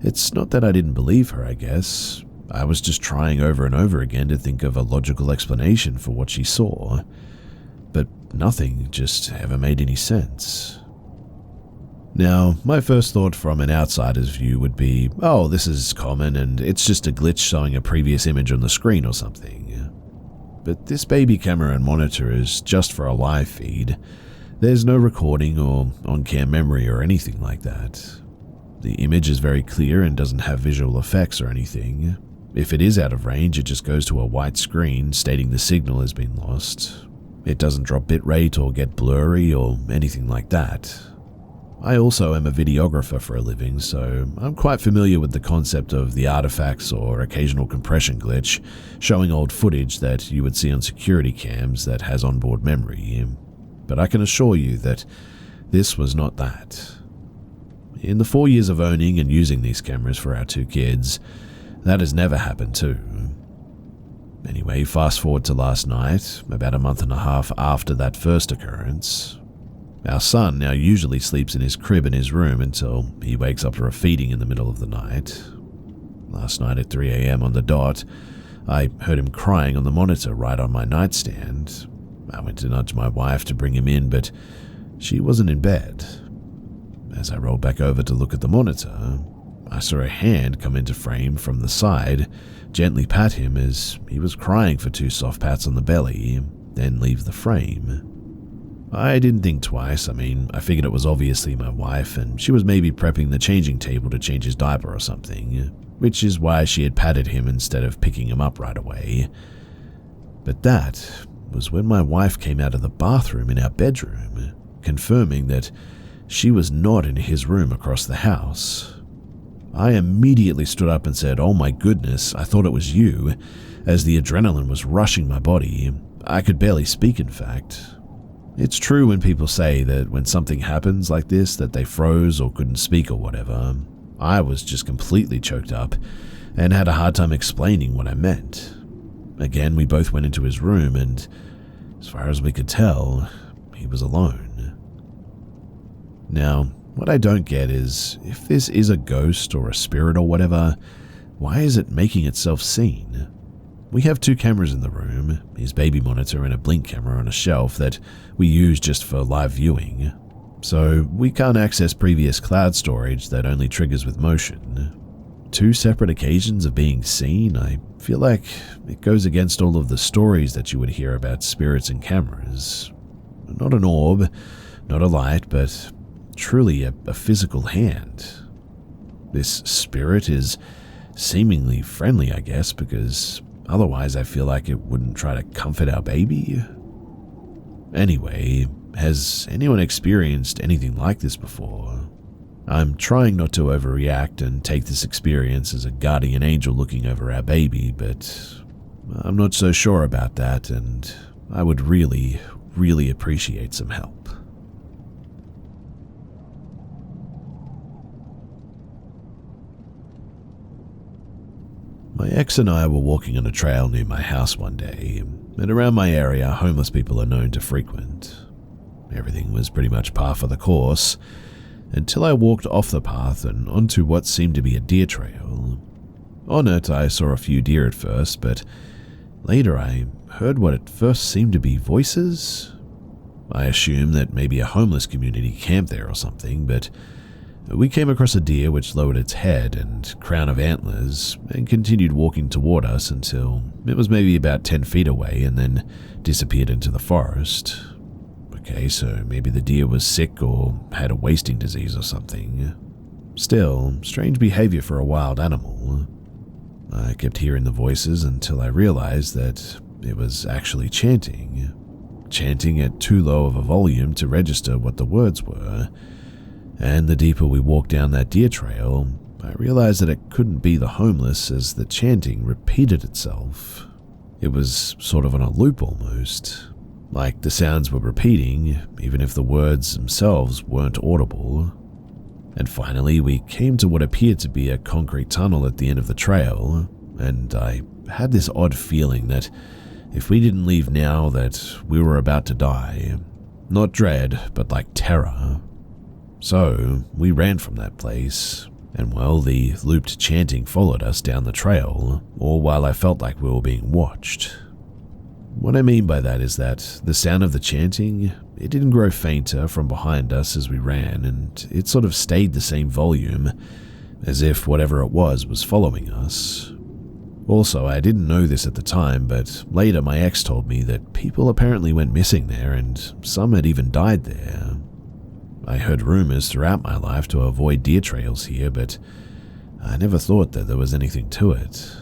it's not that I didn't believe her, I guess. I was just trying over and over again to think of a logical explanation for what she saw. But nothing just ever made any sense. Now, my first thought from an outsider's view would be, oh, this is common and it's just a glitch showing a previous image on the screen or something. But this baby camera and monitor is just for a live feed. There's no recording or on-cam memory or anything like that. The image is very clear and doesn't have visual effects or anything. If it is out of range, it just goes to a white screen stating the signal has been lost. It doesn't drop bitrate or get blurry or anything like that. I also am a videographer for a living, so I'm quite familiar with the concept of the artifacts or occasional compression glitch showing old footage that you would see on security cams that has onboard memory. But I can assure you that this was not that. In the 4 years of owning and using these cameras for our 2 kids, that has never happened too. Anyway, fast forward to last night, about a month and a half after that first occurrence. Our son now usually sleeps in his crib in his room until he wakes up for a feeding in the middle of the night. Last night at 3 a.m. on the dot, I heard him crying on the monitor right on my nightstand. I went to nudge my wife to bring him in, but she wasn't in bed. As I rolled back over to look at the monitor, I saw a hand come into frame from the side, gently pat him as he was crying for 2 soft pats on the belly, then leave the frame. I didn't think twice. I figured it was obviously my wife, and she was maybe prepping the changing table to change his diaper or something, which is why she had patted him instead of picking him up right away. But that was when my wife came out of the bathroom in our bedroom, confirming that she was not in his room across the house. I immediately stood up and said, "Oh my goodness, I thought it was you," as the adrenaline was rushing my body. I could barely speak, in fact. It's true when people say that when something happens like this that they froze or couldn't speak or whatever. I was just completely choked up and had a hard time explaining what I meant. Again, we both went into his room and, as far as we could tell, he was alone. Now, what I don't get is, if this is a ghost or a spirit or whatever, why is it making itself seen? We have 2 cameras in the room, his baby monitor and a blink camera on a shelf that we use just for live viewing. So we can't access previous cloud storage that only triggers with motion. 2 separate occasions of being seen, I feel like it goes against all of the stories that you would hear about spirits and cameras. Not an orb, not a light, but truly a physical hand. This spirit is seemingly friendly, I guess, because otherwise I feel like it wouldn't try to comfort our baby. Anyway, has anyone experienced anything like this before? I'm trying not to overreact and take this experience as a guardian angel looking over our baby, but I'm not so sure about that, and I would really, really appreciate some help. My ex and I were walking on a trail near my house one day, and around my area, homeless people are known to frequent. Everything was pretty much par for the course, until I walked off the path and onto what seemed to be a deer trail. On it, I saw a few deer at first, but later I heard what at first seemed to be voices. I assumed that maybe a homeless community camped there or something, but we came across a deer which lowered its head and crown of antlers and continued walking toward us until it was maybe about 10 feet away and then disappeared into the forest. Okay, so maybe the deer was sick or had a wasting disease or something. Still, strange behavior for a wild animal. I kept hearing the voices until I realized that it was actually chanting at too low of a volume to register what the words were. And the deeper we walked down that deer trail, I realized that it couldn't be the homeless as the chanting repeated itself. It was sort of on a loop almost. Like the sounds were repeating, even if the words themselves weren't audible. And finally, we came to what appeared to be a concrete tunnel at the end of the trail, and I had this odd feeling that if we didn't leave now, that we were about to die. Not dread, but like terror. So, we ran from that place, and well, the looped chanting followed us down the trail, all while I felt like we were being watched. What I mean by that is that the sound of the chanting, it didn't grow fainter from behind us as we ran, and it sort of stayed the same volume, as if whatever it was following us. Also, I didn't know this at the time, but later my ex told me that people apparently went missing there and some had even died there. I heard rumors throughout my life to avoid deer trails here, but I never thought that there was anything to it.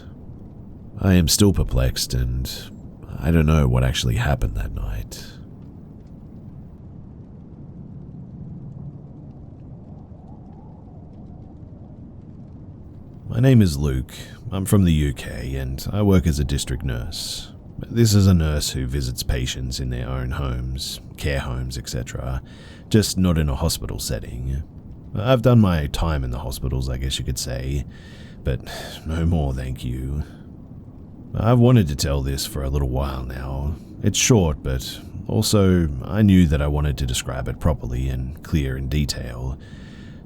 I am still perplexed, and I don't know what actually happened that night. My name is Luke. I'm from the UK, and I work as a district nurse. This is a nurse who visits patients in their own homes, care homes, etc., just not in a hospital setting. I've done my time in the hospitals, I guess you could say, but no more, thank you. I've wanted to tell this for a little while now. It's short, but also I knew that I wanted to describe it properly and clear in detail,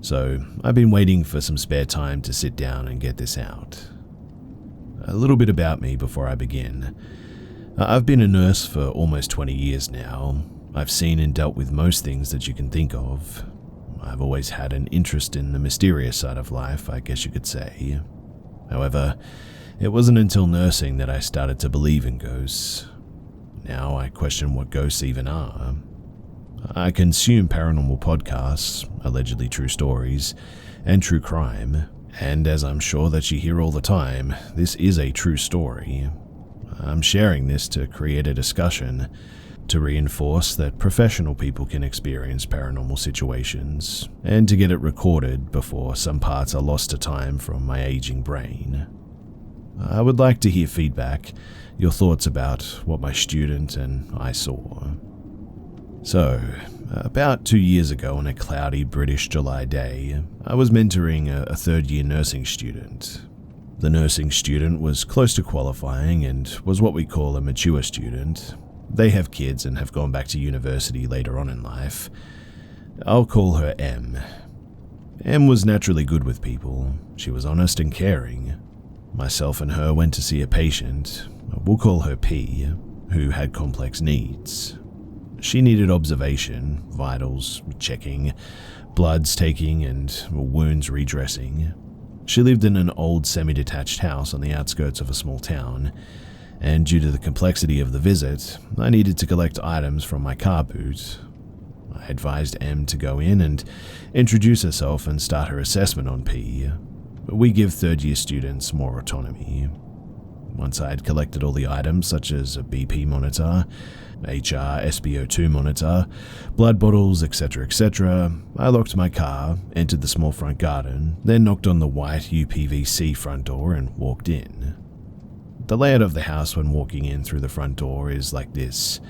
so I've been waiting for some spare time to sit down and get this out. A little bit about me before I begin. I've been a nurse for almost 20 years now. I've seen and dealt with most things that you can think of. I've always had an interest in the mysterious side of life, I guess you could say. However, it wasn't until nursing that I started to believe in ghosts. Now I question what ghosts even are. I consume paranormal podcasts, allegedly true stories, and true crime, and as I'm sure that you hear all the time, this is a true story. I'm sharing this to create a discussion, to reinforce that professional people can experience paranormal situations, and to get it recorded before some parts are lost to time from my aging brain. I would like to hear feedback, your thoughts about what my student and I saw. So, about 2 years ago on a cloudy British July day, I was mentoring a third-year nursing student. The nursing student was close to qualifying and was what we call a mature student. They have kids and have gone back to university later on in life. I'll call her M. M was naturally good with people. She was honest and caring. Myself and her went to see a patient, we'll call her P, who had complex needs. She needed observation, vitals checking, bloods taking, and wounds redressing. She lived in an old semi-detached house on the outskirts of a small town, and due to the complexity of the visit, I needed to collect items from my car boot. I advised M to go in and introduce herself and start her assessment on P. We give third-year students more autonomy. Once I had collected all the items such as a BP monitor, HR, SpO2 monitor, blood bottles, etc., I locked my car, entered the small front garden, then knocked on the white UPVC front door and walked in. The layout of the house when walking in through the front door is like this.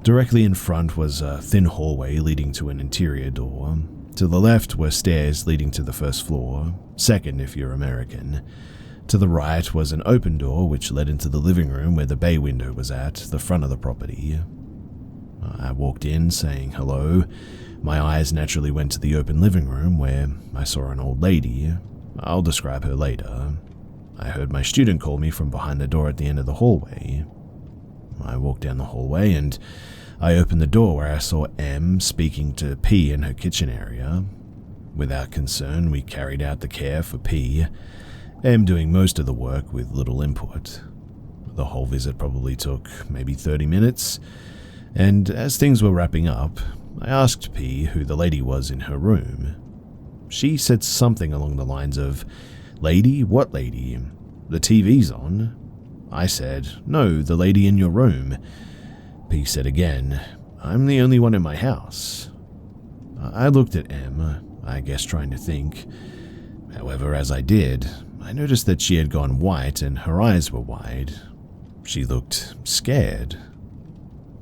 Directly in front was a thin hallway leading to an interior door. To the left were stairs leading to the first floor, second if you're American. To the right was an open door which led into the living room where the bay window was at, the front of the property. I walked in saying hello. My eyes naturally went to the open living room where I saw an old lady. I'll describe her later. I heard my student call me from behind the door at the end of the hallway. I walked down the hallway and I opened the door where I saw M speaking to P in her kitchen area. Without concern, we carried out the care for P, M doing most of the work with little input. The whole visit probably took maybe 30 minutes, and as things were wrapping up, I asked P who the lady was in her room. She said something along the lines of, "Lady? What lady? The TV's on." I said, "No, the lady in your room." P said again, "I'm the only one in my house." I looked at M, I guess trying to think. However, as I did, I noticed that she had gone white and her eyes were wide. She looked scared.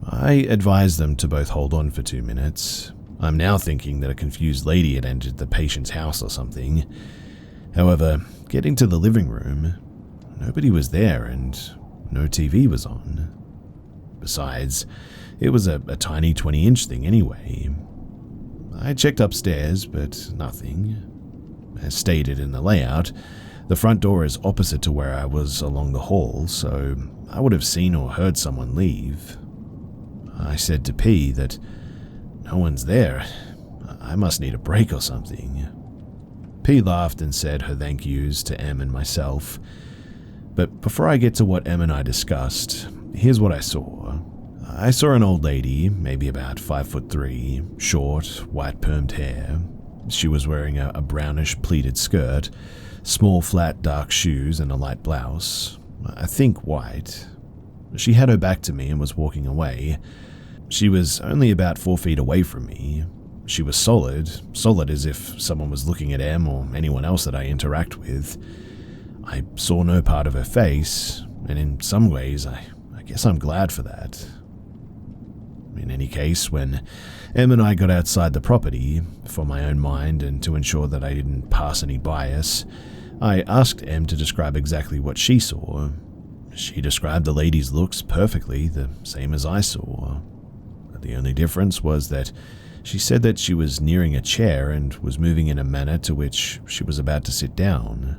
I advised them to both hold on for 2 minutes. I'm now thinking that a confused lady had entered the patient's house or something. However, getting to the living room, nobody was there and no TV was on. Besides, it was a tiny 20-inch thing anyway. I checked upstairs, but nothing. As stated in the layout, the front door is opposite to where I was along the hall, so I would have seen or heard someone leave. I said to P that no one's there. I must need a break or something. P laughed and said her thank yous to M and myself. But before I get to what M and I discussed, here's what I saw. I saw an old lady, maybe about 5'3", short, white permed hair. She was wearing a brownish pleated skirt, small flat dark shoes and a light blouse, I think white. She had her back to me and was walking away. She was only about 4 feet away from me. She was solid as if someone was looking at M or anyone else that I interact with. I saw no part of her face, and in some ways, I guess I'm glad for that. In any case, when Em and I got outside the property, for my own mind and to ensure that I didn't pass any bias, I asked Em to describe exactly what she saw. She described the lady's looks perfectly, the same as I saw. The only difference was that she said that she was nearing a chair and was moving in a manner to which she was about to sit down.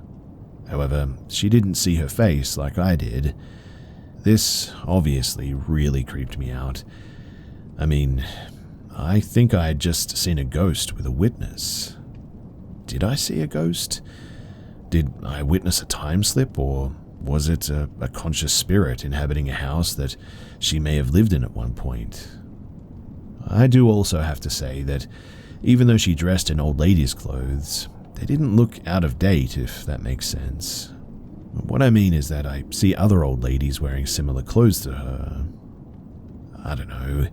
However, she didn't see her face like I did. This obviously really creeped me out. I mean, I think I had just seen a ghost with a witness. Did I see a ghost? Did I witness a time slip, or was it a conscious spirit inhabiting a house that she may have lived in at one point? I do also have to say that even though she dressed in old lady's clothes, they didn't look out of date, if that makes sense. What I mean is that I see other old ladies wearing similar clothes to her. I don't know.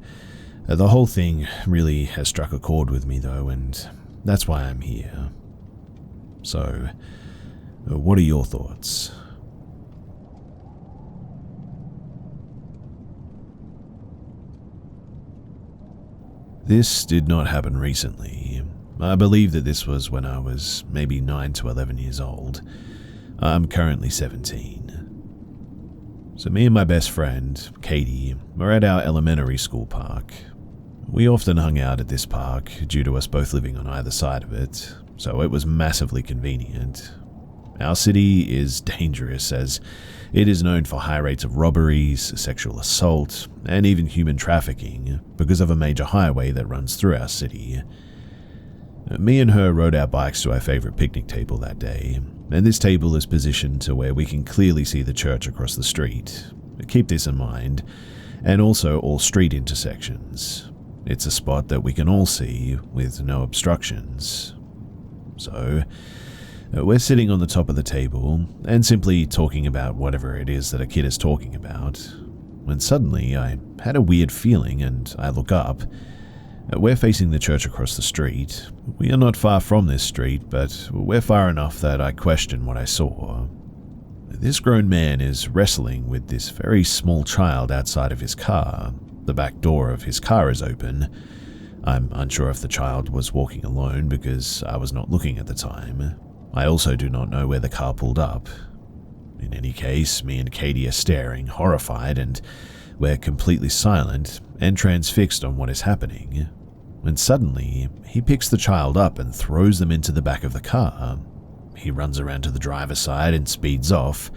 The whole thing really has struck a chord with me though, and that's why I'm here. So, what are your thoughts? This did not happen recently. I believe that this was when I was maybe 9 to 11 years old. I'm currently 17. So me and my best friend, Katie, were at our elementary school park. We often hung out at this park due to us both living on either side of it, so it was massively convenient. Our city is dangerous as it is known for high rates of robberies, sexual assault, and even human trafficking because of a major highway that runs through our city. Me and her rode our bikes to our favorite picnic table that day, and this table is positioned to where we can clearly see the church across the street. Keep this in mind, and also all street intersections. It's a spot that we can all see with no obstructions. So, we're sitting on the top of the table and simply talking about whatever it is that a kid is talking about, when suddenly I had a weird feeling and I look up. We're facing the church across the street. We are not far from this street, but we're far enough that I question what I saw. This grown man is wrestling with this very small child outside of his car. The back door of his car is open. I'm unsure if the child was walking alone because I was not looking at the time. I also do not know where the car pulled up. In any case, me and Katie are staring, horrified, and we're completely silent and transfixed on what is happening. When suddenly, he picks the child up and throws them into the back of the car. He runs around to the driver's side and speeds off.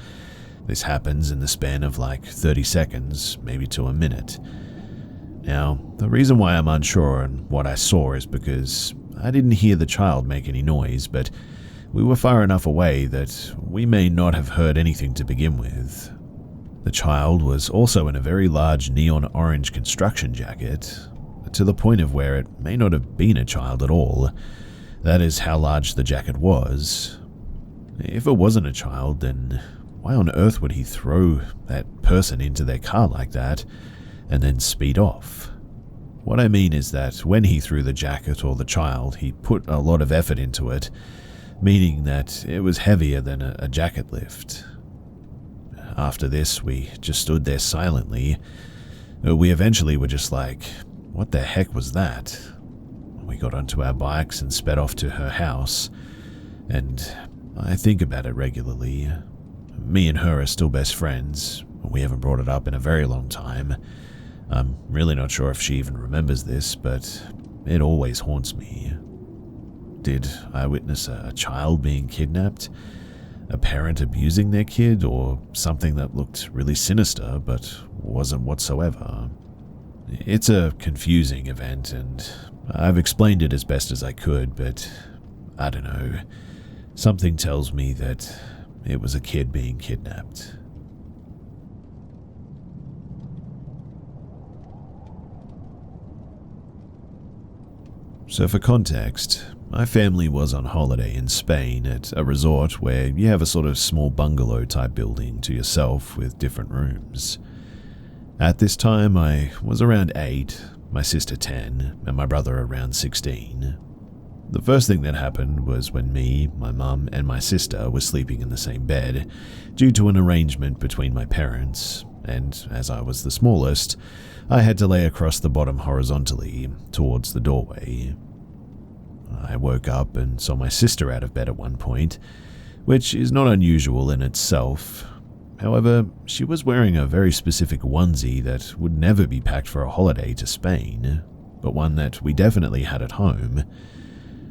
This happens in the span of like 30 seconds, maybe to a minute. Now, the reason why I'm unsure on what I saw is because I didn't hear the child make any noise, but we were far enough away that we may not have heard anything to begin with. The child was also in a very large neon orange construction jacket, to the point of where it may not have been a child at all. That is how large the jacket was. If it wasn't a child, then why on earth would he throw that person into their car like that and then speed off? What I mean is that when he threw the jacket or the child, he put a lot of effort into it, meaning that it was heavier than a jacket lift. After this, we just stood there silently. We eventually were just like, what the heck was that? We got onto our bikes and sped off to her house, and I think about it regularly. Me and her are still best friends. We haven't brought it up in a very long time. I'm really not sure if she even remembers this, but it always haunts me. Did I witness a child being kidnapped? A parent abusing their kid, or something that looked really sinister but wasn't whatsoever? It's a confusing event, and I've explained it as best as I could, but I don't know. Something tells me that it was a kid being kidnapped. So for context, my family was on holiday in Spain at a resort where you have a sort of small bungalow type building to yourself with different rooms. At this time I was around 8, my sister 10, and my brother around 16. The first thing that happened was when me, my mum, and my sister were sleeping in the same bed due to an arrangement between my parents, and as I was the smallest, I had to lay across the bottom horizontally towards the doorway. I woke up and saw my sister out of bed at one point, which is not unusual in itself. However, she was wearing a very specific onesie that would never be packed for a holiday to Spain, but one that we definitely had at home.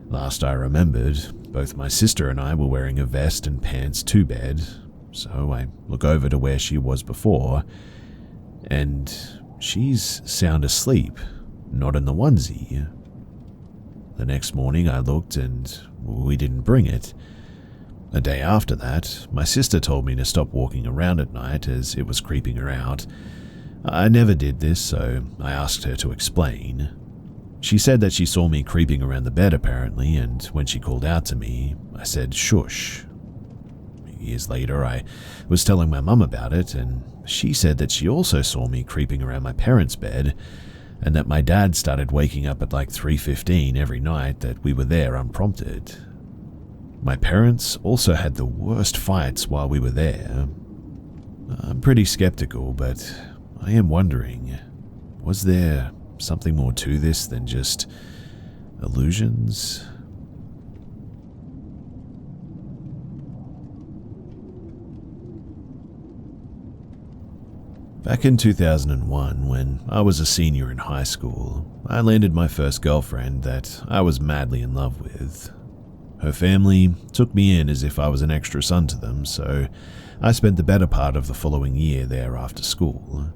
Last I remembered, both my sister and I were wearing a vest and pants to bed, so I look over to where she was before, and she's sound asleep, not in the onesie. The next morning I looked and we didn't bring it. A day after that, my sister told me to stop walking around at night as it was creeping her out. I never did this, so I asked her to explain. She said that she saw me creeping around the bed apparently, and when she called out to me, I said shush. Years later, I was telling my mum about it, and she said that she also saw me creeping around my parents' bed, and that my dad started waking up at like 3:15 every night that we were there unprompted. My parents also had the worst fights while we were there. I'm pretty skeptical, but I am wondering, was there something more to this than just illusions? Back in 2001, when I was a senior in high school, I landed my first girlfriend that I was madly in love with. Her family took me in as if I was an extra son to them, so I spent the better part of the following year there after school.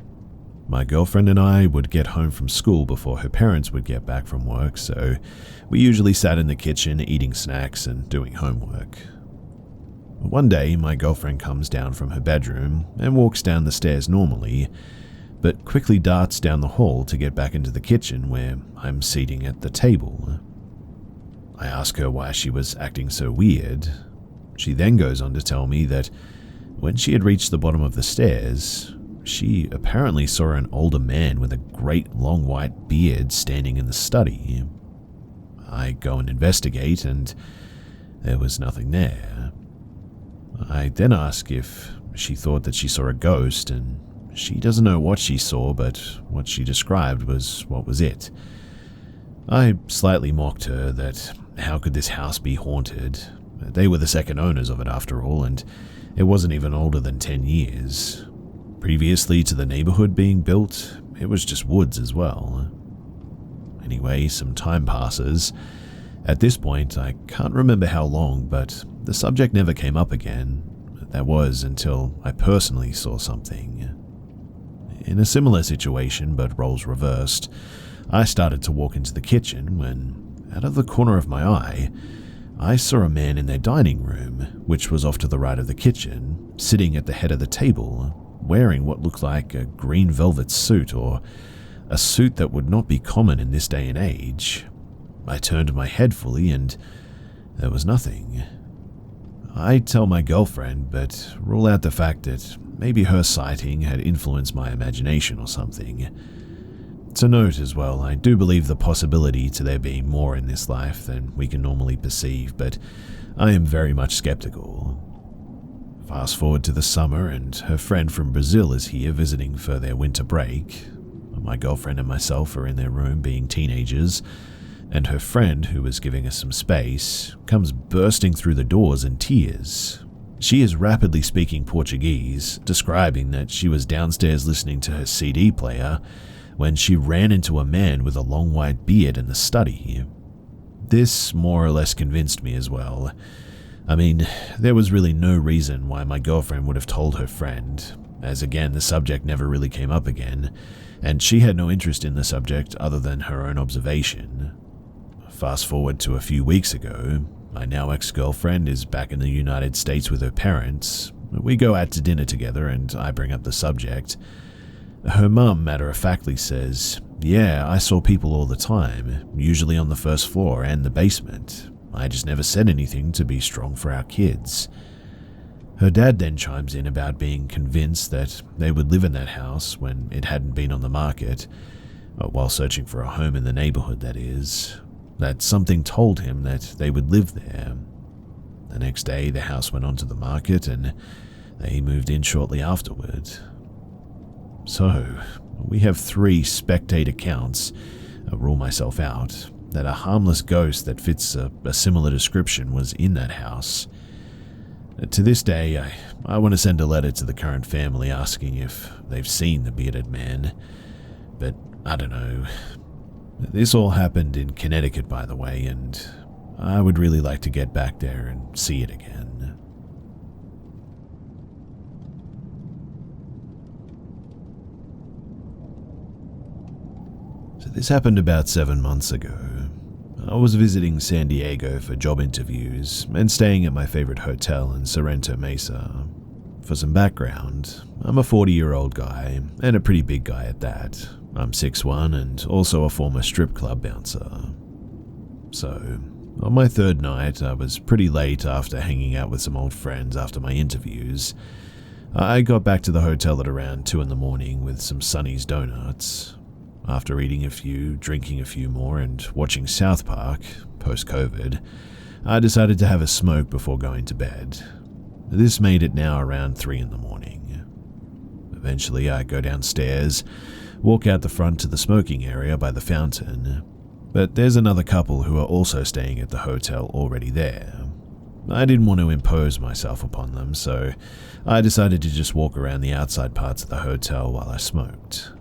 My girlfriend and I would get home from school before her parents would get back from work, so we usually sat in the kitchen eating snacks and doing homework. One day, my girlfriend comes down from her bedroom and walks down the stairs normally, but quickly darts down the hall to get back into the kitchen where I'm seating at the table. I ask her why she was acting so weird. She then goes on to tell me that when she had reached the bottom of the stairs, she apparently saw an older man with a great long white beard standing in the study. I go and investigate, and there was nothing there. I then ask if she thought that she saw a ghost, and she doesn't know what she saw, but what she described was what was it. I slightly mocked her that how could this house be haunted? They were the second owners of it after all, and it wasn't even older than 10 years. Previously to the neighborhood being built, it was just woods as well. Anyway, some time passes. At this point, I can't remember how long, but the subject never came up again. That was until I personally saw something. In a similar situation, but roles reversed, I started to walk into the kitchen when, out of the corner of my eye, I saw a man in their dining room, which was off to the right of the kitchen, sitting at the head of the table, wearing what looked like a green velvet suit, or a suit that would not be common in this day and age. I turned my head fully and there was nothing. I tell my girlfriend, but rule out the fact that maybe her sighting had influenced my imagination or something. To note as well, I do believe the possibility to there being more in this life than we can normally perceive, but I am very much skeptical. Fast forward to the summer, and her friend from Brazil is here visiting for their winter break. My girlfriend and myself are in their room being teenagers, and her friend, who was giving us some space, comes bursting through the doors in tears. She is rapidly speaking Portuguese, describing that she was downstairs listening to her CD player when she ran into a man with a long white beard in the study. This more or less convinced me as well. I mean, there was really no reason why my girlfriend would have told her friend, as again the subject never really came up again, and she had no interest in the subject other than her own observation. Fast forward to a few weeks ago, my now ex-girlfriend is back in the United States with her parents. We go out to dinner together and I bring up the subject. Her mum matter-of-factly says, "Yeah, I saw people all the time, usually on the first floor and the basement. I just never said anything to be strong for our kids." Her dad then chimes in about being convinced that they would live in that house when it hadn't been on the market, while searching for a home in the neighborhood, that is. That something told him that they would live there. The next day, the house went onto the market and they moved in shortly afterward. So, we have 3 spectate accounts, I rule myself out, that a harmless ghost that fits a similar description was in that house. To this day, I want to send a letter to the current family asking if they've seen the bearded man, but I don't know. This all happened in Connecticut, by the way, and I would really like to get back there and see it again. So this happened about 7 months ago. I was visiting San Diego for job interviews and staying at my favorite hotel in Sorrento Mesa. For some background, I'm a 40-year-old guy, and a pretty big guy at that. I'm 6'1" and also a former strip club bouncer. So, On my third night, I was pretty late after hanging out with some old friends after my interviews. I got back to the hotel at around 2 in the morning with some Sonny's donuts. After eating a few, drinking a few more, and watching South Park, post-COVID, I decided to have a smoke before going to bed. This made it now around 3 in the morning. Eventually, I go downstairs, walk out the front to the smoking area by the fountain, but there's another couple who are also staying at the hotel already there. I didn't want to impose myself upon them, so I decided to just walk around the outside parts of the hotel while I smoked.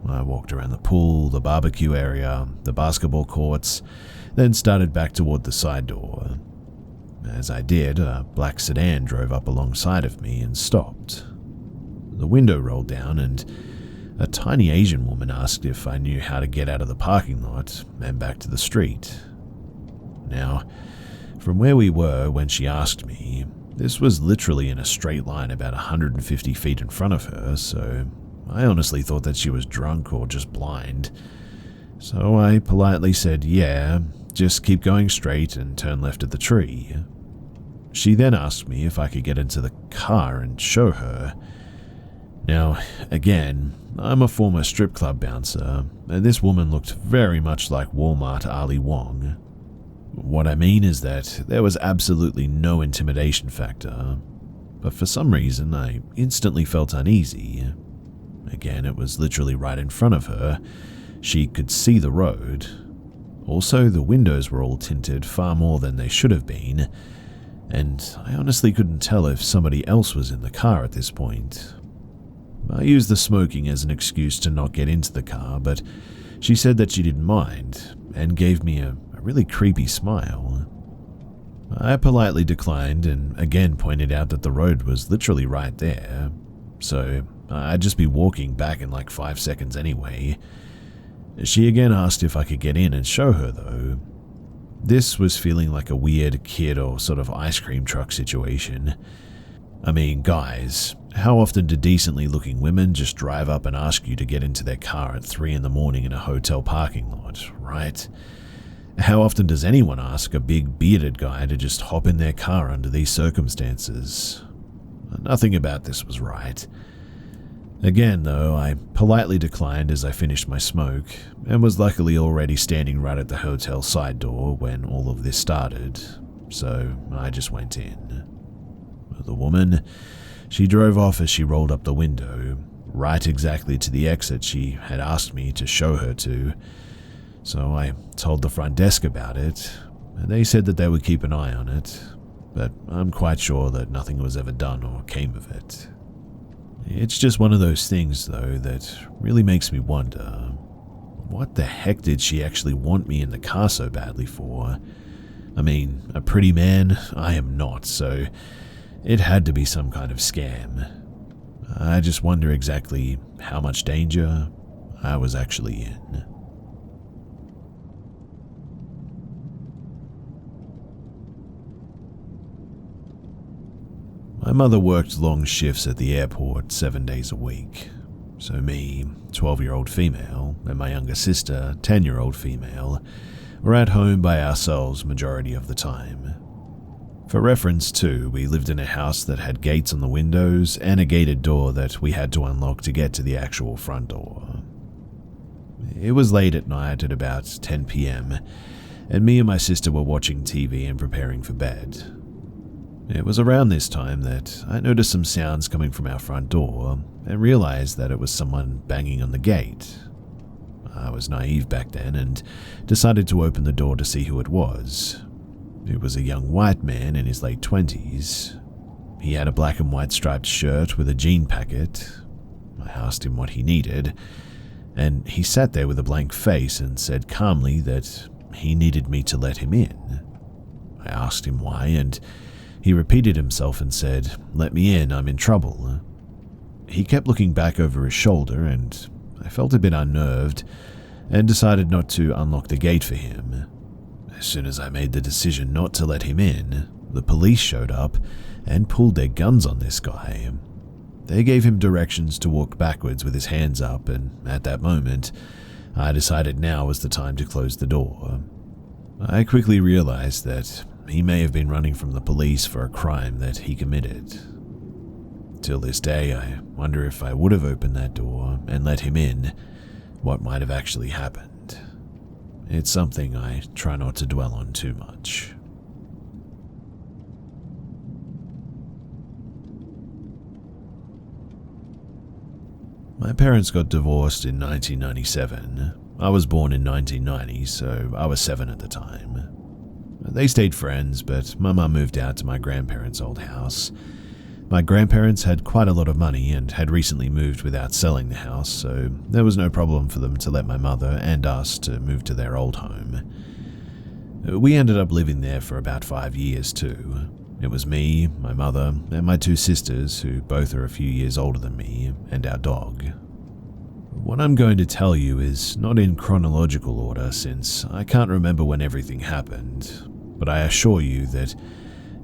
I walked around the pool, the barbecue area, the basketball courts, then started back toward the side door. As I did, a black sedan drove up alongside of me and stopped. The window rolled down and a tiny Asian woman asked if I knew how to get out of the parking lot and back to the street. Now, from where we were when she asked me, this was literally in a straight line about 150 feet in front of her, so I honestly thought that she was drunk or just blind. So I politely said, yeah, just keep going straight and turn left at the tree. She then asked me if I could get into the car and show her. Now, again, I'm a former strip club bouncer, and this woman looked very much like Walmart Ali Wong. What I mean is that there was absolutely no intimidation factor, but for some reason I instantly felt uneasy. Again, it was literally right in front of her. She could see the road. Also, the windows were all tinted far more than they should have been, and I honestly couldn't tell if somebody else was in the car at this point. I used the smoking as an excuse to not get into the car, but she said that she didn't mind and gave me a really creepy smile. I politely declined and again pointed out that the road was literally right there, so I'd just be walking back in like 5 seconds anyway. She again asked if I could get in and show her though. This was feeling like a weird kid or sort of ice cream truck situation. I mean, guys, how often do decently looking women just drive up and ask you to get into their car at 3 in the morning in a hotel parking lot, right? How often does anyone ask a big bearded guy to just hop in their car under these circumstances? Nothing about this was right. Again, though, I politely declined as I finished my smoke, and was luckily already standing right at the hotel side door when all of this started, so I just went in. The woman, she drove off as she rolled up the window, right exactly to the exit she had asked me to show her to, so I told the front desk about it, and they said that they would keep an eye on it, but I'm quite sure that nothing was ever done or came of it. It's just one of those things, though, that really makes me wonder, what the heck did she actually want me in the car so badly for? I mean, a pretty man, I am not, so it had to be some kind of scam. I just wonder exactly how much danger I was actually in. My mother worked long shifts at the airport 7 days a week, so me, 12-year-old female, and my younger sister, 10-year-old female, were at home by ourselves majority of the time. For reference too, we lived in a house that had gates on the windows and a gated door that we had to unlock to get to the actual front door. It was late at night at about 10 p.m, and me and my sister were watching TV and preparing for bed. It was around this time that I noticed some sounds coming from our front door and realized that it was someone banging on the gate. I was naive back then and decided to open the door to see who it was. It was a young white man in his late 20s. He had a black and white striped shirt with a jean packet. I asked him what he needed, and he sat there with a blank face and said calmly that he needed me to let him in. I asked him why, and he repeated himself and said, "Let me in, I'm in trouble." He kept looking back over his shoulder, and I felt a bit unnerved and decided not to unlock the gate for him. As soon as I made the decision not to let him in, the police showed up and pulled their guns on this guy. They gave him directions to walk backwards with his hands up, and at that moment, I decided now was the time to close the door. I quickly realized that he may have been running from the police for a crime that he committed. Till this day, I wonder if I would have opened that door and let him in, what might have actually happened. It's something I try not to dwell on too much. My parents got divorced in 1997. I was born in 1990, so I was 7 at the time. They stayed friends, but my mum moved out to my grandparents' old house. My grandparents had quite a lot of money and had recently moved without selling the house, so there was no problem for them to let my mother and us to move to their old home. We ended up living there for about 5 years too. It was me, my mother, and my 2 sisters, who both are a few years older than me, and our dog. What I'm going to tell you is not in chronological order, since I can't remember when everything happened, but I assure you that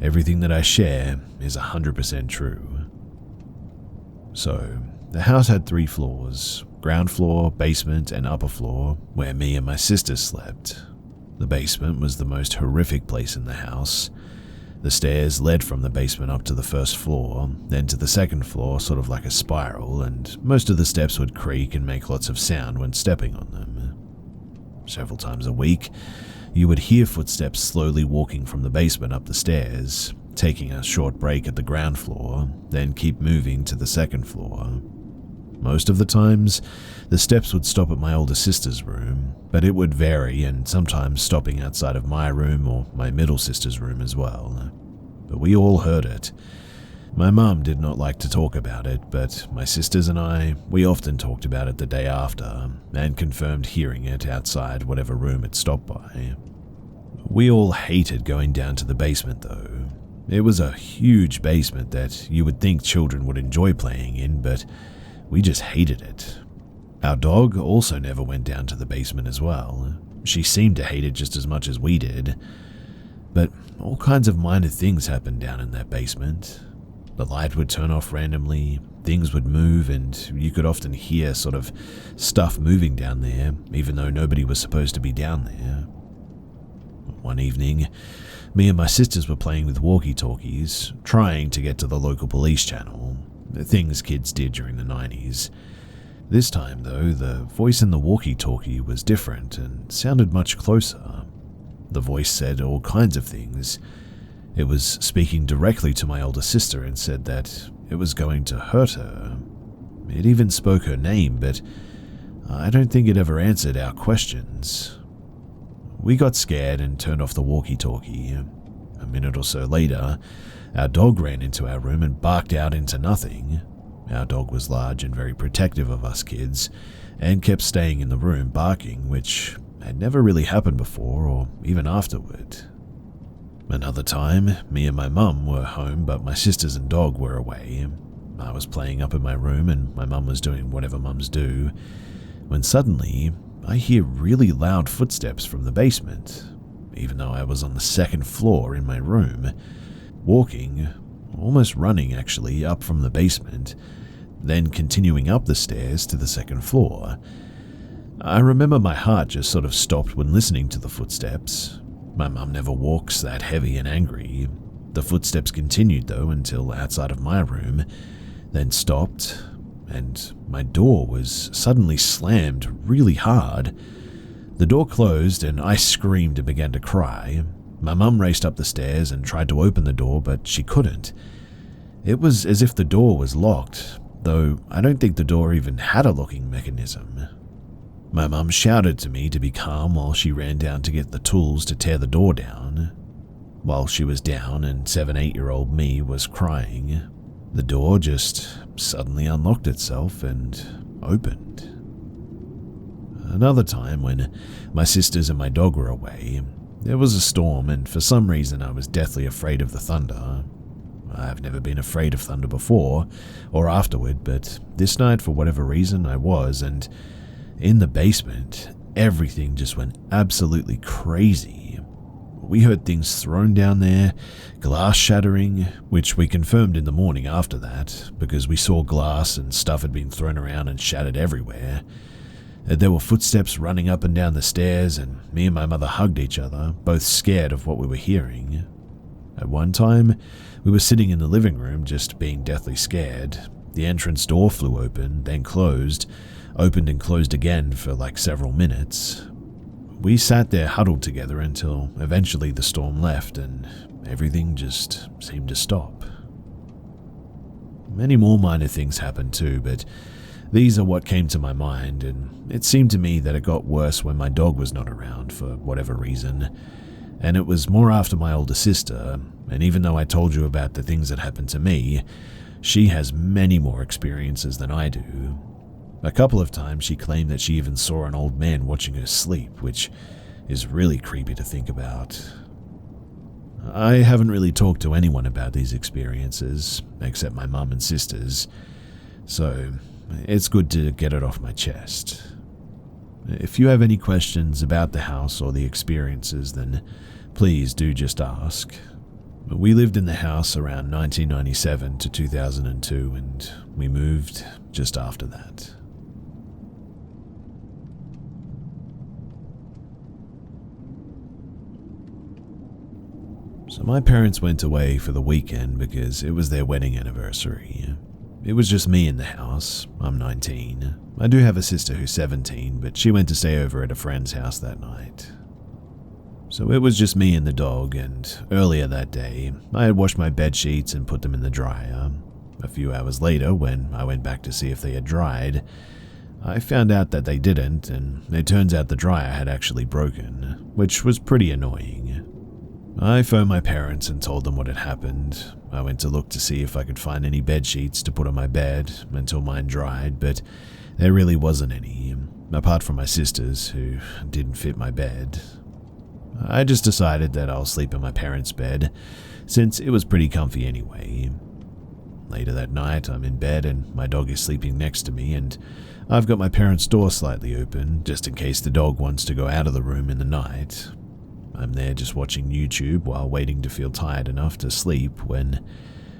everything that I share is 100% true. So, the house had 3 floors, ground floor, basement, and upper floor, where me and my sisters slept. The basement was the most horrific place in the house. The stairs led from the basement up to the first floor, then to the second floor, sort of like a spiral, and most of the steps would creak and make lots of sound when stepping on them. Several times a week, you would hear footsteps slowly walking from the basement up the stairs, taking a short break at the ground floor, then keep moving to the second floor. Most of the times, the steps would stop at my older sister's room, but it would vary, and sometimes stopping outside of my room or my middle sister's room as well. But we all heard it. My mum did not like to talk about it, but my sisters and I, we often talked about it the day after, and confirmed hearing it outside whatever room it stopped by. We all hated going down to the basement though. It was a huge basement that you would think children would enjoy playing in, but we just hated it. Our dog also never went down to the basement as well. She seemed to hate it just as much as we did. But all kinds of minor things happened down in that basement. The light would turn off randomly, things would move, and you could often hear sort of stuff moving down there, even though nobody was supposed to be down there. One evening, me and my sisters were playing with walkie-talkies, trying to get to the local police channel, things kids did during the 90s. This time, though, the voice in the walkie-talkie was different and sounded much closer. The voice said all kinds of things. It was speaking directly to my older sister and said that it was going to hurt her. It even spoke her name, but I don't think it ever answered our questions. We got scared and turned off the walkie-talkie. A minute or so later, our dog ran into our room and barked out into nothing. Our dog was large and very protective of us kids, and kept staying in the room barking, which had never really happened before or even afterward. Another time, me and my mum were home, but my sisters and dog were away. I was playing up in my room and my mum was doing whatever mums do, when suddenly I hear really loud footsteps from the basement, even though I was on the second floor in my room, walking, almost running actually, up from the basement, then continuing up the stairs to the second floor. I remember my heart just sort of stopped when listening to the footsteps. My mum never walks that heavy and angry. The footsteps continued though until outside of my room, then stopped, and my door was suddenly slammed really hard. The door closed and I screamed and began to cry. My mum raced up the stairs and tried to open the door, but she couldn't. It was as if the door was locked, though I don't think the door even had a locking mechanism. My mum shouted to me to be calm while she ran down to get the tools to tear the door down. While she was down and 7-8-year-old me was crying, the door just suddenly unlocked itself and opened. Another time, when my sisters and my dog were away, there was a storm, and for some reason I was deathly afraid of the thunder. I've never been afraid of thunder before or afterward, but this night for whatever reason I was, and in the basement, everything just went absolutely crazy. We heard things thrown down there, glass shattering, which we confirmed in the morning after that, because we saw glass and stuff had been thrown around and shattered everywhere. There were footsteps running up and down the stairs, and me and my mother hugged each other, both scared of what we were hearing. At one time, we were sitting in the living room just being deathly scared. The entrance door flew open, then closed, opened and closed again for like several minutes. We sat there huddled together until eventually the storm left and everything just seemed to stop. Many more minor things happened too, but these are what came to my mind, and it seemed to me that it got worse when my dog was not around for whatever reason, and it was more after my older sister, and even though I told you about the things that happened to me, she has many more experiences than I do. A couple of times she claimed that she even saw an old man watching her sleep, which is really creepy to think about. I haven't really talked to anyone about these experiences, except my mum and sisters, so it's good to get it off my chest. If you have any questions about the house or the experiences, then please do just ask. We lived in the house around 1997 to 2002, and we moved just after that. So my parents went away for the weekend because it was their wedding anniversary. It was just me in the house. I'm 19. I do have a sister who's 17, but she went to stay over at a friend's house that night. So it was just me and the dog, and earlier that day, I had washed my bed sheets and put them in the dryer. A few hours later, when I went back to see if they had dried, I found out that they didn't, and it turns out the dryer had actually broken, which was pretty annoying. I phoned my parents and told them what had happened. I went to look to see if I could find any bed sheets to put on my bed until mine dried, but there really wasn't any, apart from my sister's, who didn't fit my bed. I just decided that I'll sleep in my parents' bed, since it was pretty comfy anyway. Later that night, I'm in bed and my dog is sleeping next to me, and I've got my parents' door slightly open, just in case the dog wants to go out of the room in the night. I'm there just watching YouTube while waiting to feel tired enough to sleep when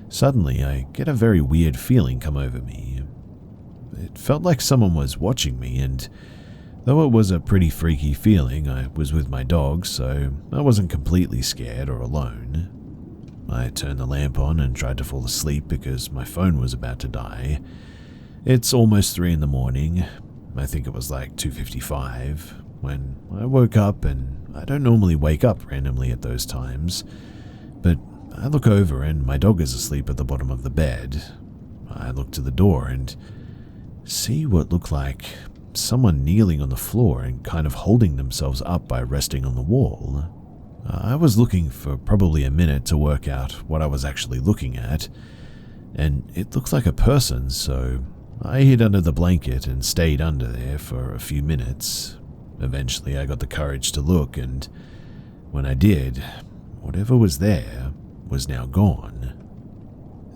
suddenly I get a very weird feeling come over me. It felt like someone was watching me, and though it was a pretty freaky feeling, I was with my dog, so I wasn't completely scared or alone. I turned the lamp on and tried to fall asleep because my phone was about to die. It's almost 3 in the morning. I think it was like 2:55 when I woke up, and I don't normally wake up randomly at those times, but I look over and my dog is asleep at the bottom of the bed. I look to the door and see what looked like someone kneeling on the floor and kind of holding themselves up by resting on the wall. I was looking for probably a minute to work out what I was actually looking at, and it looked like a person, so I hid under the blanket and stayed under there for a few minutes. Eventually, I got the courage to look, and when I did, whatever was there was now gone.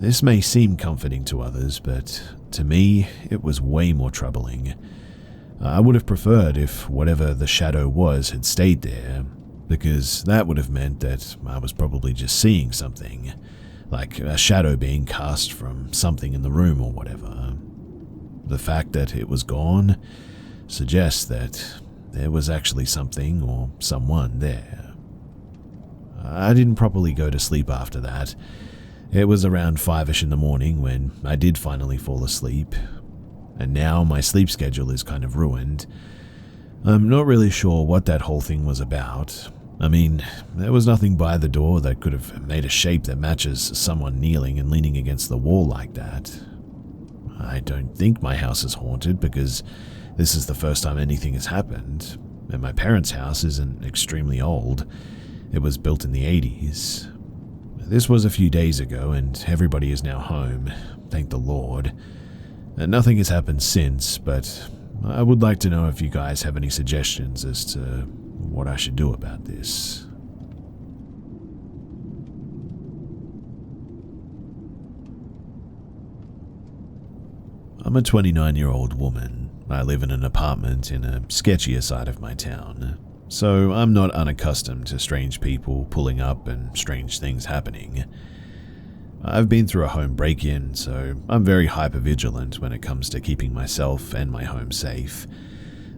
This may seem comforting to others, but to me, it was way more troubling. I would have preferred if whatever the shadow was had stayed there, because that would have meant that I was probably just seeing something, like a shadow being cast from something in the room or whatever. The fact that it was gone suggests that there was actually something or someone there. I didn't properly go to sleep after that. It was around 5ish in the morning when I did finally fall asleep, and now my sleep schedule is kind of ruined. I'm not really sure what that whole thing was about. I mean, there was nothing by the door that could have made a shape that matches someone kneeling and leaning against the wall like that. I don't think my house is haunted because this is the first time anything has happened, and my parents' house isn't extremely old. It was built in the 80s. This was a few days ago, and everybody is now home, thank the Lord. And nothing has happened since, but I would like to know if you guys have any suggestions as to what I should do about this. I'm a 29-year-old woman. I live in an apartment in a sketchier side of my town, so I'm not unaccustomed to strange people pulling up and strange things happening. I've been through a home break-in, so I'm very hyper-vigilant when it comes to keeping myself and my home safe.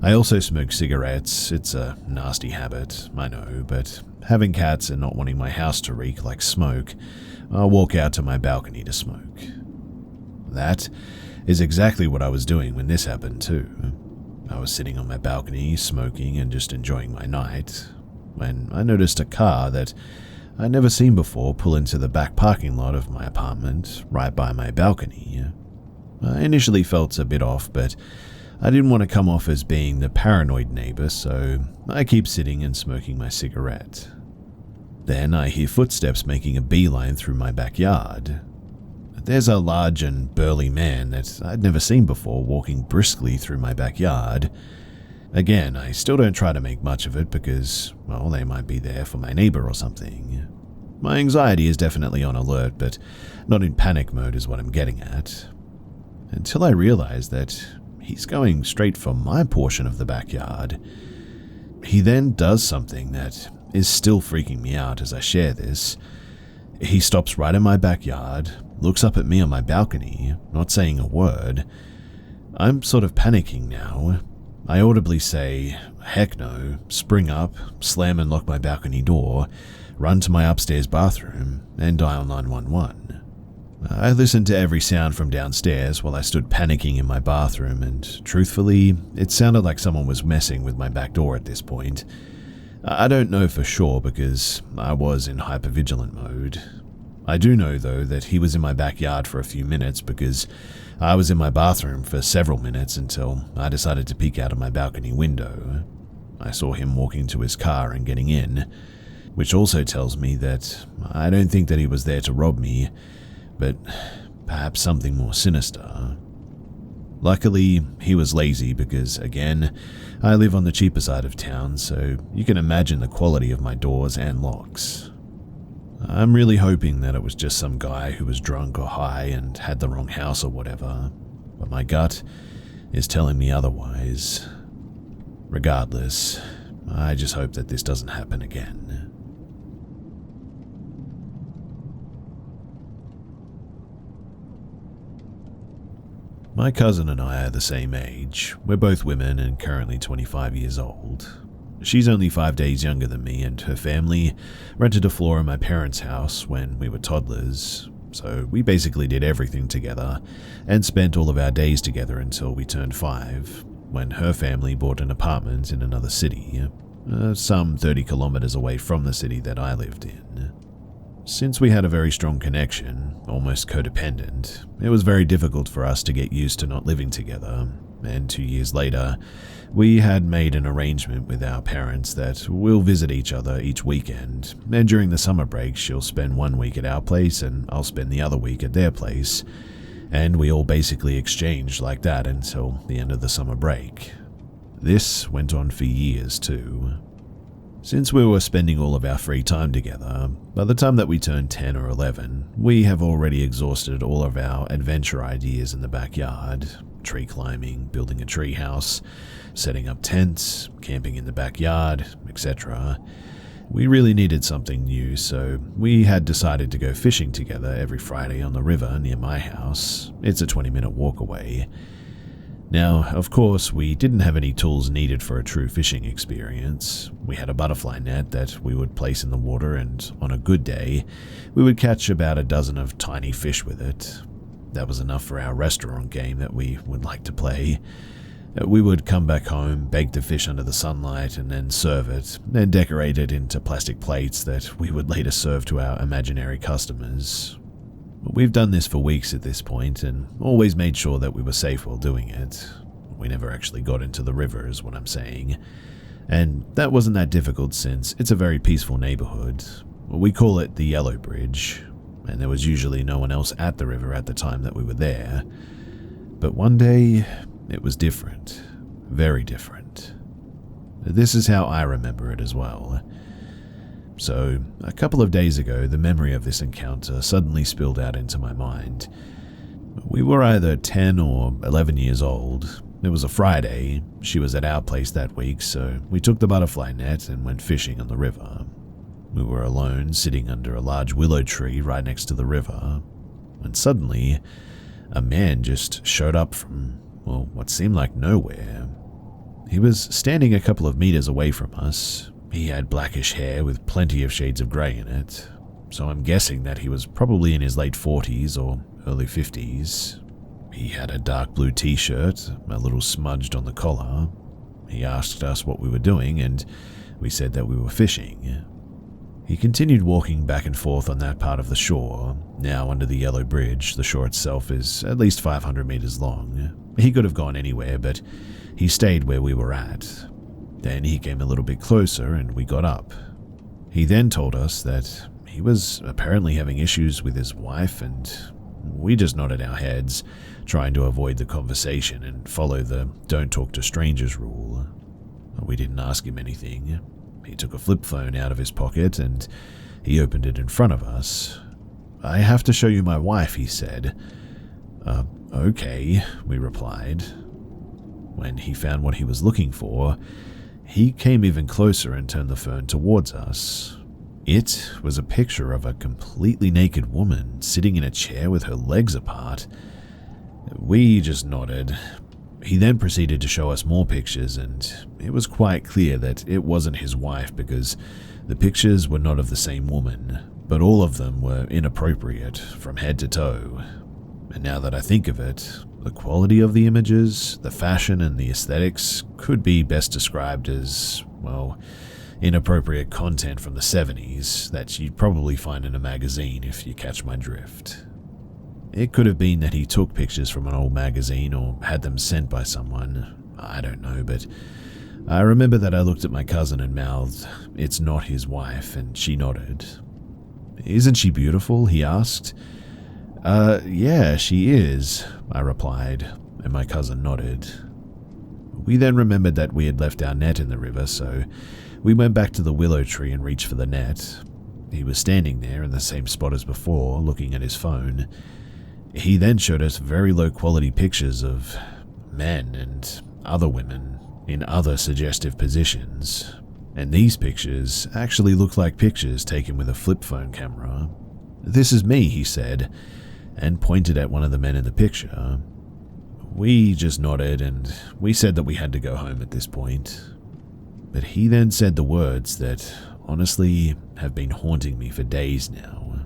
I also smoke cigarettes. It's a nasty habit, I know, but having cats and not wanting my house to reek like smoke, I'll walk out to my balcony to smoke. That is exactly what I was doing when this happened too. I was sitting on my balcony, smoking and just enjoying my night, when I noticed a car that I'd never seen before pull into the back parking lot of my apartment, right by my balcony. I initially felt a bit off, but I didn't want to come off as being the paranoid neighbor, so I keep sitting and smoking my cigarette. Then I hear footsteps making a beeline through my backyard. There's a large and burly man that I'd never seen before walking briskly through my backyard. Again, I still don't try to make much of it because, well, they might be there for my neighbor or something. My anxiety is definitely on alert, but not in panic mode is what I'm getting at. Until I realize that he's going straight for my portion of the backyard. He then does something that is still freaking me out as I share this. He stops right in my backyard, looks up at me on my balcony, not saying a word. I'm sort of panicking now. I audibly say, heck no, spring up, slam and lock my balcony door, run to my upstairs bathroom, and dial 911. I listened to every sound from downstairs while I stood panicking in my bathroom, and truthfully, it sounded like someone was messing with my back door at this point. I don't know for sure because I was in hypervigilant mode. I do know, though, that he was in my backyard for a few minutes because I was in my bathroom for several minutes until I decided to peek out of my balcony window. I saw him walking to his car and getting in, which also tells me that I don't think that he was there to rob me, but perhaps something more sinister. Luckily, he was lazy because, again, I live on the cheaper side of town, so you can imagine the quality of my doors and locks. I'm really hoping that it was just some guy who was drunk or high and had the wrong house or whatever, but my gut is telling me otherwise. Regardless, I just hope that this doesn't happen again. My cousin and I are the same age. We're both women and currently 25 years old. She's only 5 days younger than me, and her family rented a floor in my parents' house when we were toddlers, so we basically did everything together and spent all of our days together until we turned 5, when her family bought an apartment in another city, some 30 kilometers away from the city that I lived in. Since we had a very strong connection, almost codependent, it was very difficult for us to get used to not living together, and 2 years later, we had made an arrangement with our parents that we'll visit each other each weekend, and during the summer break she'll spend 1 week at our place and I'll spend the other week at their place, and we all basically exchanged like that until the end of the summer break. This went on for years too. Since we were spending all of our free time together, by the time that we turned 10 or 11, we have already exhausted all of our adventure ideas in the backyard, tree climbing, building a tree house, setting up tents, camping in the backyard, etc. We really needed something new, so we had decided to go fishing together every Friday on the river near my house. It's a 20-minute walk away. Now, of course, we didn't have any tools needed for a true fishing experience. We had a butterfly net that we would place in the water, and on a good day, we would catch about a dozen of tiny fish with it. That was enough for our restaurant game that we would like to play. We would come back home, bake the fish under the sunlight, and then serve it, then decorate it into plastic plates that we would later serve to our imaginary customers. We've done this for weeks at this point, and always made sure that we were safe while doing it. We never actually got into the river, is what I'm saying. And that wasn't that difficult since it's a very peaceful neighborhood. We call it the Yellow Bridge, and there was usually no one else at the river at the time that we were there. But one day, it was different. Very different. This is how I remember it as well. So, a couple of days ago, the memory of this encounter suddenly spilled out into my mind. We were either 10 or 11 years old. It was a Friday. She was at our place that week, so we took the butterfly net and went fishing on the river. We were alone, sitting under a large willow tree right next to the river, when suddenly, a man just showed up from, well, what seemed like nowhere. He was standing a couple of meters away from us. He had blackish hair with plenty of shades of grey in it, so I'm guessing that he was probably in his late 40s or early 50s. He had a dark blue t-shirt, a little smudged on the collar. He asked us what we were doing, and we said that we were fishing. He continued walking back and forth on that part of the shore. Now under the yellow bridge, the shore itself is at least 500 meters long. He could have gone anywhere, but he stayed where we were at. Then he came a little bit closer and we got up. He then told us that he was apparently having issues with his wife, and we just nodded our heads, trying to avoid the conversation and follow the don't talk to strangers rule. We didn't ask him anything. He took a flip phone out of his pocket and he opened it in front of us. "I have to show you my wife," he said. Okay, we replied. When he found what he was looking for, he came even closer and turned the phone towards us. It was a picture of a completely naked woman sitting in a chair with her legs apart. We just nodded. He then proceeded to show us more pictures, and it was quite clear that it wasn't his wife because the pictures were not of the same woman, but all of them were inappropriate from head to toe. And now that I think of it, the quality of the images, the fashion, and the aesthetics could be best described as, well, inappropriate content from the 70s that you'd probably find in a magazine if you catch my drift. It could have been that he took pictures from an old magazine or had them sent by someone. I don't know, but I remember that I looked at my cousin and mouthed, "It's not his wife," and she nodded. "Isn't she beautiful?" he asked. Yeah, she is," I replied, and my cousin nodded. We then remembered that we had left our net in the river, so we went back to the willow tree and reached for the net. He was standing there in the same spot as before, looking at his phone. He then showed us very low-quality pictures of men and other women in other suggestive positions, and these pictures actually looked like pictures taken with a flip phone camera. "This is me," he said, and pointed at one of the men in the picture. We just nodded, and we said that we had to go home at this point. But he then said the words that honestly have been haunting me for days now.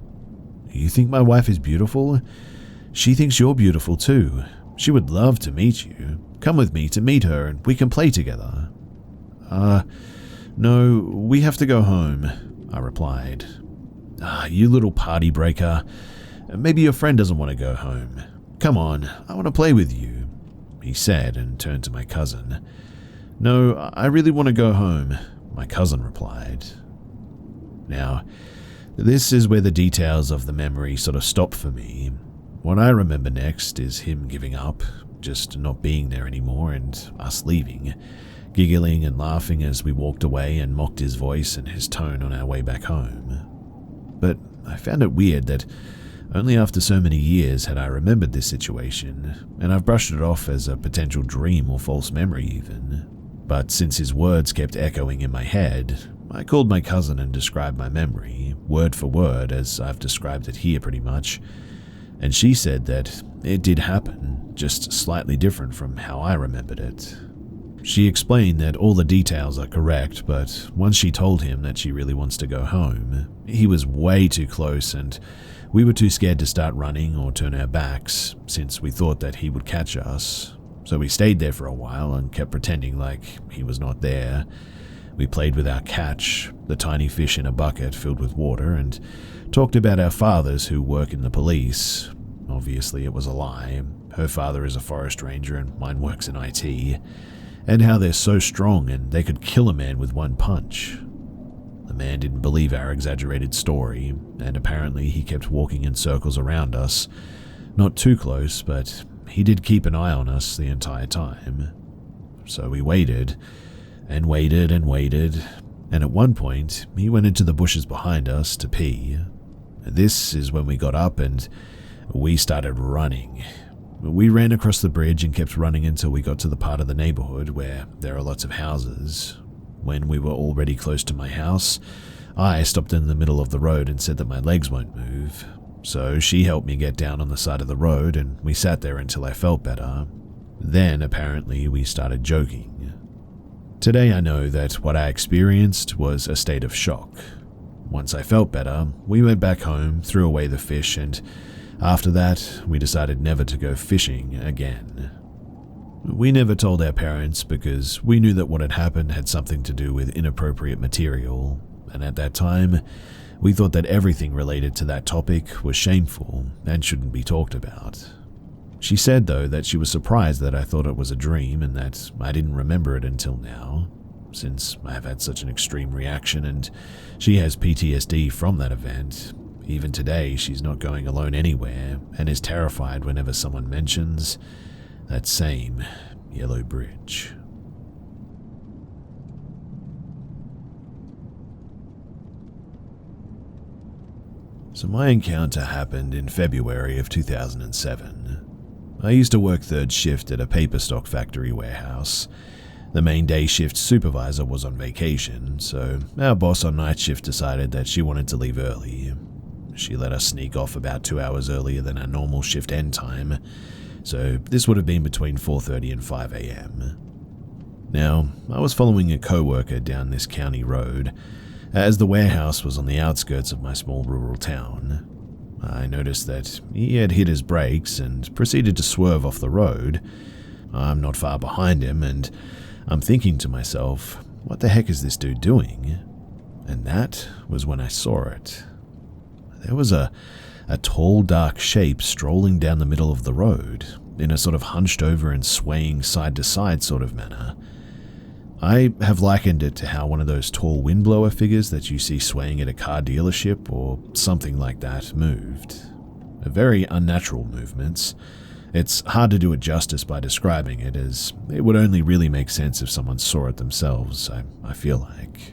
"You think my wife is beautiful? She thinks you're beautiful too. She would love to meet you. Come with me to meet her and we can play together." No, we have to go home," I replied. You little party breaker. Maybe your friend doesn't want to go home. Come on, I want to play with you," he said and turned to my cousin. "No, I really want to go home," my cousin replied. Now, this is where the details of the memory sort of stop for me. What I remember next is him giving up, just not being there anymore, and us leaving, giggling and laughing as we walked away and mocked his voice and his tone on our way back home. But I found it weird that only after so many years had I remembered this situation, and I've brushed it off as a potential dream or false memory even. But since his words kept echoing in my head, I called my cousin and described my memory, word for word as I've described it here pretty much, and she said that it did happen, just slightly different from how I remembered it. She explained that all the details are correct, but once she told him that she really wants to go home, he was way too close and we were too scared to start running or turn our backs since we thought that he would catch us. So we stayed there for a while and kept pretending like he was not there. We played with our catch, the tiny fish in a bucket filled with water, and talked about our fathers who work in the police. Obviously it was a lie. Her father is a forest ranger and mine works in IT. And how they're so strong and they could kill a man with one punch. The man didn't believe our exaggerated story, and apparently he kept walking in circles around us. Not too close, but he did keep an eye on us the entire time. So we waited, and waited and waited, and at one point he went into the bushes behind us to pee. This is when we got up and we started running. We ran across the bridge and kept running until we got to the part of the neighborhood where there are lots of houses. When we were already close to my house, I stopped in the middle of the road and said that my legs won't move. So she helped me get down on the side of the road and we sat there until I felt better. Then apparently we started joking. Today I know that what I experienced was a state of shock. Once I felt better, we went back home, threw away the fish, and after that, we decided never to go fishing again. We never told our parents because we knew that what had happened had something to do with inappropriate material, and at that time, we thought that everything related to that topic was shameful and shouldn't be talked about. She said, though, that she was surprised that I thought it was a dream and that I didn't remember it until now, since I have had such an extreme reaction and she has PTSD from that event. Even today, she's not going alone anywhere and is terrified whenever someone mentions that same yellow bridge. So my encounter happened in February of 2007. I used to work third shift at a paper stock factory warehouse. The main day shift supervisor was on vacation, so our boss on night shift decided that she wanted to leave early. She let us sneak off about 2 hours earlier than our normal shift end time, so this would have been between 4:30 and 5 a.m. Now, I was following a co-worker down this county road, as the warehouse was on the outskirts of my small rural town. I noticed that he had hit his brakes and proceeded to swerve off the road. I'm not far behind him, and I'm thinking to myself, what the heck is this dude doing? And that was when I saw it. There was a tall, dark shape strolling down the middle of the road, in a sort of hunched over and swaying side to side sort of manner. I have likened it to how one of those tall windblower figures that you see swaying at a car dealership or something like that moved. Very unnatural movements. It's hard to do it justice by describing it, as it would only really make sense if someone saw it themselves, I feel like.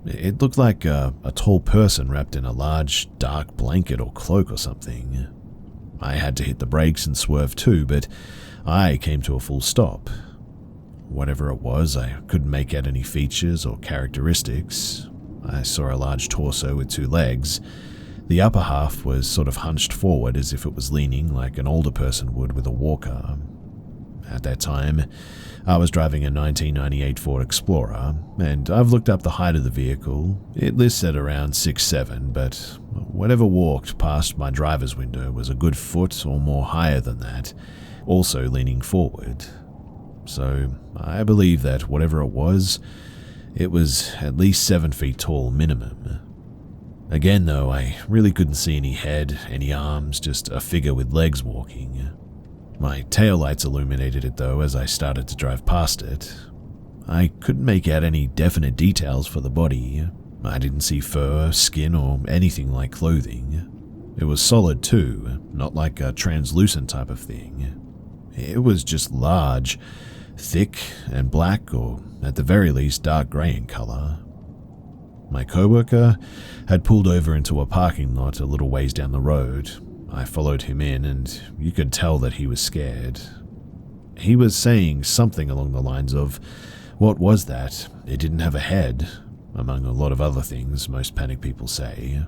It looked like a tall person wrapped in a large, dark blanket or cloak or something. I had to hit the brakes and swerve too, but I came to a full stop. Whatever it was, I couldn't make out any features or characteristics. I saw a large torso with 2 legs. The upper half was sort of hunched forward as if it was leaning like an older person would with a walker. At that time, I was driving a 1998 Ford Explorer, and I've looked up the height of the vehicle. It lists at around 6'7", but whatever walked past my driver's window was a good foot or more higher than that, also leaning forward. So I believe that whatever it was at least 7 feet tall minimum. Again though, I really couldn't see any head, any arms, just a figure with legs walking. My taillights illuminated it though as I started to drive past it. I couldn't make out any definite details for the body. I didn't see fur, skin, or anything like clothing. It was solid too, not like a translucent type of thing. It was just large, thick and black, or at the very least dark grey in colour. My coworker had pulled over into a parking lot a little ways down the road. I followed him in, and you could tell that he was scared. He was saying something along the lines of, "What was that? It didn't have a head," among a lot of other things most panic people say.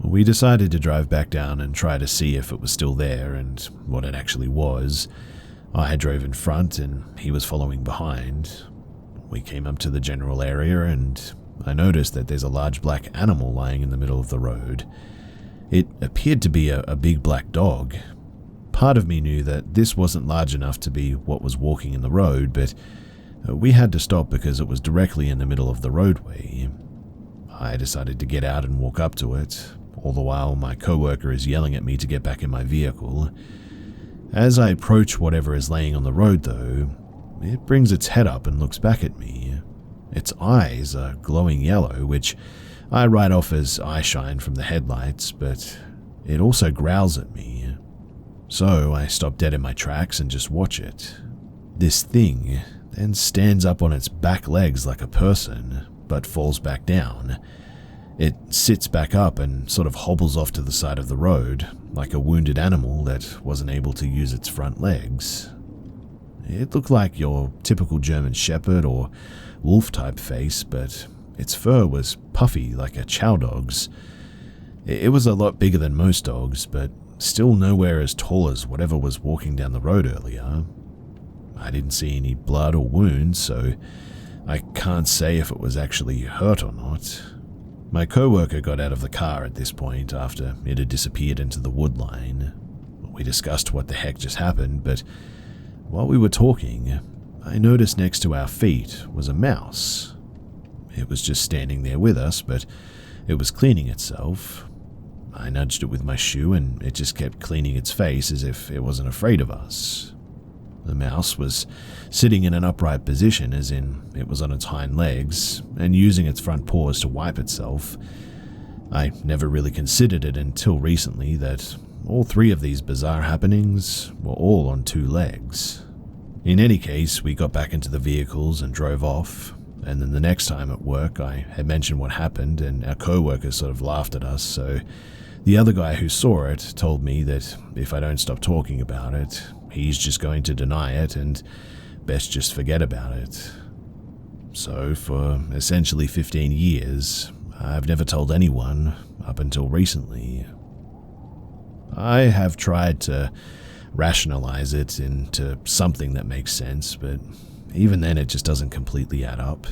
We decided to drive back down and try to see if it was still there and what it actually was. I drove in front and he was following behind. We came up to the general area and I noticed that there's a large black animal lying in the middle of the road. It appeared to be a big black dog. Part of me knew that this wasn't large enough to be what was walking in the road, but we had to stop because it was directly in the middle of the roadway. I decided to get out and walk up to it. All the while, my coworker is yelling at me to get back in my vehicle. As I approach whatever is laying on the road, though, it brings its head up and looks back at me. Its eyes are glowing yellow, which I write off as eye shine from the headlights, but it also growls at me. So I stop dead in my tracks and just watch it. This thing then stands up on its back legs like a person, but falls back down. It sits back up and sort of hobbles off to the side of the road, like a wounded animal that wasn't able to use its front legs. It looked like your typical German Shepherd or wolf type face, but its fur was puffy like a chow dog's. It was a lot bigger than most dogs, but still nowhere as tall as whatever was walking down the road earlier. I didn't see any blood or wounds, so I can't say if it was actually hurt or not. My coworker got out of the car at this point after it had disappeared into the wood line. We discussed what the heck just happened, but while we were talking, I noticed next to our feet was a mouse. It was just standing there with us, but it was cleaning itself. I nudged it with my shoe and it just kept cleaning its face as if it wasn't afraid of us. The mouse was sitting in an upright position, as in it was on its hind legs, and using its front paws to wipe itself. I never really considered it until recently that all three of these bizarre happenings were all on two legs. In any case, we got back into the vehicles and drove off, and then the next time at work I had mentioned what happened and our co-worker sort of laughed at us, so the other guy who saw it told me that if I don't stop talking about it, he's just going to deny it and best just forget about it. So for essentially 15 years, I've never told anyone up until recently. I have tried to rationalize it into something that makes sense, but even then it just doesn't completely add up.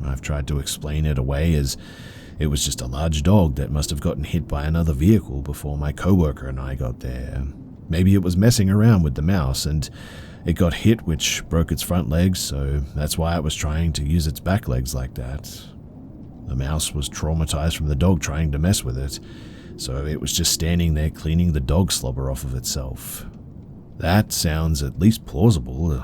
I've tried to explain it away as it was just a large dog that must have gotten hit by another vehicle before my coworker and I got there. Maybe it was messing around with the mouse and it got hit, which broke its front legs, so that's why it was trying to use its back legs like that. The mouse was traumatized from the dog trying to mess with it, so it was just standing there cleaning the dog slobber off of itself. That sounds at least plausible,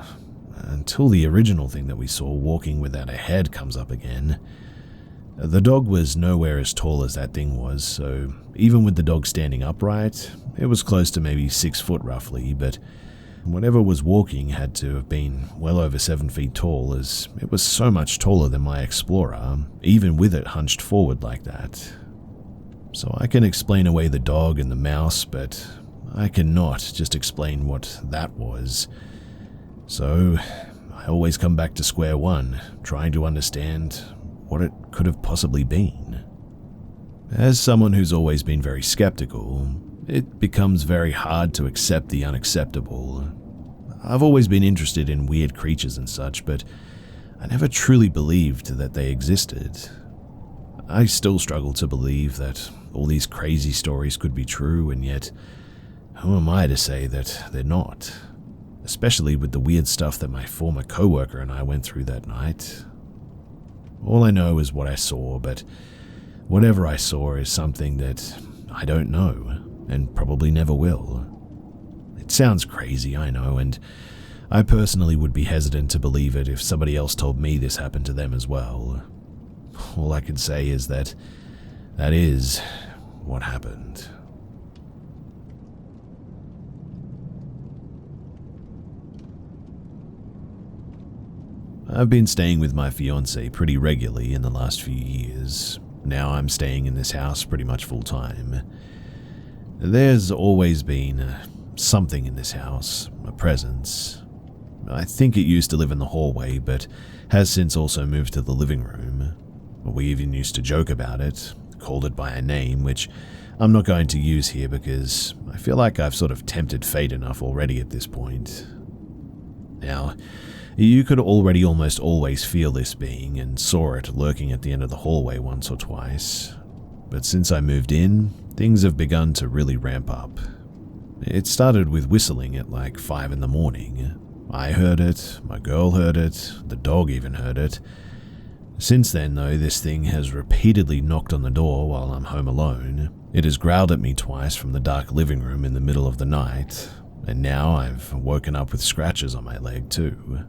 until the original thing that we saw walking without a head comes up again. The dog was nowhere as tall as that thing was, so even with the dog standing upright, it was close to maybe 6 foot roughly, but whatever was walking had to have been well over 7 feet tall, as it was so much taller than my Explorer, even with it hunched forward like that. So I can explain away the dog and the mouse, but I cannot just explain what that was. So I always come back to square one, trying to understand what it could have possibly been. As someone who's always been very skeptical, it becomes very hard to accept the unacceptable. I've always been interested in weird creatures and such, but I never truly believed that they existed. I still struggle to believe that all these crazy stories could be true, and yet, who am I to say that they're not? Especially with the weird stuff that my former coworker and I went through that night. All I know is what I saw, but whatever I saw is something that I don't know, and probably never will. It sounds crazy, I know, and I personally would be hesitant to believe it if somebody else told me this happened to them as well. All I can say is that is what happened. I've been staying with my fiancée pretty regularly in the last few years. Now I'm staying in this house pretty much full time. There's always been something in this house, a presence. I think it used to live in the hallway, but has since also moved to the living room. We even used to joke about it, called it by a name, which I'm not going to use here because I feel like I've sort of tempted fate enough already at this point. Now, you could already almost always feel this being and saw it lurking at the end of the hallway once or twice. But since I moved in, things have begun to really ramp up. It started with whistling at like 5 in the morning. I heard it, my girl heard it, the dog even heard it. Since then, though, this thing has repeatedly knocked on the door while I'm home alone. It has growled at me twice from the dark living room in the middle of the night, and now I've woken up with scratches on my leg too.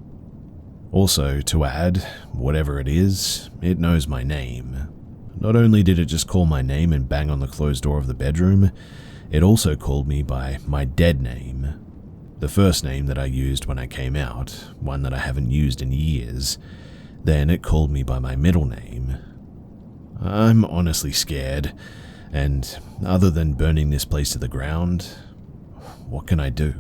Also, to add, whatever it is, it knows my name. Not only did it just call my name and bang on the closed door of the bedroom, it also called me by my dead name. The first name that I used when I came out, one that I haven't used in years. Then it called me by my middle name. I'm honestly scared, and other than burning this place to the ground, what can I do?